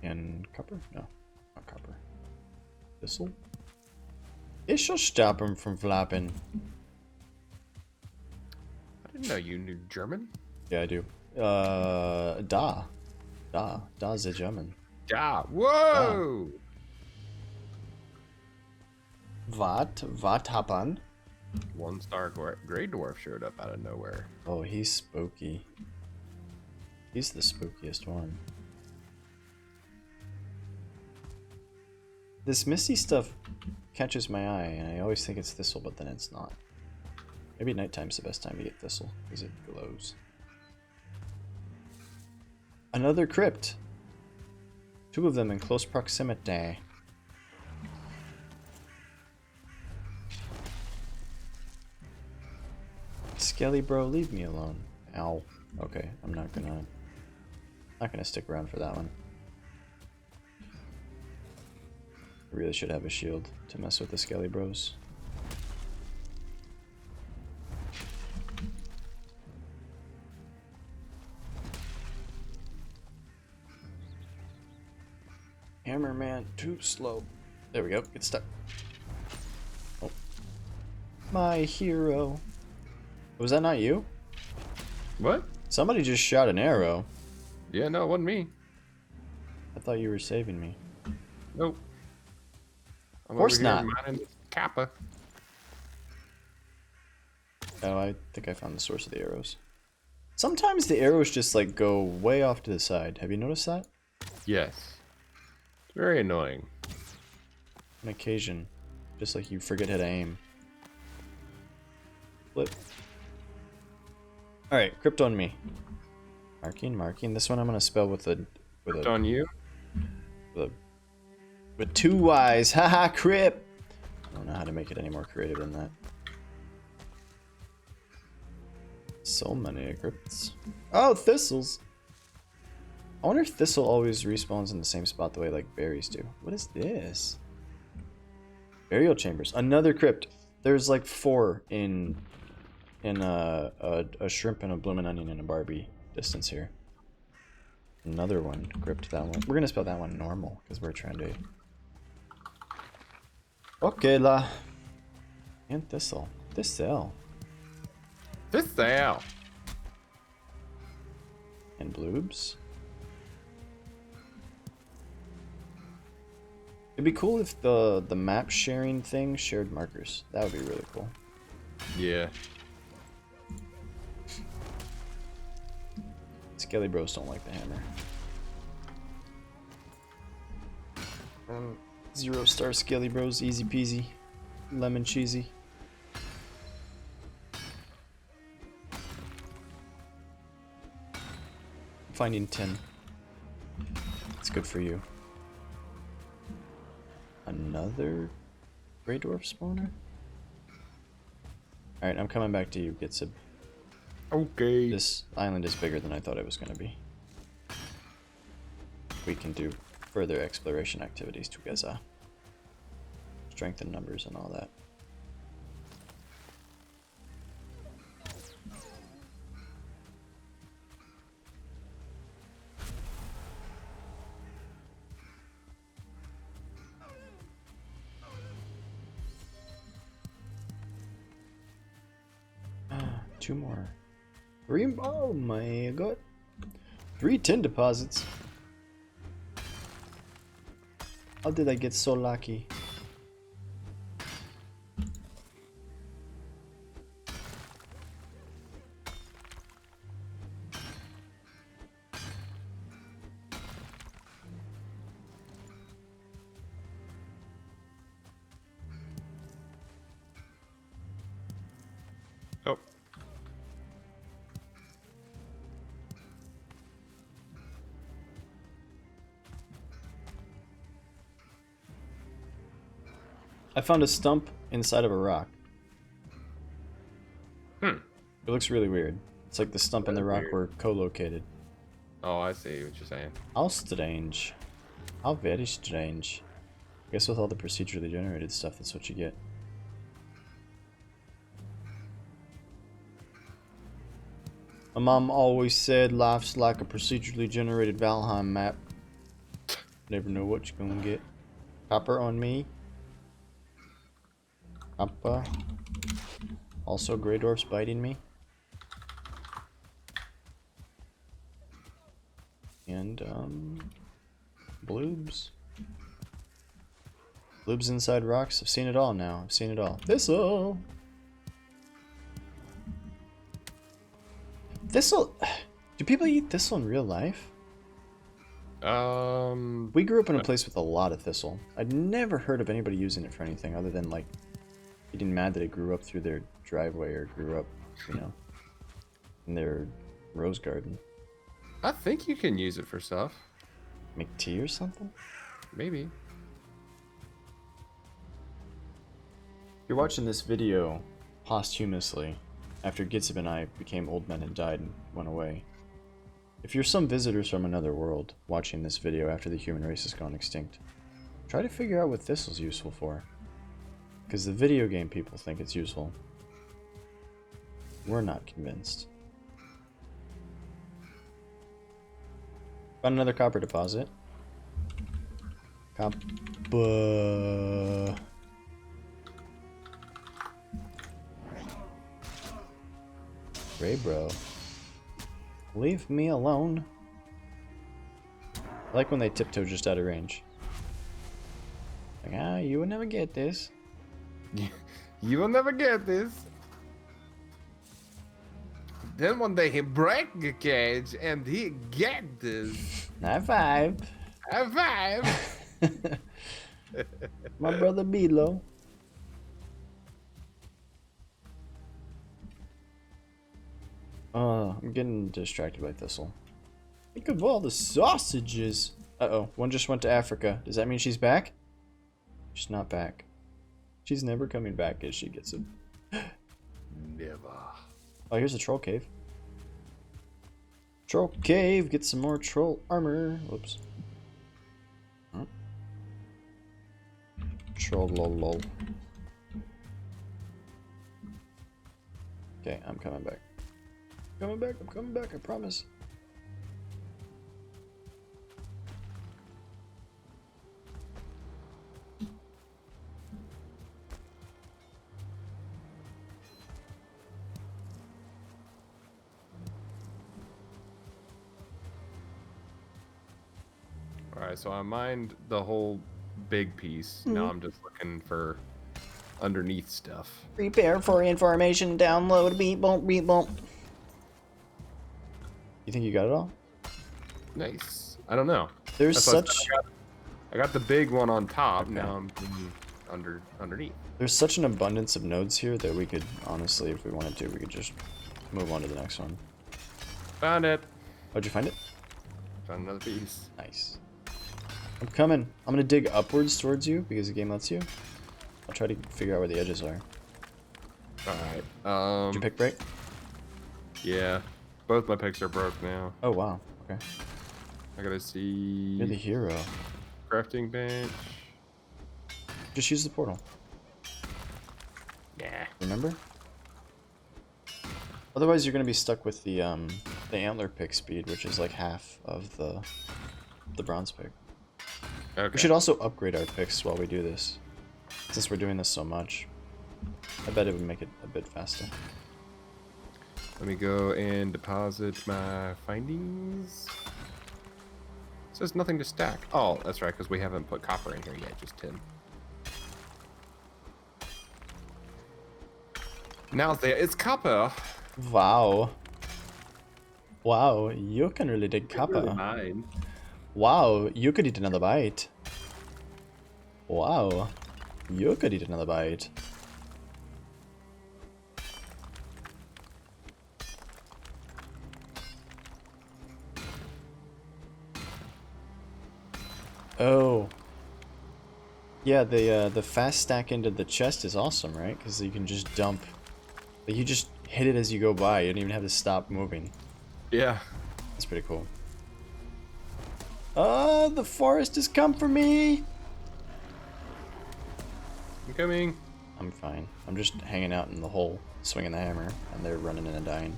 A: And copper? No, not copper. Thistle? This'll stop him from flopping.
B: I didn't know you knew German.
A: Yeah, I do. Da's a German.
B: Yeah. Whoa!
A: What happened?
B: 1-star Grey Dwarf showed up out of nowhere.
A: Oh, he's spooky. He's the spookiest one. This misty stuff catches my eye, and I always think it's thistle, but then it's not. Maybe nighttime's the best time to get thistle, because it glows. Another crypt! 2 of them in close proximity. Skelly bro, leave me alone. Ow. Okay, I'm not gonna stick around for that one. I really should have a shield to mess with the Skelly Bros. Hammer man, too slow. There we go, get stuck. Oh. My hero. Was that not you?
B: What?
A: Somebody just shot an arrow.
B: Yeah, no, it wasn't me.
A: I thought you were saving me.
B: Nope. I'm
A: Of course
B: over here
A: not.
B: mining Kappa.
A: Oh, I think I found the source of the arrows. Sometimes the arrows just like go way off to the side. Have you noticed that?
B: Yes. It's very annoying.
A: On occasion. Just like you forget how to aim. Flip. Alright, crypt on me. Marking. This one I'm gonna spell with
B: It's on you?
A: with 2 Y's. Haha, crypt! I don't know how to make it any more creative than that. So many crypts. Oh, thistles! I wonder if thistle always respawns in the same spot the way like berries do. What is this? Burial chambers. Another crypt. There's like 4 in a shrimp and a bloomin' onion and a Barbie distance here. Another one. Crypt that one. We're gonna spell that one normal because we're trying to. Okay la. And thistle. Thistle.
B: Thistle.
A: And bloobs. It'd be cool if the map sharing thing shared markers. That would be really cool.
B: Yeah.
A: Skelly bros don't like the hammer. 0-star Skelly bros, easy peasy, lemon cheesy. Finding 10. It's good for you. Another Grey Dwarf spawner? Alright, I'm coming back to you, GITZB.
B: Okay.
A: This island is bigger than I thought it was going to be. We can do further exploration activities together. Strength in numbers and all that. Two more. 3. Oh my god. 3 tin deposits. How did I get so lucky?
B: Oh.
A: I found a stump inside of a rock.
B: Hmm.
A: It looks really weird. It's like the stump and the rock
B: Weird.
A: were co-located.
B: Oh, I see what you're saying.
A: How strange. How very strange. I guess with all the procedurally generated stuff, that's what you get. My mom always said life's like a procedurally generated Valheim map. Never know what you're gonna get. Copper on me. Copper. Also, Grey Dwarf's biting me. And, bloobs. Bloobs inside rocks. I've seen it all now. I've seen it all. Thistle! Thistle... Do people eat thistle in real life? We grew up in a place with a lot of thistle. I'd never heard of anybody using it for anything other than, like, getting mad that it grew up through their driveway or grew up, you know, in their rose garden.
B: I think you can use it for stuff.
A: Make tea or something?
B: Maybe.
A: You're watching this video posthumously after GITZB and I became old men and died and went away. If you're some visitors from another world watching this video after the human race has gone extinct, try to figure out what thistle's useful for. Because the video game people think it's useful. We're not convinced. Found another copper deposit. Copper. Ray bro. Leave me alone. I like when they tiptoe just out of range. Like, ah, you would never get this.
B: You will never get this. Then one day he break the cage and he get this.
A: High five.
B: High five.
A: My brother Bilo. I'm getting distracted by thistle. Think of all the sausages. Uh-oh, one just went to Africa. Does that mean she's back? She's not back. She's never coming back as she gets it.
B: Never.
A: Oh, here's a troll cave. Troll cave, get some more troll armor. Whoops. Huh? Troll lol. Okay, I'm coming back. I'm coming back, I promise.
B: Alright, so I mined the whole big piece. Now I'm just looking for underneath stuff.
A: Prepare for information download. Beep bump, beep bump. You think you got it all?
B: Nice. I don't know.
A: There's
B: That's
A: such
B: I got the big one on top.
A: Okay.
B: Now I'm underneath.
A: there's such an abundance of nodes here that we could honestly, if we wanted to, we could just move on to the next one.
B: Found it.
A: How'd you find it?
B: Found another piece.
A: Nice. I'm coming. I'm gonna dig upwards towards you because the game lets you. I'll try to figure out where the edges are.
B: Alright.
A: Did you pick break?
B: Yeah. Both my picks are broke now.
A: Oh wow. Okay.
B: I gotta see.
A: You're the hero.
B: Crafting bench.
A: Just use the portal.
B: Yeah.
A: Remember? Otherwise, you're gonna be stuck with the antler pick speed, which is like half of the bronze pick.
B: Okay.
A: We should also upgrade our picks while we do this, since we're doing this so much. I bet it would make it a bit faster.
B: Let me go and deposit my findings. It says nothing to stack. Oh, that's right, because we haven't put copper in here yet, just tin. Now there is copper.
A: Wow. Wow, you can really dig copper.
B: Mine.
A: Wow, you could eat another bite. Wow, you could eat another bite. Oh. Yeah, the fast stack into the chest is awesome, right? Because you can just dump. Like, you just hit it as you go by. You don't even have to stop moving.
B: Yeah.
A: That's pretty cool. The forest has come for me!
B: I'm coming.
A: I'm fine. I'm just hanging out in the hole, swinging the hammer, and they're running in and dying.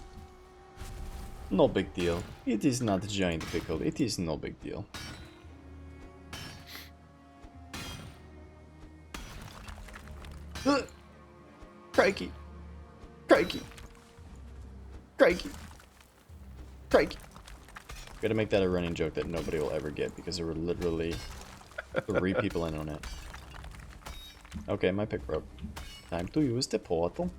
A: No big deal. It is not a giant pickle. It is no big deal. Crikey. Crikey. Crikey. Crikey. Gotta make that a running joke that nobody will ever get because there were literally 3 people in on it. Okay, my pick broke. Time to use the portal.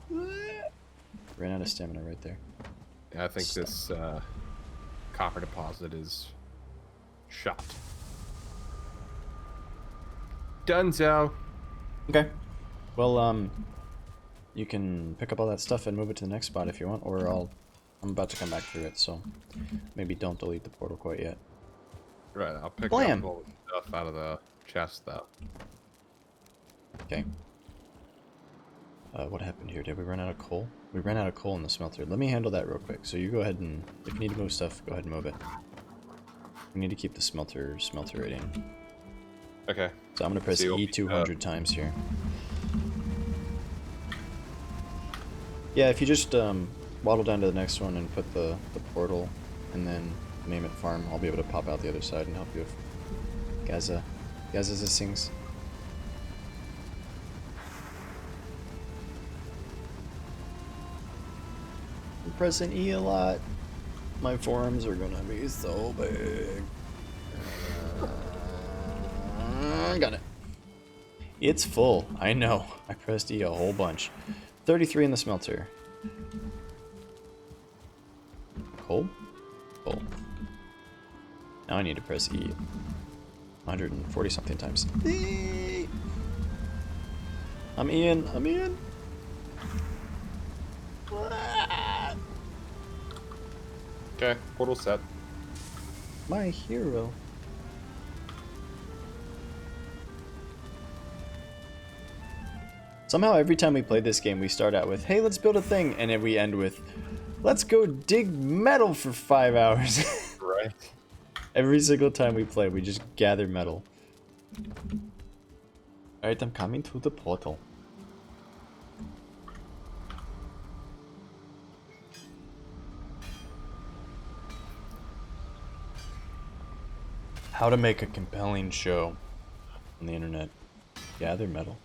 A: Ran out of stamina right there.
B: Yeah, I think this copper deposit is shot. Donezo.
A: Okay. Well, you can pick up all that stuff and move it to the next spot if you want, or I'm about to come back through it, so maybe don't delete the portal quite yet.
B: Right, I'll pick
A: Blam.
B: up all the stuff out of the chest, though.
A: Okay. What happened here? Did we run out of coal? We ran out of coal in the smelter. Let me handle that real quick. So you go ahead and, if you need to move stuff, go ahead and move it. We need to keep the smelter rating.
B: Okay.
A: So I'm gonna press
B: So
A: E 200 times here. Yeah, if you just waddle down to the next one and put the portal, and then name it farm, I'll be able to pop out the other side and help you with Gaza's things. I'm pressing E a lot. My forearms are gonna be so big. Got it. It's full. I know. I pressed E a whole bunch. 33 in the smelter. Coal? Coal. Now I need to press E 140 something times. E! I'm Ian. I'm Ian.
B: Okay, portal set.
A: My hero. Somehow every time we play this game, we start out with, hey, let's build a thing, and then we end with, let's go dig metal for 5 hours.
B: Right.
A: Every single time we play, we just gather metal. Alright, I'm coming to the portal. How to make a compelling show on the internet. Gather metal.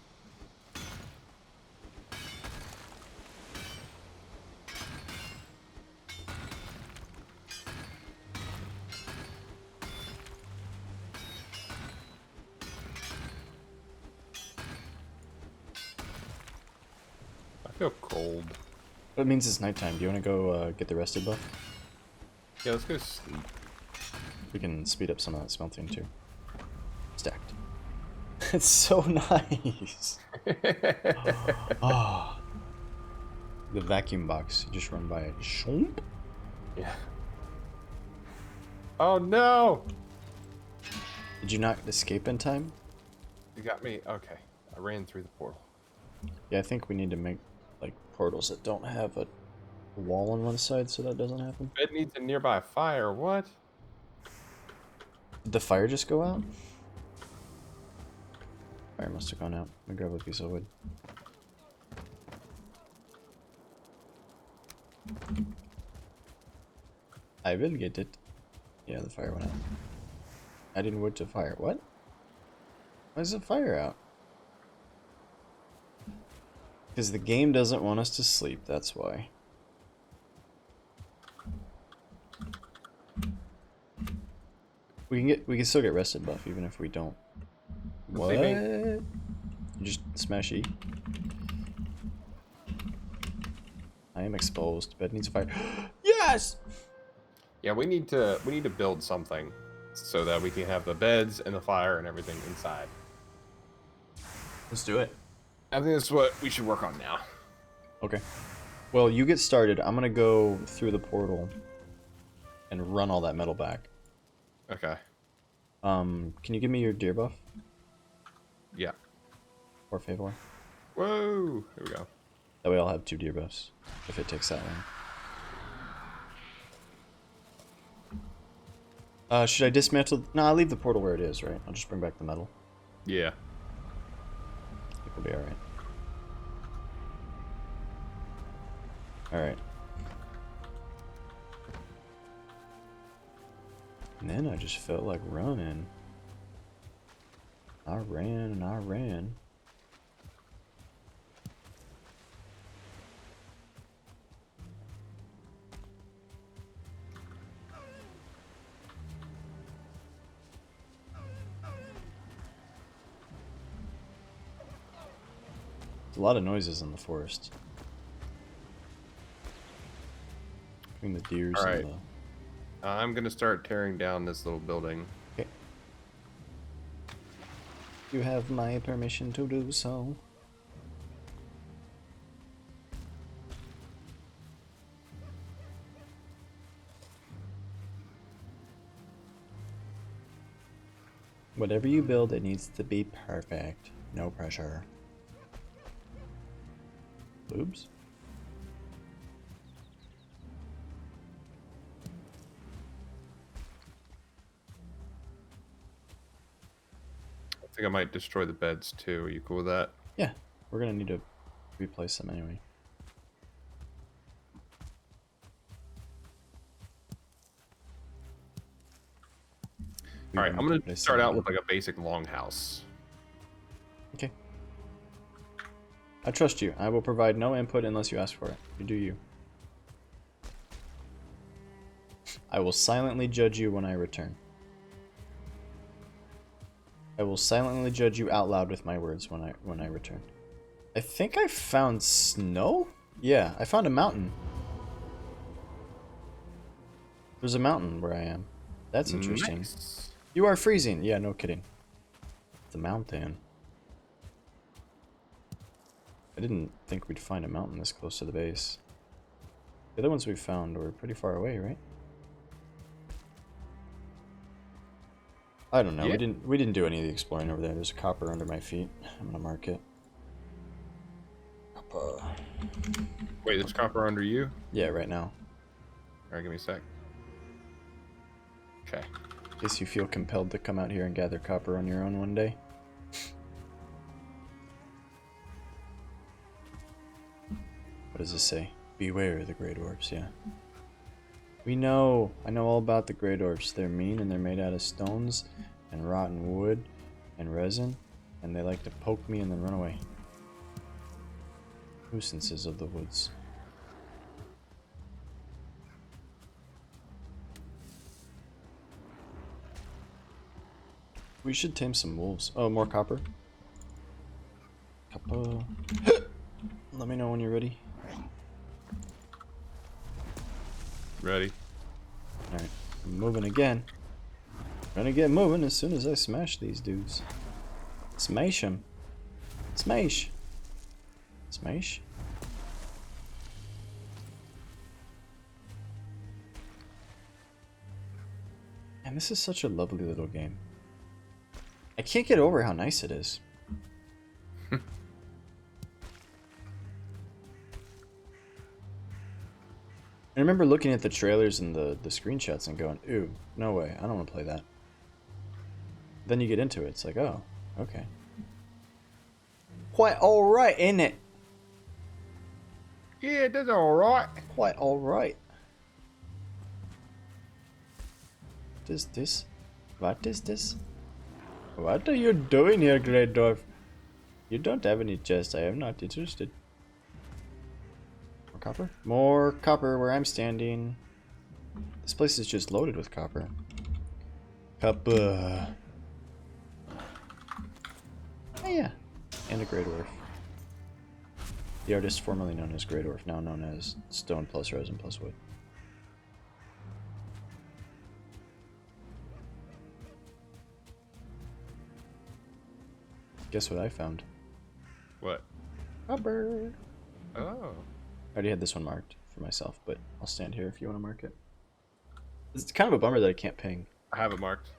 B: I feel cold.
A: That means it's nighttime. Do you want to go get the rested buff?
B: Yeah, let's go sleep.
A: We can speed up some of that smelting too. Stacked. It's so nice. Oh. The vacuum box. You just run by it. Shoomp.
B: Yeah. Oh no!
A: Did you not escape in time?
B: You got me. Okay. I ran through the portal.
A: Yeah, I think we need to make like portals that don't have a wall on one side so that doesn't happen.
B: Bed needs a nearby fire. What?
A: Did the fire just go out? Fire must have gone out. Let me grab a piece of wood. I will get it. Yeah, the fire went out. Adding wood to fire. What? Why is the fire out? Because the game doesn't want us to sleep, that's why. We can still get rested buff even if we don't. What? You just smash E. I am exposed. Bed needs fire. Yes!
B: Yeah, we need to build something so that we can have the beds and the fire and everything inside.
A: Let's do it.
B: I think that's what we should work on now.
A: Okay. Well, you get started. I'm gonna go through the portal and run all that metal back.
B: Okay.
A: Can you give me your deer buff?
B: Yeah.
A: Or favor?
B: Whoa! Here we go.
A: That way I'll have 2 deer buffs, if it takes that long. Should I dismantle? No, I'll leave the portal where it is, right? I'll just bring back the metal.
B: Yeah.
A: I think we'll be alright. Alright. And then I just felt like running. I ran and I ran. There's a lot of noises in the forest. Between the deers
B: All right.
A: and the...
B: I'm gonna start tearing down this little building.
A: Okay. You have my permission to do so. Whatever you build, it needs to be perfect. No pressure. Oops.
B: I think I might destroy the beds too. Are you cool with that?
A: Yeah, we're gonna need to replace them anyway.
B: All right, I'm gonna start out with like a basic longhouse.
A: Okay. I trust you. I will provide no input unless you ask for it. You do you. I will silently judge you when I return. I will silently judge you out loud with my words when I return. I think I found snow? Yeah, I found a mountain. There's a mountain where I am. That's interesting.
B: Nice.
A: You are freezing. Yeah, no kidding. It's a mountain. I didn't think we'd find a mountain this close to the base. The other ones we found were pretty far away, right? I don't know.
B: Yeah.
A: We didn't do any of the exploring over there. There's a copper under my feet. I'm gonna mark it.
B: Wait, there's copper under you?
A: Yeah, right now.
B: Alright, give me a sec. Okay.
A: In case you feel compelled to come out here and gather copper on your own one day. What does this say? Beware the great orbs, yeah. We know! I know all about the great orbs. They're mean and they're made out of stones and rotten wood and resin, and they like to poke me and then run away. Nuisances of the woods. We should tame some wolves. Oh, more copper. Copper. Let me know when you're ready.
B: Ready?
A: Alright, I'm moving again. Gonna get moving as soon as I smash these dudes. Smash them. Smash. Smash. Man, this is such a lovely little game. I can't get over how nice it is. I remember looking at the trailers and the screenshots and going, ooh, no way, I don't want to play that. Then you get into it, it's like, oh, okay. Quite alright, ain't it?
B: Yeah, that's alright.
A: Quite alright. What is this? What is this? What are you doing here, Great Dwarf? You don't have any chest, I am not interested. More copper? More copper where I'm standing. This place is just loaded with copper. Copper. Oh yeah. And a Grey Dwarf. The artist formerly known as Grey Dwarf, now known as Stone plus Resin plus Wood. Guess what I found?
B: What?
A: Copper.
B: Oh.
A: I already had this one marked for myself, but I'll stand here if you want to mark it. It's kind of a bummer that I can't ping.
B: I have it marked.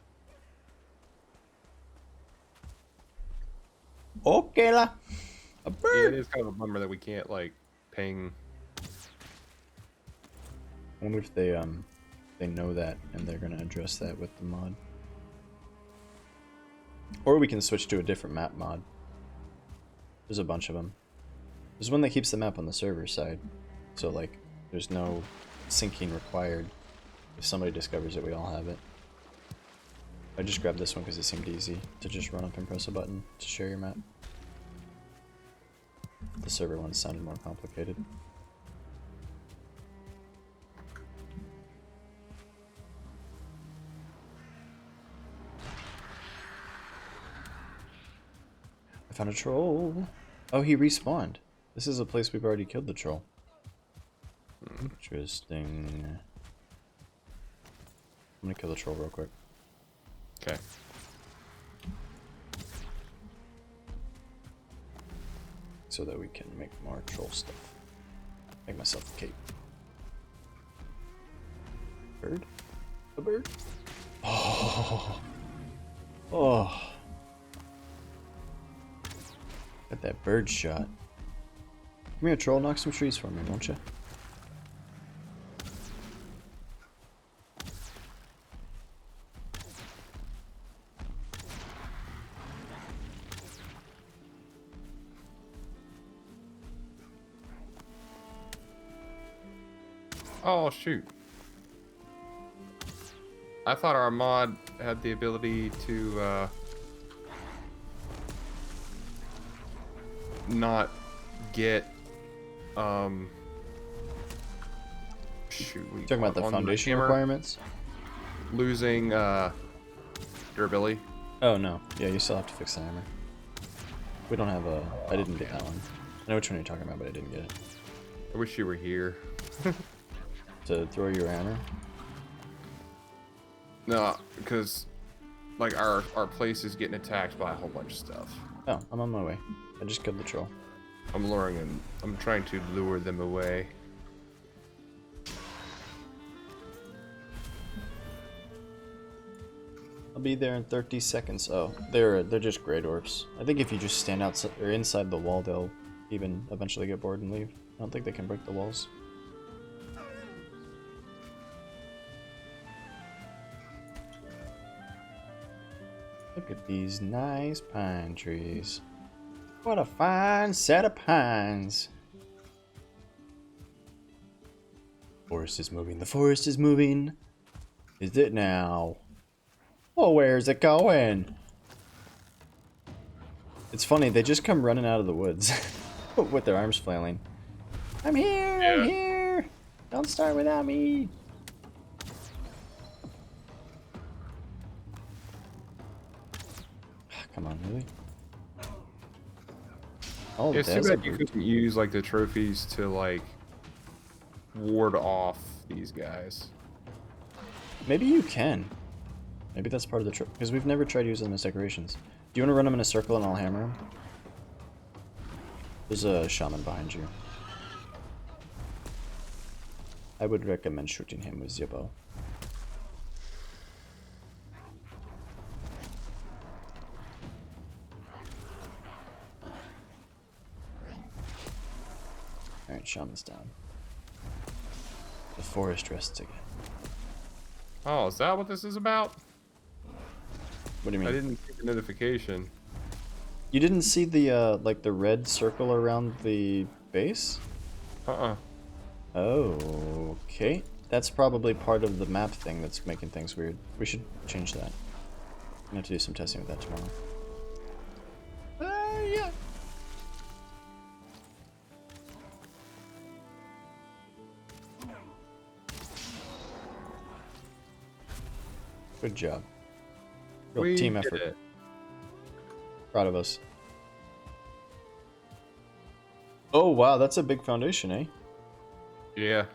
A: Okay la. A
B: Yeah,
A: bird.
B: it is kind of a bummer that we can't, like, ping.
A: I wonder if they know that and they're gonna address that with the mod. Or we can switch to a different map mod. There's a bunch of them. There's one that keeps the map on the server side, so like there's no syncing required. If somebody discovers it, we all have it. I just grabbed this one because it seemed easy to just run up and press a button to share your map. The server one sounded more complicated. I found a troll. Oh, he respawned. This is a place we've already killed the troll. Interesting. I'm gonna kill the troll real quick.
B: Okay.
A: So that we can make more troll stuff. Make myself a cape. Bird? A bird? Oh. Oh. Got that bird shot. Come here, troll. Knock some trees for me, won't you?
B: Oh, shoot. I thought our mod had the ability to, not get, shoot.
A: You talking about the
B: on
A: foundation
B: hammer,
A: requirements?
B: losing, durability.
A: Oh, no. Yeah, you still have to fix the hammer. We don't have a... I didn't get that one. I know which one you're talking about, but I didn't get it.
B: I wish you were here.
A: To throw your hammer?
B: No, because, like, our place is getting attacked by a whole bunch of stuff.
A: Oh, I'm on my way. I just killed the troll.
B: I'm luring them. I'm trying to lure them away.
A: I'll be there in 30 seconds. Oh, they're just Grey Dwarfs. I think if you just stand outside or inside the wall, they'll even eventually get bored and leave. I don't think they can break the walls. Look at these nice pine trees. What a fine set of pines. Forest is moving. The forest is moving. Is it now? Oh, where's it going? It's funny, they just come running out of the woods with their arms flailing. I'm here,
B: Yeah.
A: I'm here. Don't start without me. Come on, really? Oh,
B: It's too
A: there's a
B: bad you
A: bird.
B: couldn't use like the trophies to like ward off these guys.
A: Maybe you can. Maybe that's part of the trick, because we've never tried using them as decorations. Do you want to run them in a circle and I'll hammer them? There's a shaman behind you. I would recommend shooting him with your bow. Alright, shaman's down. The forest rests again.
B: Oh, is that what this is about?
A: What do you mean?
B: I didn't get the notification.
A: You didn't see the, like, the red circle around the base?
B: Uh-uh.
A: Oh, okay. That's probably part of the map thing that's making things weird. We should change that. I'm gonna have to do some testing with that tomorrow. Yeah. Good job. Real
B: We
A: team
B: did
A: effort.
B: it.
A: Proud of us. Oh, wow, that's a big foundation, eh?
B: Yeah.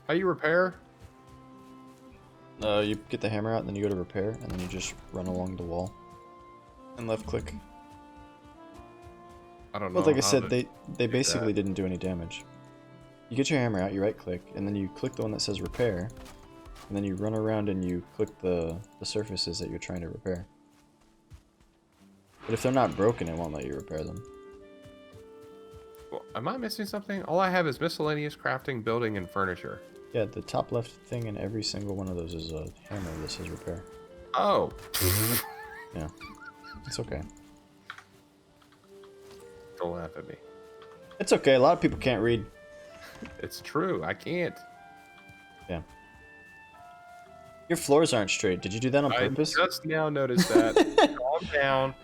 B: How you repair?
A: You get the hammer out, and then you go to repair, and then you just run along the wall. And left click.
B: I don't know.
A: But like I
B: how
A: said,
B: to
A: they
B: do
A: basically
B: that.
A: didn't do any damage. You get your hammer out, you right click, and then you click the one that says repair, and then you run around and you click the surfaces that you're trying to repair. But if they're not broken, it won't let you repair them.
B: Well, am I missing something? All I have is miscellaneous crafting, building, and furniture.
A: Yeah, the top left thing in every single one of those is a hammer that says repair.
B: Oh.
A: Yeah, it's okay.
B: Don't laugh at me.
A: It's okay, a lot of people can't read.
B: It's true. I can't.
A: Yeah. Your floors aren't straight. Did you do that on purpose?
B: I just now noticed that. Calm down.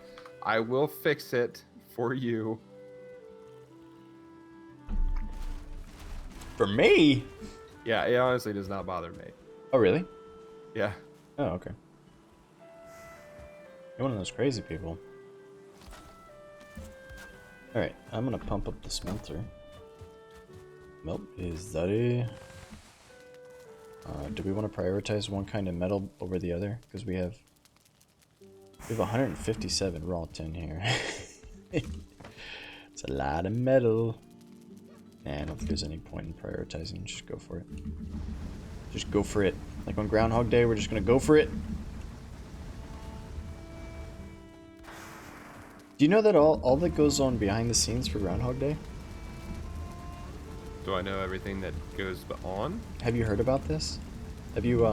B: I will fix it for you.
A: For me?
B: Yeah, it honestly does not bother me.
A: Oh, really?
B: Yeah.
A: Oh, okay. You're one of those crazy people. Alright, I'm gonna pump up the smelter. Melt is ready. Do we want to prioritize one kind of metal over the other? Because we have 157 raw tin here. It's a lot of metal. Nah, I don't think there's any point in prioritizing. Just go for it. Just go for it. Like on Groundhog Day, we're just gonna go for it. Do you know that all that goes on behind the scenes for Groundhog Day?
B: Do I know everything that goes on?
A: Have you heard about this? Have you,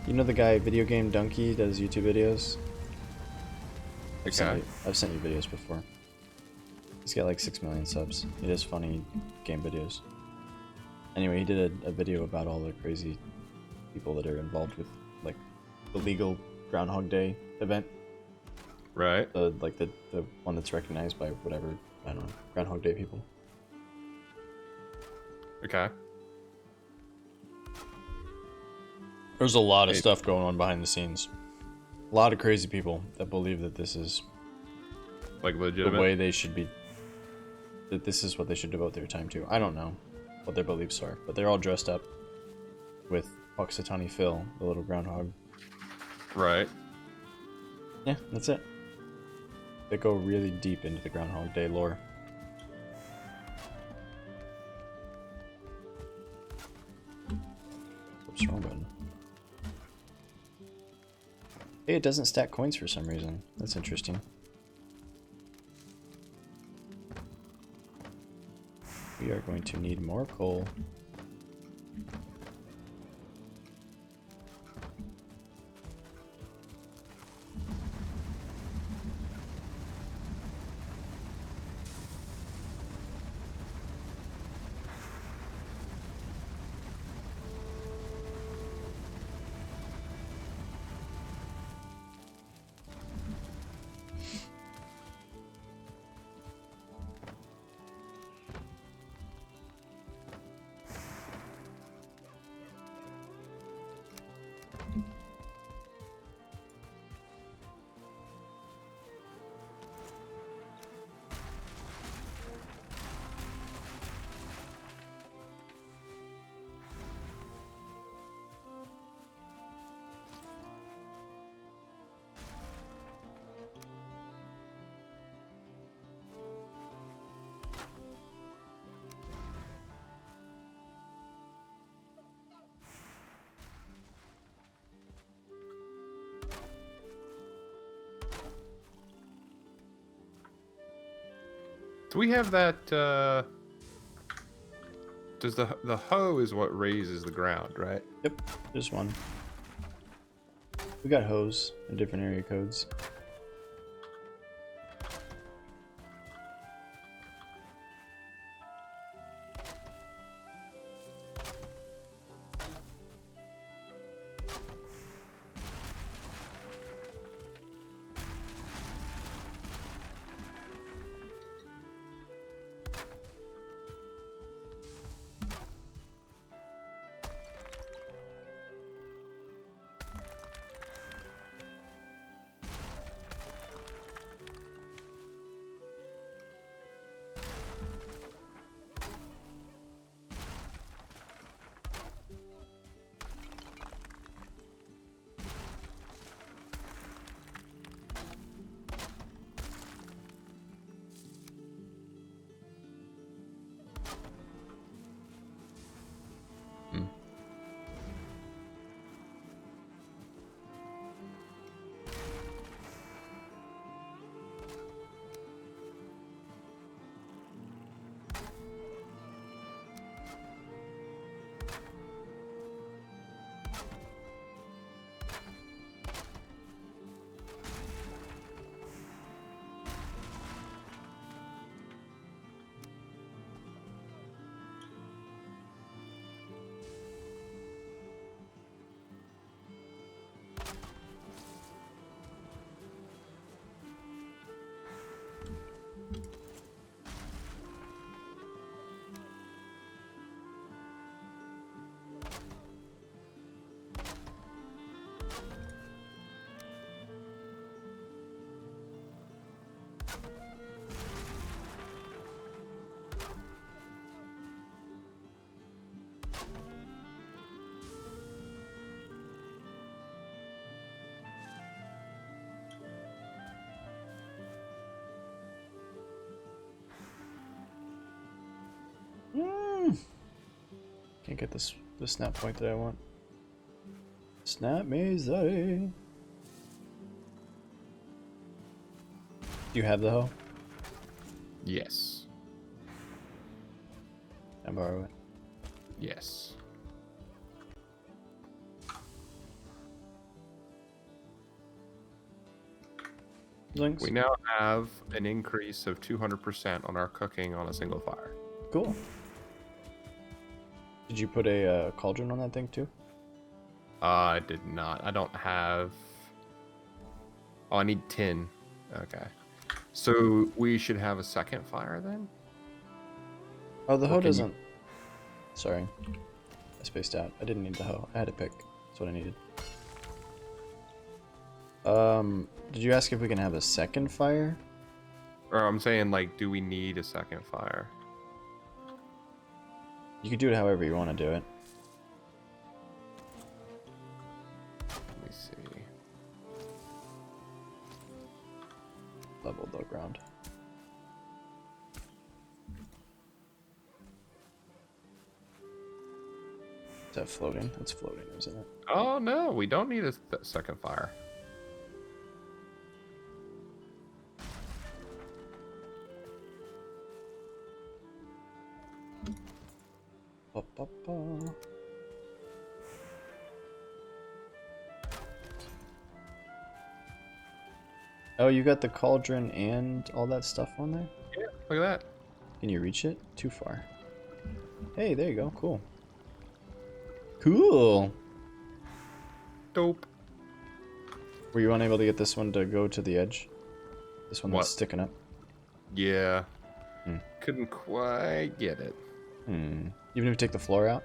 A: you know the guy Video Game Donkey does YouTube videos?
B: Okay.
A: I've sent you videos before. He's got like 6 million subs. He does funny game videos. Anyway, he did a video about all the crazy people that are involved with like the legal Groundhog Day event.
B: Right.
A: The one that's recognized by whatever, I don't know, Groundhog Day people.
B: Okay.
A: There's a lot of stuff going on behind the scenes. A lot of crazy people that believe that this is
B: Like
A: the
B: legitimate.
A: way they should be, that this is what they should devote their time to. I don't know what their beliefs are, but they're all dressed up with Puxatani Phil, the little groundhog.
B: Right.
A: Yeah, that's it. They go really deep into the Groundhog Day lore. Oops, wrong button. Hey, it doesn't stack coins for some reason. That's interesting. We are going to need more coal.
B: Do we have that? Does the hoe is what raises the ground, right?
A: Yep, just one. We got hose in different area codes. Can't get the snap point that I want. Snap me, Zaddy. Do you have the hoe?
B: Yes.
A: Can I borrow it?
B: Yes.
A: Links.
B: We now have an increase of 200% on our cooking on a single fire.
A: Cool. Did you put a cauldron on that thing too?
B: I did not. I don't have... Oh, I need tin. Okay. So we should have a second fire then?
A: Oh, the hoe
B: can you-
A: doesn't... Sorry. I spaced out. I didn't need the hoe. I had to pick. That's what I needed. Did you ask if we can have a second fire?
B: Or I'm saying, like, do we need a second fire?
A: You could do it however you want to do it.
B: Let me see.
A: Level the ground. Is that floating? That's floating, isn't it?
B: Oh, no, we don't need a second fire.
A: Ba, ba, ba. Oh, you got the cauldron and all that stuff on there?
B: Yeah, look at that.
A: Can you reach it? Too far. Hey, there you go. Cool. Cool.
B: Dope.
A: Were you unable to get this one to go to the edge? This one
B: What?
A: that's sticking up?
B: Yeah.
A: Hmm.
B: Couldn't quite get it.
A: Even if you take the floor out?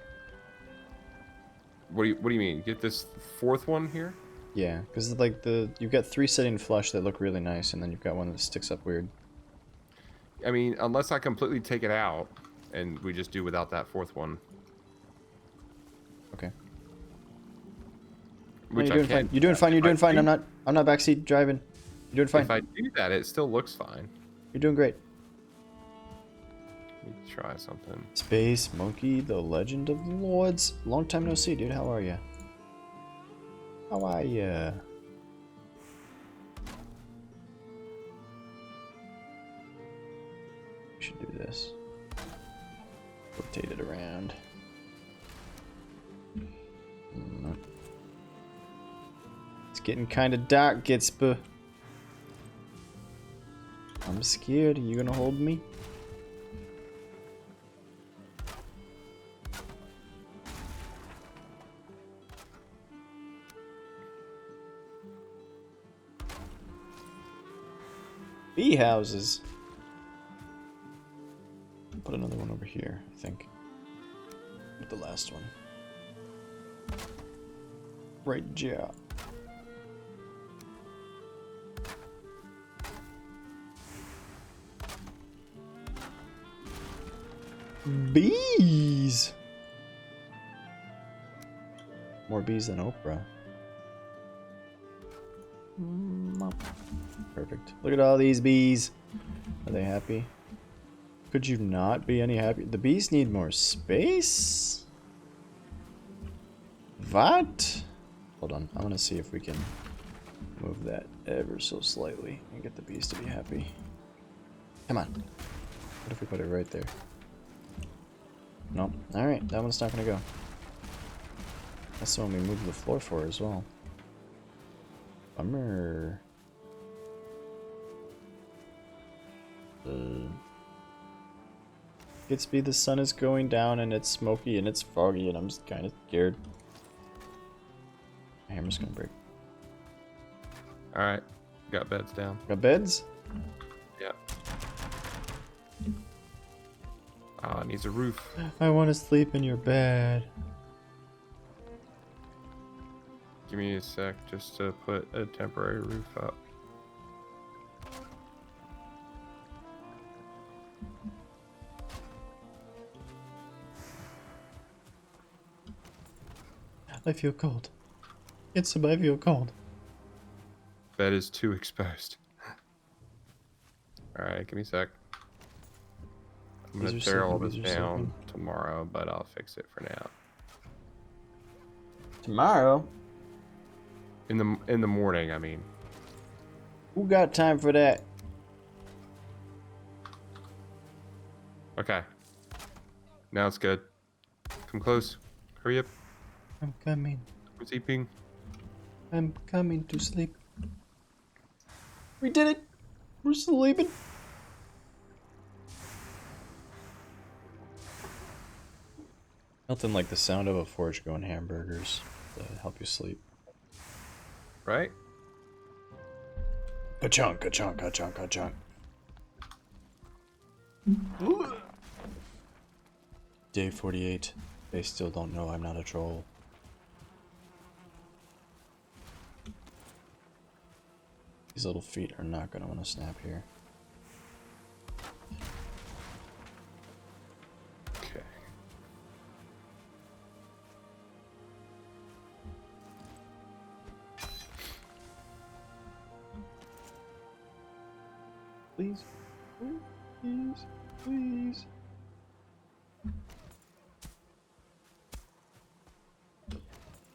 B: What do you mean? Get this fourth one here?
A: Yeah, because like you've got 3 sitting flush that look really nice, and then you've got one that sticks up weird.
B: I mean, unless I completely take it out, and we just do without that fourth one.
A: Okay.
B: Which
A: No, you're doing fine. You're doing fine. You're doing fine. I'm not backseat driving. You're doing fine.
B: If I do that, it still looks fine.
A: You're doing great.
B: Let me try something.
A: Space Monkey, the Legend of the Lords. Long time no see, dude. How are you? How are ya? We should do this. Rotate it around. It's getting kind of dark, GITZB. I'm scared. Are you gonna hold me? Bee houses. Put another one over here, I think. With the last one. Right, yeah. Bees! More bees than Oprah. Perfect. Look at all these bees. Are they happy? Could you not be any happy? The bees need more space? What? Hold on. I want to see if we can move that ever so slightly and get the bees to be happy. Come on. What if we put it right there? Nope. Alright, that one's not going to go. That's the one we moved the floor for as well. Bummer. GITZB, the sun is going down and it's smoky and it's foggy and I'm just kind of scared. My hammer's gonna break.
B: Alright. Got beds down.
A: Got beds?
B: Yeah. Ah, it needs a roof.
A: I want to sleep in your bed.
B: Give me a sec just to put a temporary roof up.
A: I feel cold. GITZB, I feel cold.
B: Bed is too exposed. Alright, give me a sec. I'm gonna tear all this down tomorrow, but I'll fix it for now.
A: Tomorrow?
B: In the morning, I mean.
A: Who got time for that?
B: Okay. Now it's good. Come close. Hurry up.
A: I'm coming.
B: I'm sleeping.
A: I'm coming to sleep. We did it! We're sleeping. Nothing like the sound of a forge going hamburgers to help you sleep.
B: Right?
A: Ka-chunk, ka-chunk, ka-chunk, ka-chunk. Day 48. They still don't know I'm not a troll. These little feet are not going to want to snap here.
B: Okay.
A: Please. Please. Please.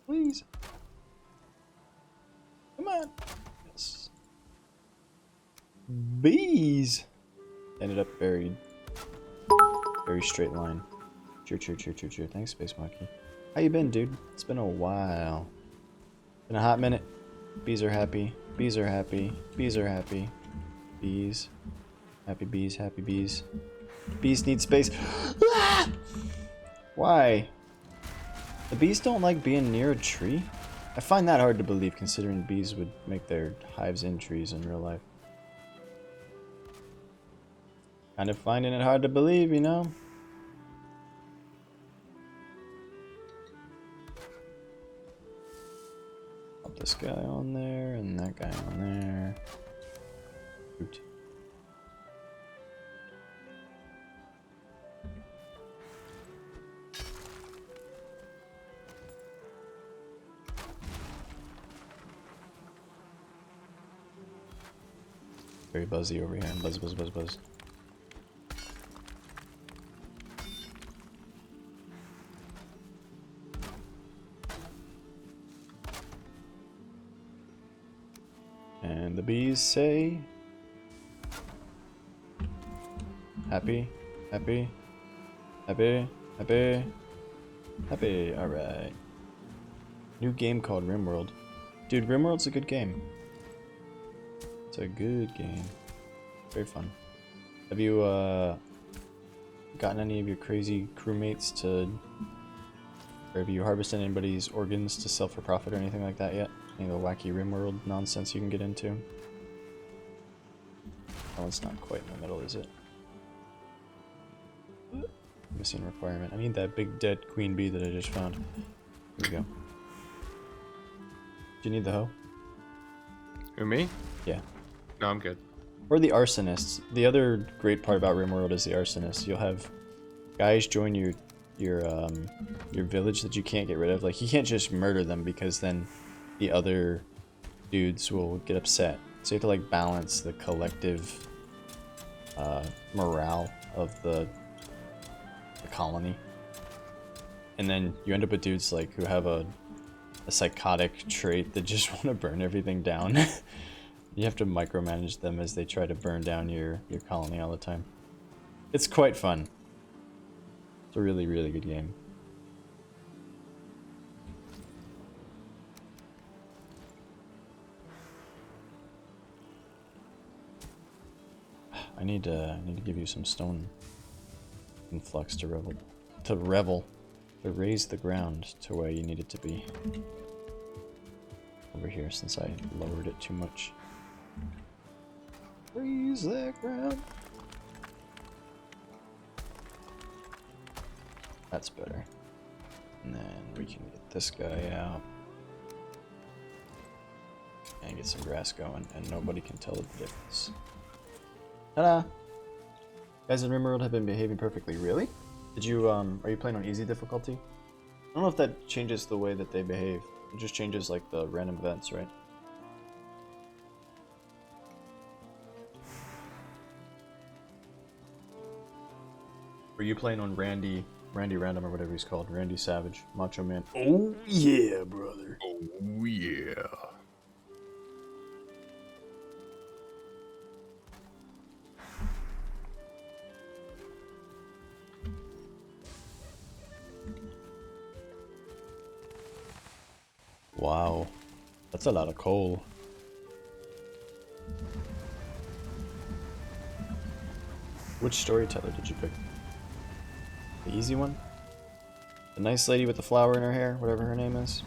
A: Please. Come on. Yes. Bees. Ended up buried. Very straight line. True. Thanks, Space Monkey. How you been, dude? It's been a while. Been a hot minute. Bees are happy. Bees are happy. Bees are happy. Bees. Happy bees, happy bees. Bees need space. Why? The bees don't like being near a tree? I find that hard to believe considering bees would make their hives in trees in real life. Kind of finding it hard to believe, you know? Put this guy on there and that guy on there. Shoot. Very buzzy over here. Buzz. And the bees say... Happy. Alright. New game called Rimworld. Dude, Rimworld's a good game. It's a good game. Very fun. Have you gotten any of your crazy crewmates to... Or have you harvested anybody's organs to sell for profit or anything like that yet? Any of the wacky Rimworld nonsense you can get into? Oh, it's not quite in the middle, is it? Missing requirement. I need that big dead queen bee that I just found. Here we go. Do you need the hoe?
B: Who, me?
A: Yeah.
B: No, I'm good.
A: Or the arsonists. The other great part about Rimworld is the arsonists. You'll have guys join your village that you can't get rid of. Like, you can't just murder them because then the other dudes will get upset. So you have to like balance the collective morale of the colony. And then you end up with dudes like who have a psychotic trait that just want to burn everything down. You have to micromanage them as they try to burn down your colony all the time. It's quite fun. It's a really, really good game. I need to give you some stone influx to raise the ground to where you need it to be. Over here, since I lowered it too much. Raise that ground. That's better. And then we can get this guy out. And get some grass going, and nobody can tell the difference. Ta-da! Guys in Rimworld have been behaving perfectly. Really? Did you, are you playing on easy difficulty? I don't know if that changes the way that they behave. It just changes, like, the random events, right? Were you playing on Randy Random or whatever he's called? Randy Savage, Macho Man. Oh yeah, brother.
B: Oh yeah.
A: Wow, that's a lot of coal. Which storyteller did you pick? The easy one? The nice lady with the flower in her hair, whatever her name is?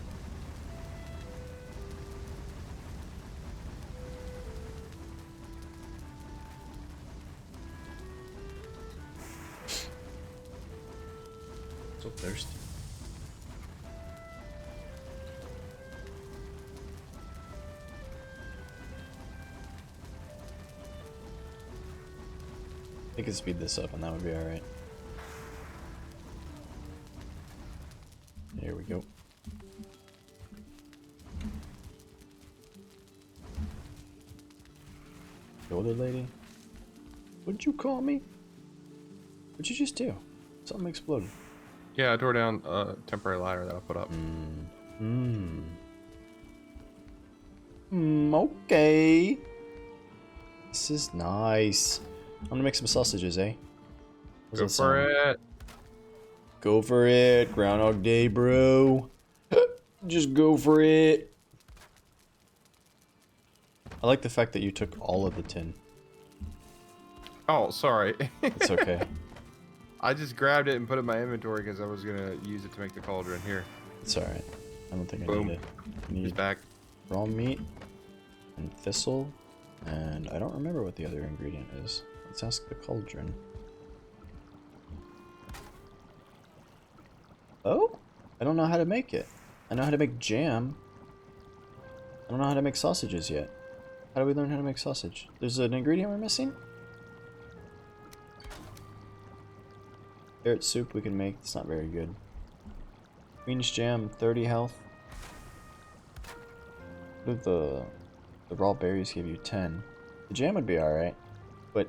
A: So thirsty. I could speed this up and that would be alright. Here we go. The older lady? What'd you call me? What'd you just do? Something exploded.
B: Yeah, I tore down a temporary ladder that I put up.
A: Okay. This is nice. I'm gonna make some sausages, eh?
B: Go for it.
A: Go for it. Groundhog Day, bro. Just go for it. I like the fact that you took all of the tin.
B: Oh, sorry.
A: It's okay.
B: I just grabbed it and put it in my inventory because I was gonna use it to make the cauldron. Here.
A: It's alright. I don't think I
B: Boom.
A: need it. I
B: He's
A: need
B: back.
A: raw meat and thistle, and I don't remember what the other ingredient is. Let's ask the cauldron. Oh? I don't know how to make it. I know how to make jam. I don't know how to make sausages yet. How do we learn how to make sausage? There's an ingredient we're missing? Carrot soup we can make. It's not very good. Queen's jam, 30 health. What if the raw berries give you 10? The jam would be alright, but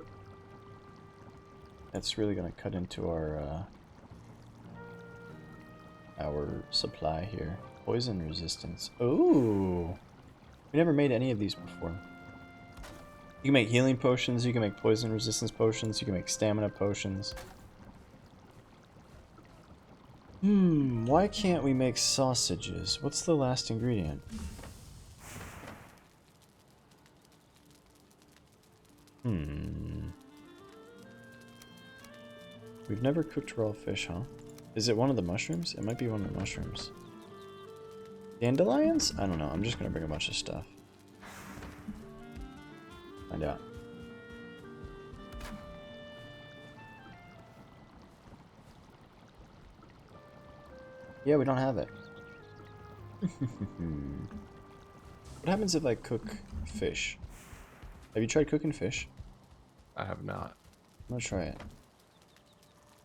A: that's really gonna cut into our supply here. Poison resistance. Ooh! We never made any of these before. You can make healing potions, you can make poison resistance potions, you can make stamina potions. Why can't we make sausages? What's the last ingredient? We've never cooked raw fish, huh? Is it one of the mushrooms? It might be one of the mushrooms. Dandelions? I don't know. I'm just gonna bring a bunch of stuff. Find out. Yeah, we don't have it. What happens if I cook fish? Have you tried cooking fish?
B: I have not.
A: I'm gonna try it.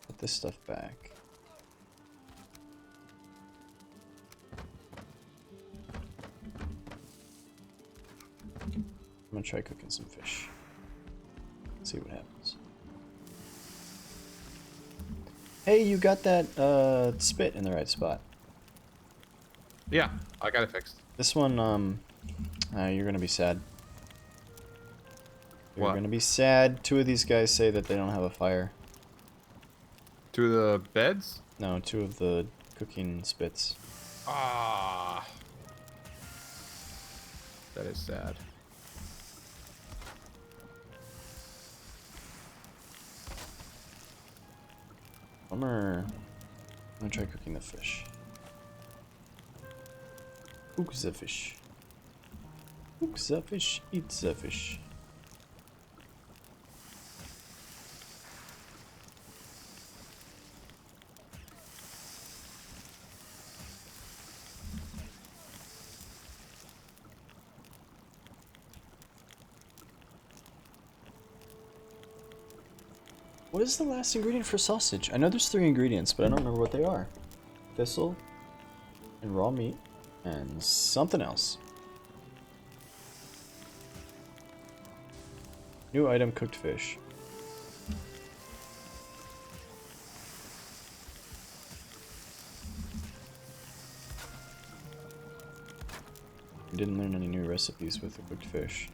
A: Put this stuff back. I'm gonna try cooking some fish. See what happens. Hey, you got that spit in the right spot.
B: Yeah, I got it fixed.
A: This one, you're gonna be sad. You're
B: What?
A: gonna be sad. Two of these guys say that they don't have a fire.
B: To the beds?
A: No, two of the cooking spits.
B: Ah. That is sad.
A: Bummer. I'm gonna try cooking the fish. Cook the fish. Cook the fish, eat the fish. What is the last ingredient for sausage? I know there's 3 ingredients, but I don't remember what they are. Thistle, and raw meat, and something else. New item, cooked fish. We didn't learn any new recipes with the cooked fish.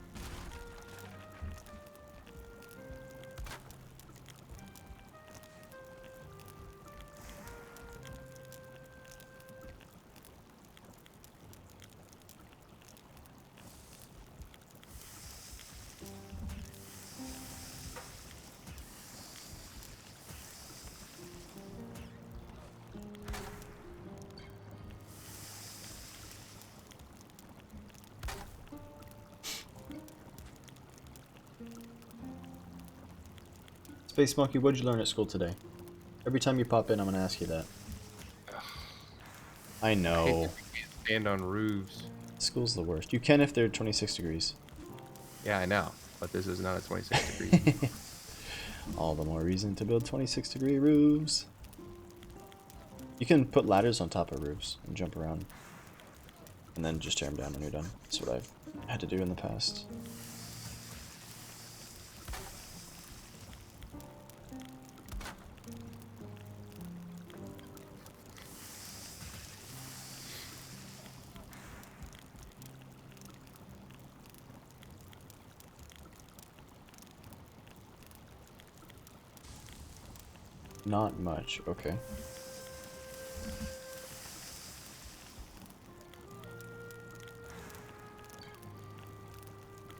A: Space Monkey, what'd you learn at school today? Every time you pop in, I'm gonna ask you that. I know.
B: Stand on roofs.
A: School's the worst. You can if they're 26 degrees.
B: Yeah, I know. But this is not a 26 degree.
A: All the more reason to build 26-degree roofs. You can put ladders on top of roofs and jump around. And then just tear them down when you're done. That's what I've had to do in the past. Not much, okay.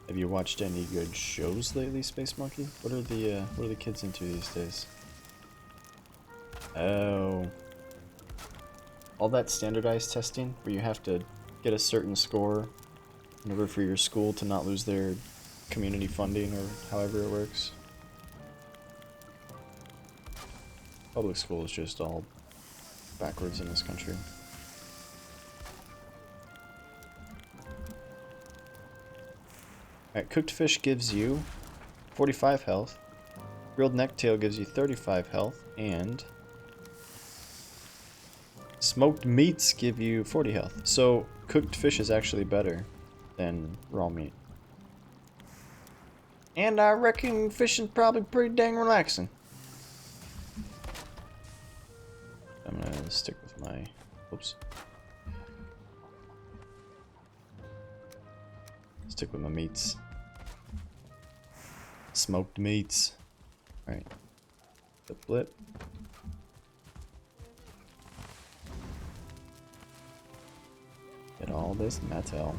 A: Have you watched any good shows lately, Space Monkey? What are the kids into these days? Oh. All that standardized testing where you have to get a certain score in order for your school to not lose their community funding or however it works. Public school is just all backwards in this country. Alright, cooked fish gives you 45 health. Grilled necktail gives you 35 health. And smoked meats give you 40 health. So cooked fish is actually better than raw meat. And I reckon fishing's probably pretty dang relaxing. I'm gonna stick with my... Oops. Stick with my meats. Smoked meats. Alright. Flip, flip. Get all this metal.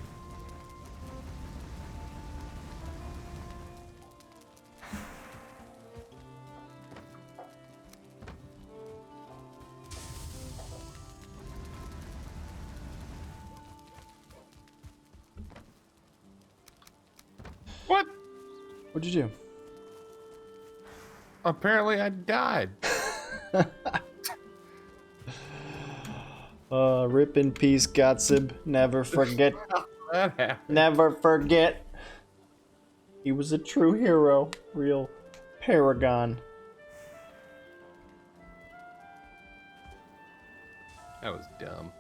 B: What?
A: What'd you do?
B: Apparently I died.
A: Rip in peace, GITZB. Never forget.
B: That happened.
A: Never forget. He was a true hero. Real paragon.
B: That was dumb.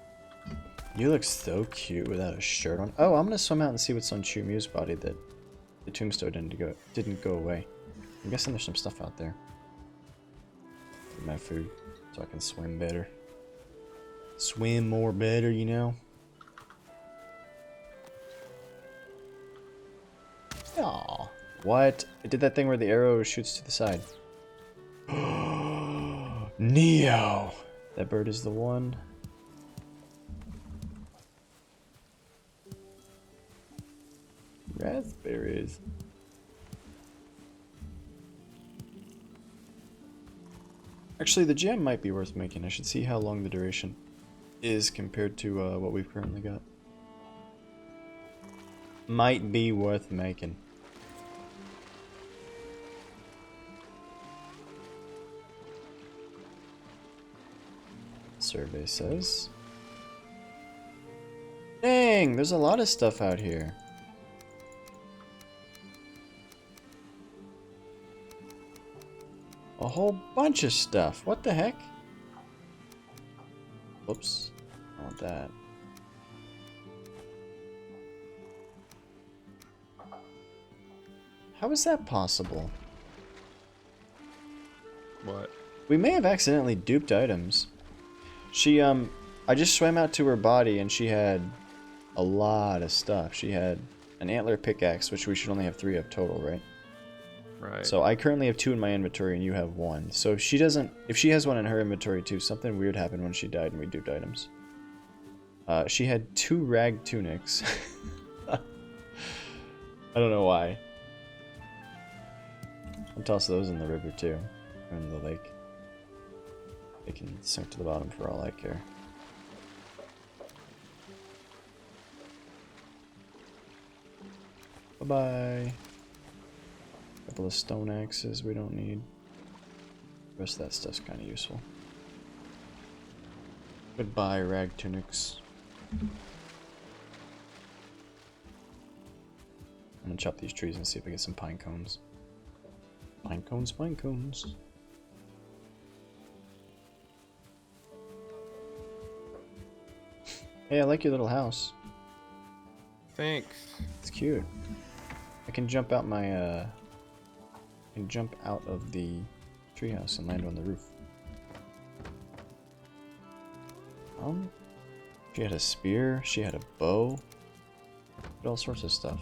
A: You look so cute without a shirt on. Oh, I'm gonna swim out and see what's on Chumu's body that the tombstone didn't go away. I'm guessing there's some stuff out there. Get my food so I can swim better. Swim more better, you know? Aw. What? It did that thing where the arrow shoots to the side. Neo! That bird is the one. Raspberries. Actually, the gem might be worth making. I should see how long the duration is compared to what we've currently got. Might be worth making. Survey says. Dang, there's a lot of stuff out here. A whole bunch of stuff. What the heck? Oops. I want that. How is that possible?
B: What?
A: We may have accidentally duped items. She, I just swam out to her body and she had a lot of stuff. She had an antler pickaxe, which we should only have 3 of total, right?
B: Right.
A: So I currently have 2 in my inventory and you have 1. So if she doesn't, if she has 1 in her inventory too, something weird happened when she died and we duped items. She had 2 rag tunics. I don't know why. I'll toss those in the river too, or in the lake. They can sink to the bottom for all I care. Bye-bye. Couple of stone axes we don't need. The rest of that stuff's kind of useful. Goodbye, rag tunics. I'm gonna chop these trees and see if I get some pine cones. Pine cones, pine cones. Hey, I like your little house.
B: Thanks.
A: It's cute. I can jump out my can jump out of the treehouse and land on the roof. She had a spear, she had a bow, all sorts of stuff.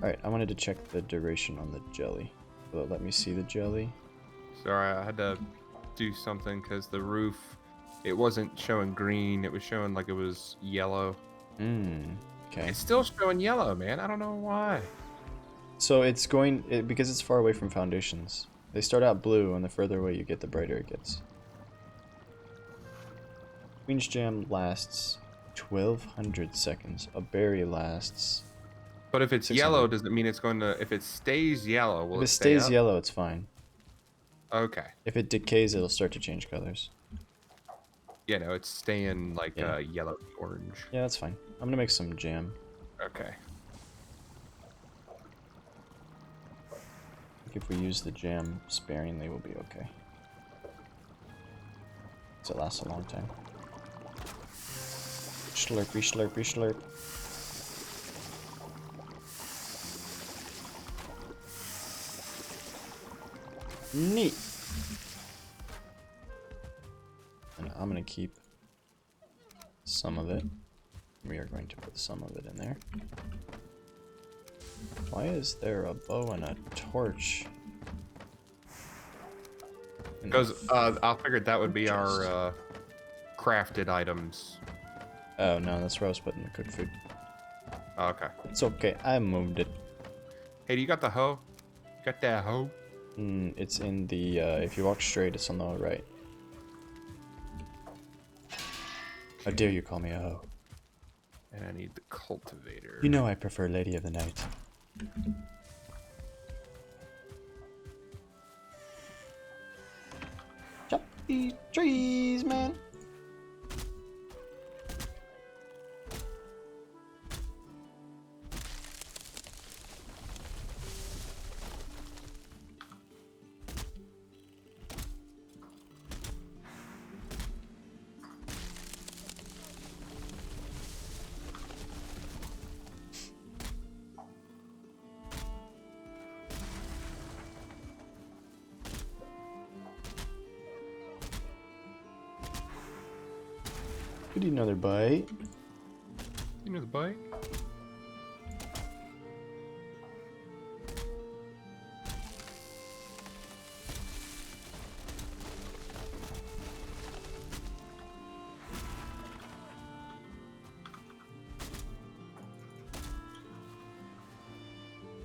A: Alright, I wanted to check the duration on the jelly. Will it let me see the jelly?
B: Sorry, I had to do something because the roof, it wasn't showing green. It was showing like it was yellow.
A: Okay.
B: It's still showing yellow, man. I don't know why.
A: So it's because it's far away from foundations. They start out blue, and the further away you get, the brighter it gets. Queen's Jam lasts 1200 seconds. A berry lasts...
B: But if it's
A: 600.
B: yellow, does it mean it's going to... If it stays yellow, will
A: If
B: it
A: it
B: stay
A: stays
B: up?
A: yellow, it's fine.
B: Okay.
A: If it decays, it'll start to change colors.
B: Yeah, no, it's staying like
A: Yeah.
B: yellow orange.
A: Yeah, that's fine. I'm gonna make some jam.
B: Okay.
A: I think if we use the jam sparingly, we'll be okay. So it lasts a long time. Slurpy, slurpy, slurp. Neat. And I'm gonna keep some of it. We are going to put some of it in there. Why is there a bow and a torch?
B: Because I figured that would be our crafted items.
A: Oh no, that's where I was putting the cooked food.
B: Okay.
A: It's okay, I moved it.
B: Hey, do you got the hoe? You got that hoe?
A: It's in the, if you walk straight, it's on the right. How dare you call me a hoe?
B: And I need the cultivator.
A: You know I prefer Lady of the Night. Chop these trees, man! Could eat another bite.
B: You know the bite?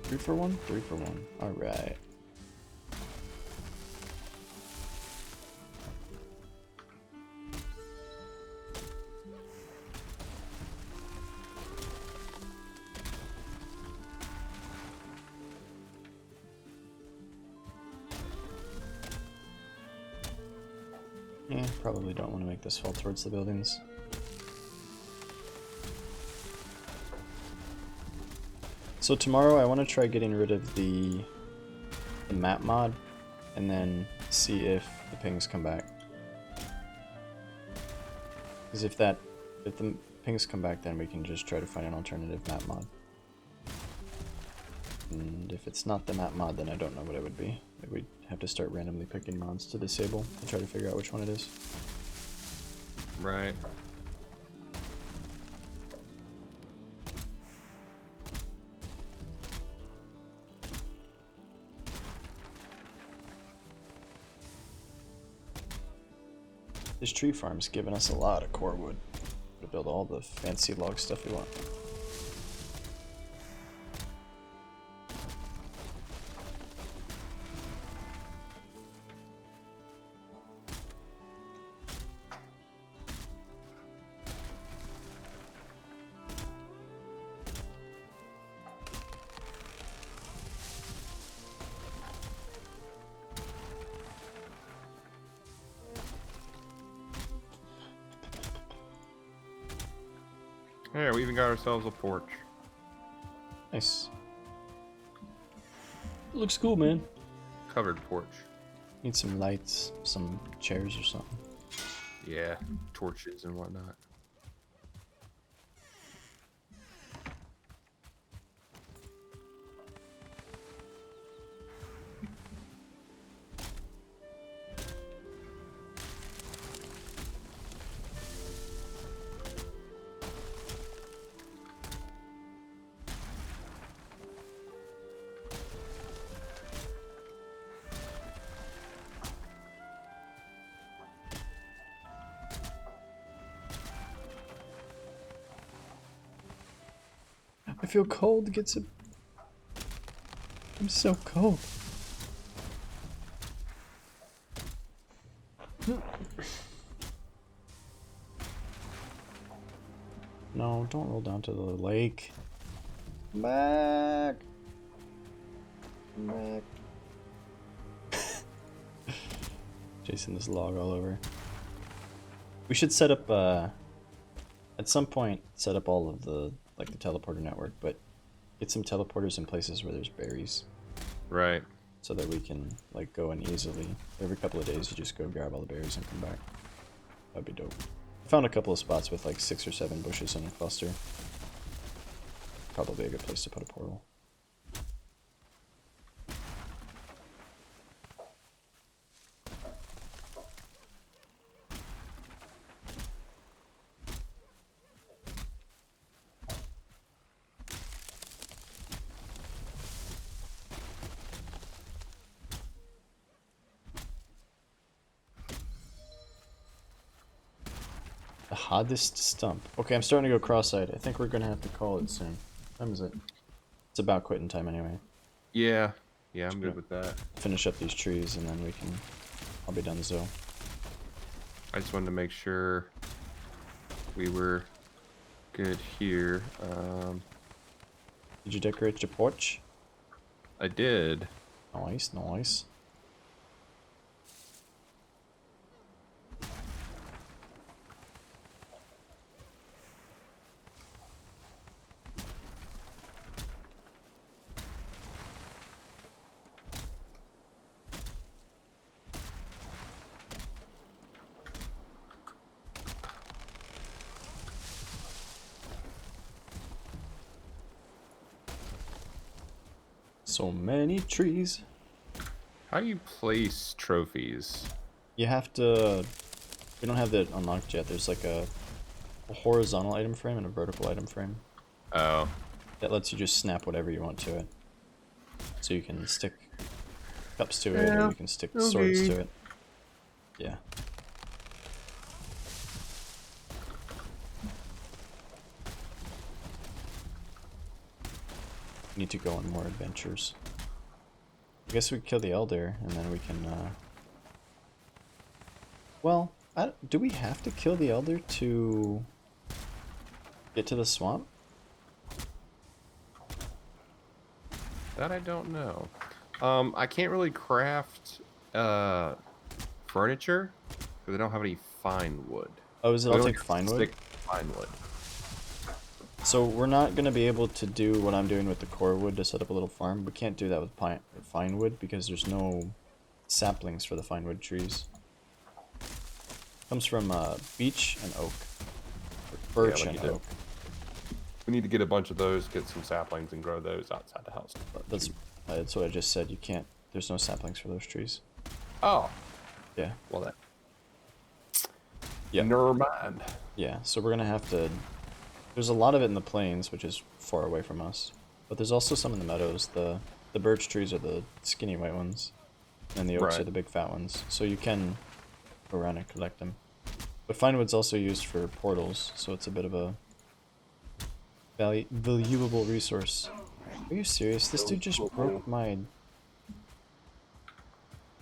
A: Three for one? 3 for 1. Alright. Yeah, probably don't want to make this fall towards the buildings. So tomorrow I want to try getting rid of the map mod and then see if the pings come back. Because if the pings come back, then we can just try to find an alternative map mod. And if it's not the map mod, then I don't know what it would be. We'd have to start randomly picking mods to disable and try to figure out which one it is.
B: Right.
A: This tree farm's giving us a lot of core wood to build all the fancy log stuff we want.
B: Yeah, we even got ourselves a porch.
A: Nice. Looks cool, man.
B: Covered porch.
A: Need some lights, some chairs or something.
B: Yeah, torches and whatnot.
A: feel cold. GITZB. I'm so cold. No, don't roll down to the lake. Come back. Come back. Chasing this log all over. We should set up, at some point, set up all of the, like, the teleporter network, but get some teleporters in places where there's berries.
B: Right.
A: So that we can, like, go in easily. Every couple of days, you just go grab all the berries and come back. That'd be dope. I found a couple of spots with, like, 6 or 7 bushes in a cluster. Probably a good place to put a portal. The hottest stump. Okay, I'm starting to go cross-eyed. I think we're gonna have to call it soon. What time is it? It's about quitting time anyway.
B: Yeah. Yeah, I'm good with that.
A: Finish up these trees and then we can... I'll be done so.
B: I just wanted to make sure we were good here.
A: Did you decorate your porch?
B: I did.
A: Nice, nice. So many trees.
B: How do you place trophies?
A: You have to... We don't have that unlocked yet. There's like a horizontal item frame and a vertical item frame.
B: Oh.
A: That lets you just snap whatever you want to it. So you can stick cups to it, or you can stick swords to it. Yeah. Need to go on more adventures. I guess we could kill the elder, and then we can, Well, do we have to kill the elder to get to the swamp?
B: That I don't know. I can't really craft furniture because I don't have any fine wood.
A: Oh, is it all take fine wood?
B: Fine wood.
A: So we're not going to be able to do what I'm doing with the core wood to set up a little farm. We can't do that with fine wood because there's no saplings for the fine wood trees. Comes from beech and oak. Or birch and oak.
B: We need to get a bunch of those, get some saplings, and grow those outside the house.
A: That's what I just said. You can't. There's no saplings for those trees.
B: Oh.
A: Yeah.
B: Well, that.
A: Yeah.
B: Never mind.
A: Yeah. So we're gonna have to. There's a lot of it in the plains, which is far away from us. But there's also some in the meadows. The birch trees are the skinny white ones, and the oaks are the big fat ones. So you can go around and collect them. But fine wood's also used for portals, so it's a bit of a valuable resource. Are you serious? This dude just broke my...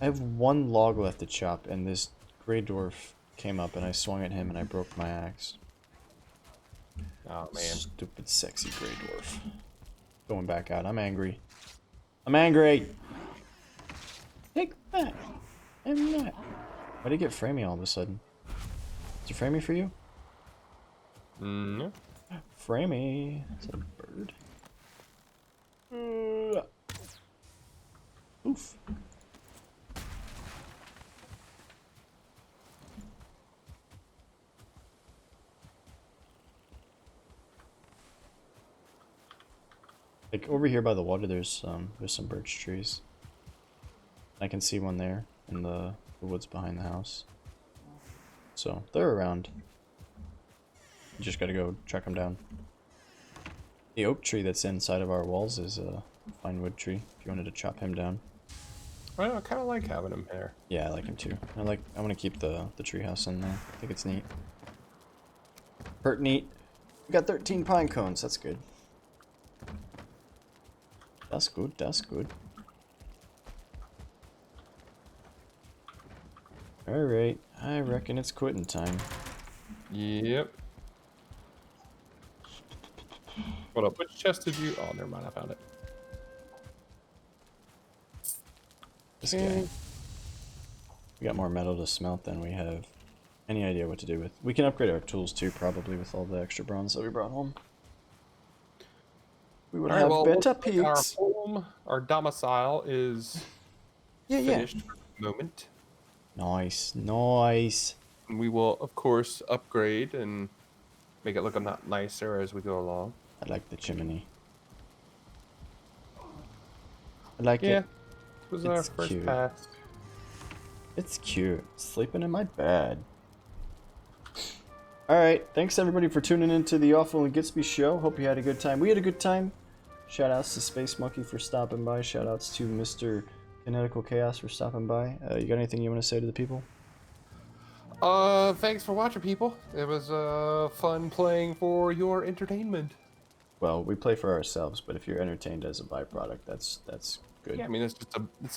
A: I have one log left to chop, and this gray dwarf came up, and I swung at him, and I broke my axe.
B: Oh, man.
A: Stupid, sexy gray dwarf. Going back out. I'm angry. I'm angry! Take that! I'm not. Why did it get framey all of a sudden? Is it framey for you?
B: No.
A: Framey. Is that a bird? Oof. Like over here by the water, there's some birch trees. I can see one there in the woods behind the house. So they're around. You just gotta go track them down. The oak tree that's inside of our walls is a fine wood tree. If you wanted to chop him down.
B: Well, I kind of like having him there.
A: Yeah, I like him too. I want to keep the tree house in there. I think it's neat. Pert neat. We got 13 pine cones. That's good. That's good, that's good. Alright, I reckon it's quitting time.
C: Yep. Hold up, which chest did you... Oh, never mind, I found it.
A: This guy. We got more metal to smelt than we have any idea what to do with. We can upgrade our tools too, probably, with all the extra bronze that we brought home. We would have better pigs.
C: Our home, our domicile is finished for the moment.
A: Nice, nice.
C: And we will, of course, upgrade and make it look a lot nicer as we go along.
A: I like the chimney. I like it.
C: Yeah, it was our
A: It's
C: first
A: cute.
C: pass.
A: It's cute. Sleeping in my bed. Alright, thanks everybody for tuning in to the Awfl and GITZB show. Hope you had a good time. We had a good time. Shoutouts to Space Monkey for stopping by. Shoutouts to Mr. Kinetical Chaos for stopping by. You got anything you want to say to the people?
C: Thanks for watching, people. It was fun playing for your entertainment.
A: Well, we play for ourselves, but if you're entertained as a byproduct, that's good.
C: Yeah, I mean, it's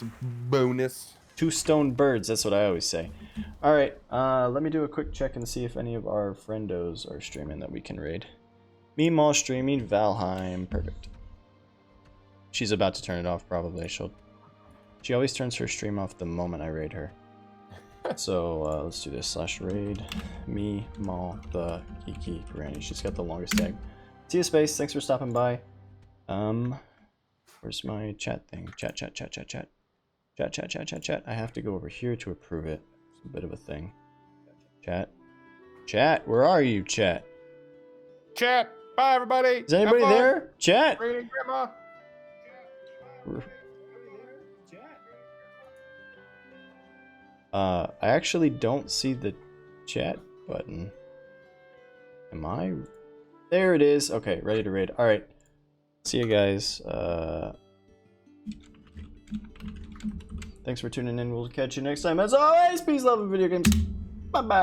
C: a bonus.
A: 2 stone birds, that's what I always say. Alright, let me do a quick check and see if any of our friendos are streaming that we can raid. Meemaw streaming, Valheim, perfect. She's about to turn it off, probably. She always turns her stream off the moment I raid her. So, let's do this, /raid, Meemaw, the Kiki Granny. She's got the longest tag. See you, Space, thanks for stopping by. Where's my chat thing? Chat. Chat. I have to go over here to approve it. It's a bit of a thing. Chat, where are you, chat?
C: Chat, bye everybody.
A: Is anybody there? Chat.
C: Raiding Grandma.
A: I actually don't see the chat button. Am I? There it is. Okay, ready to raid. All right. See you guys. Thanks for tuning in. We'll catch you next time. As always, peace, love, and video games. Bye-bye.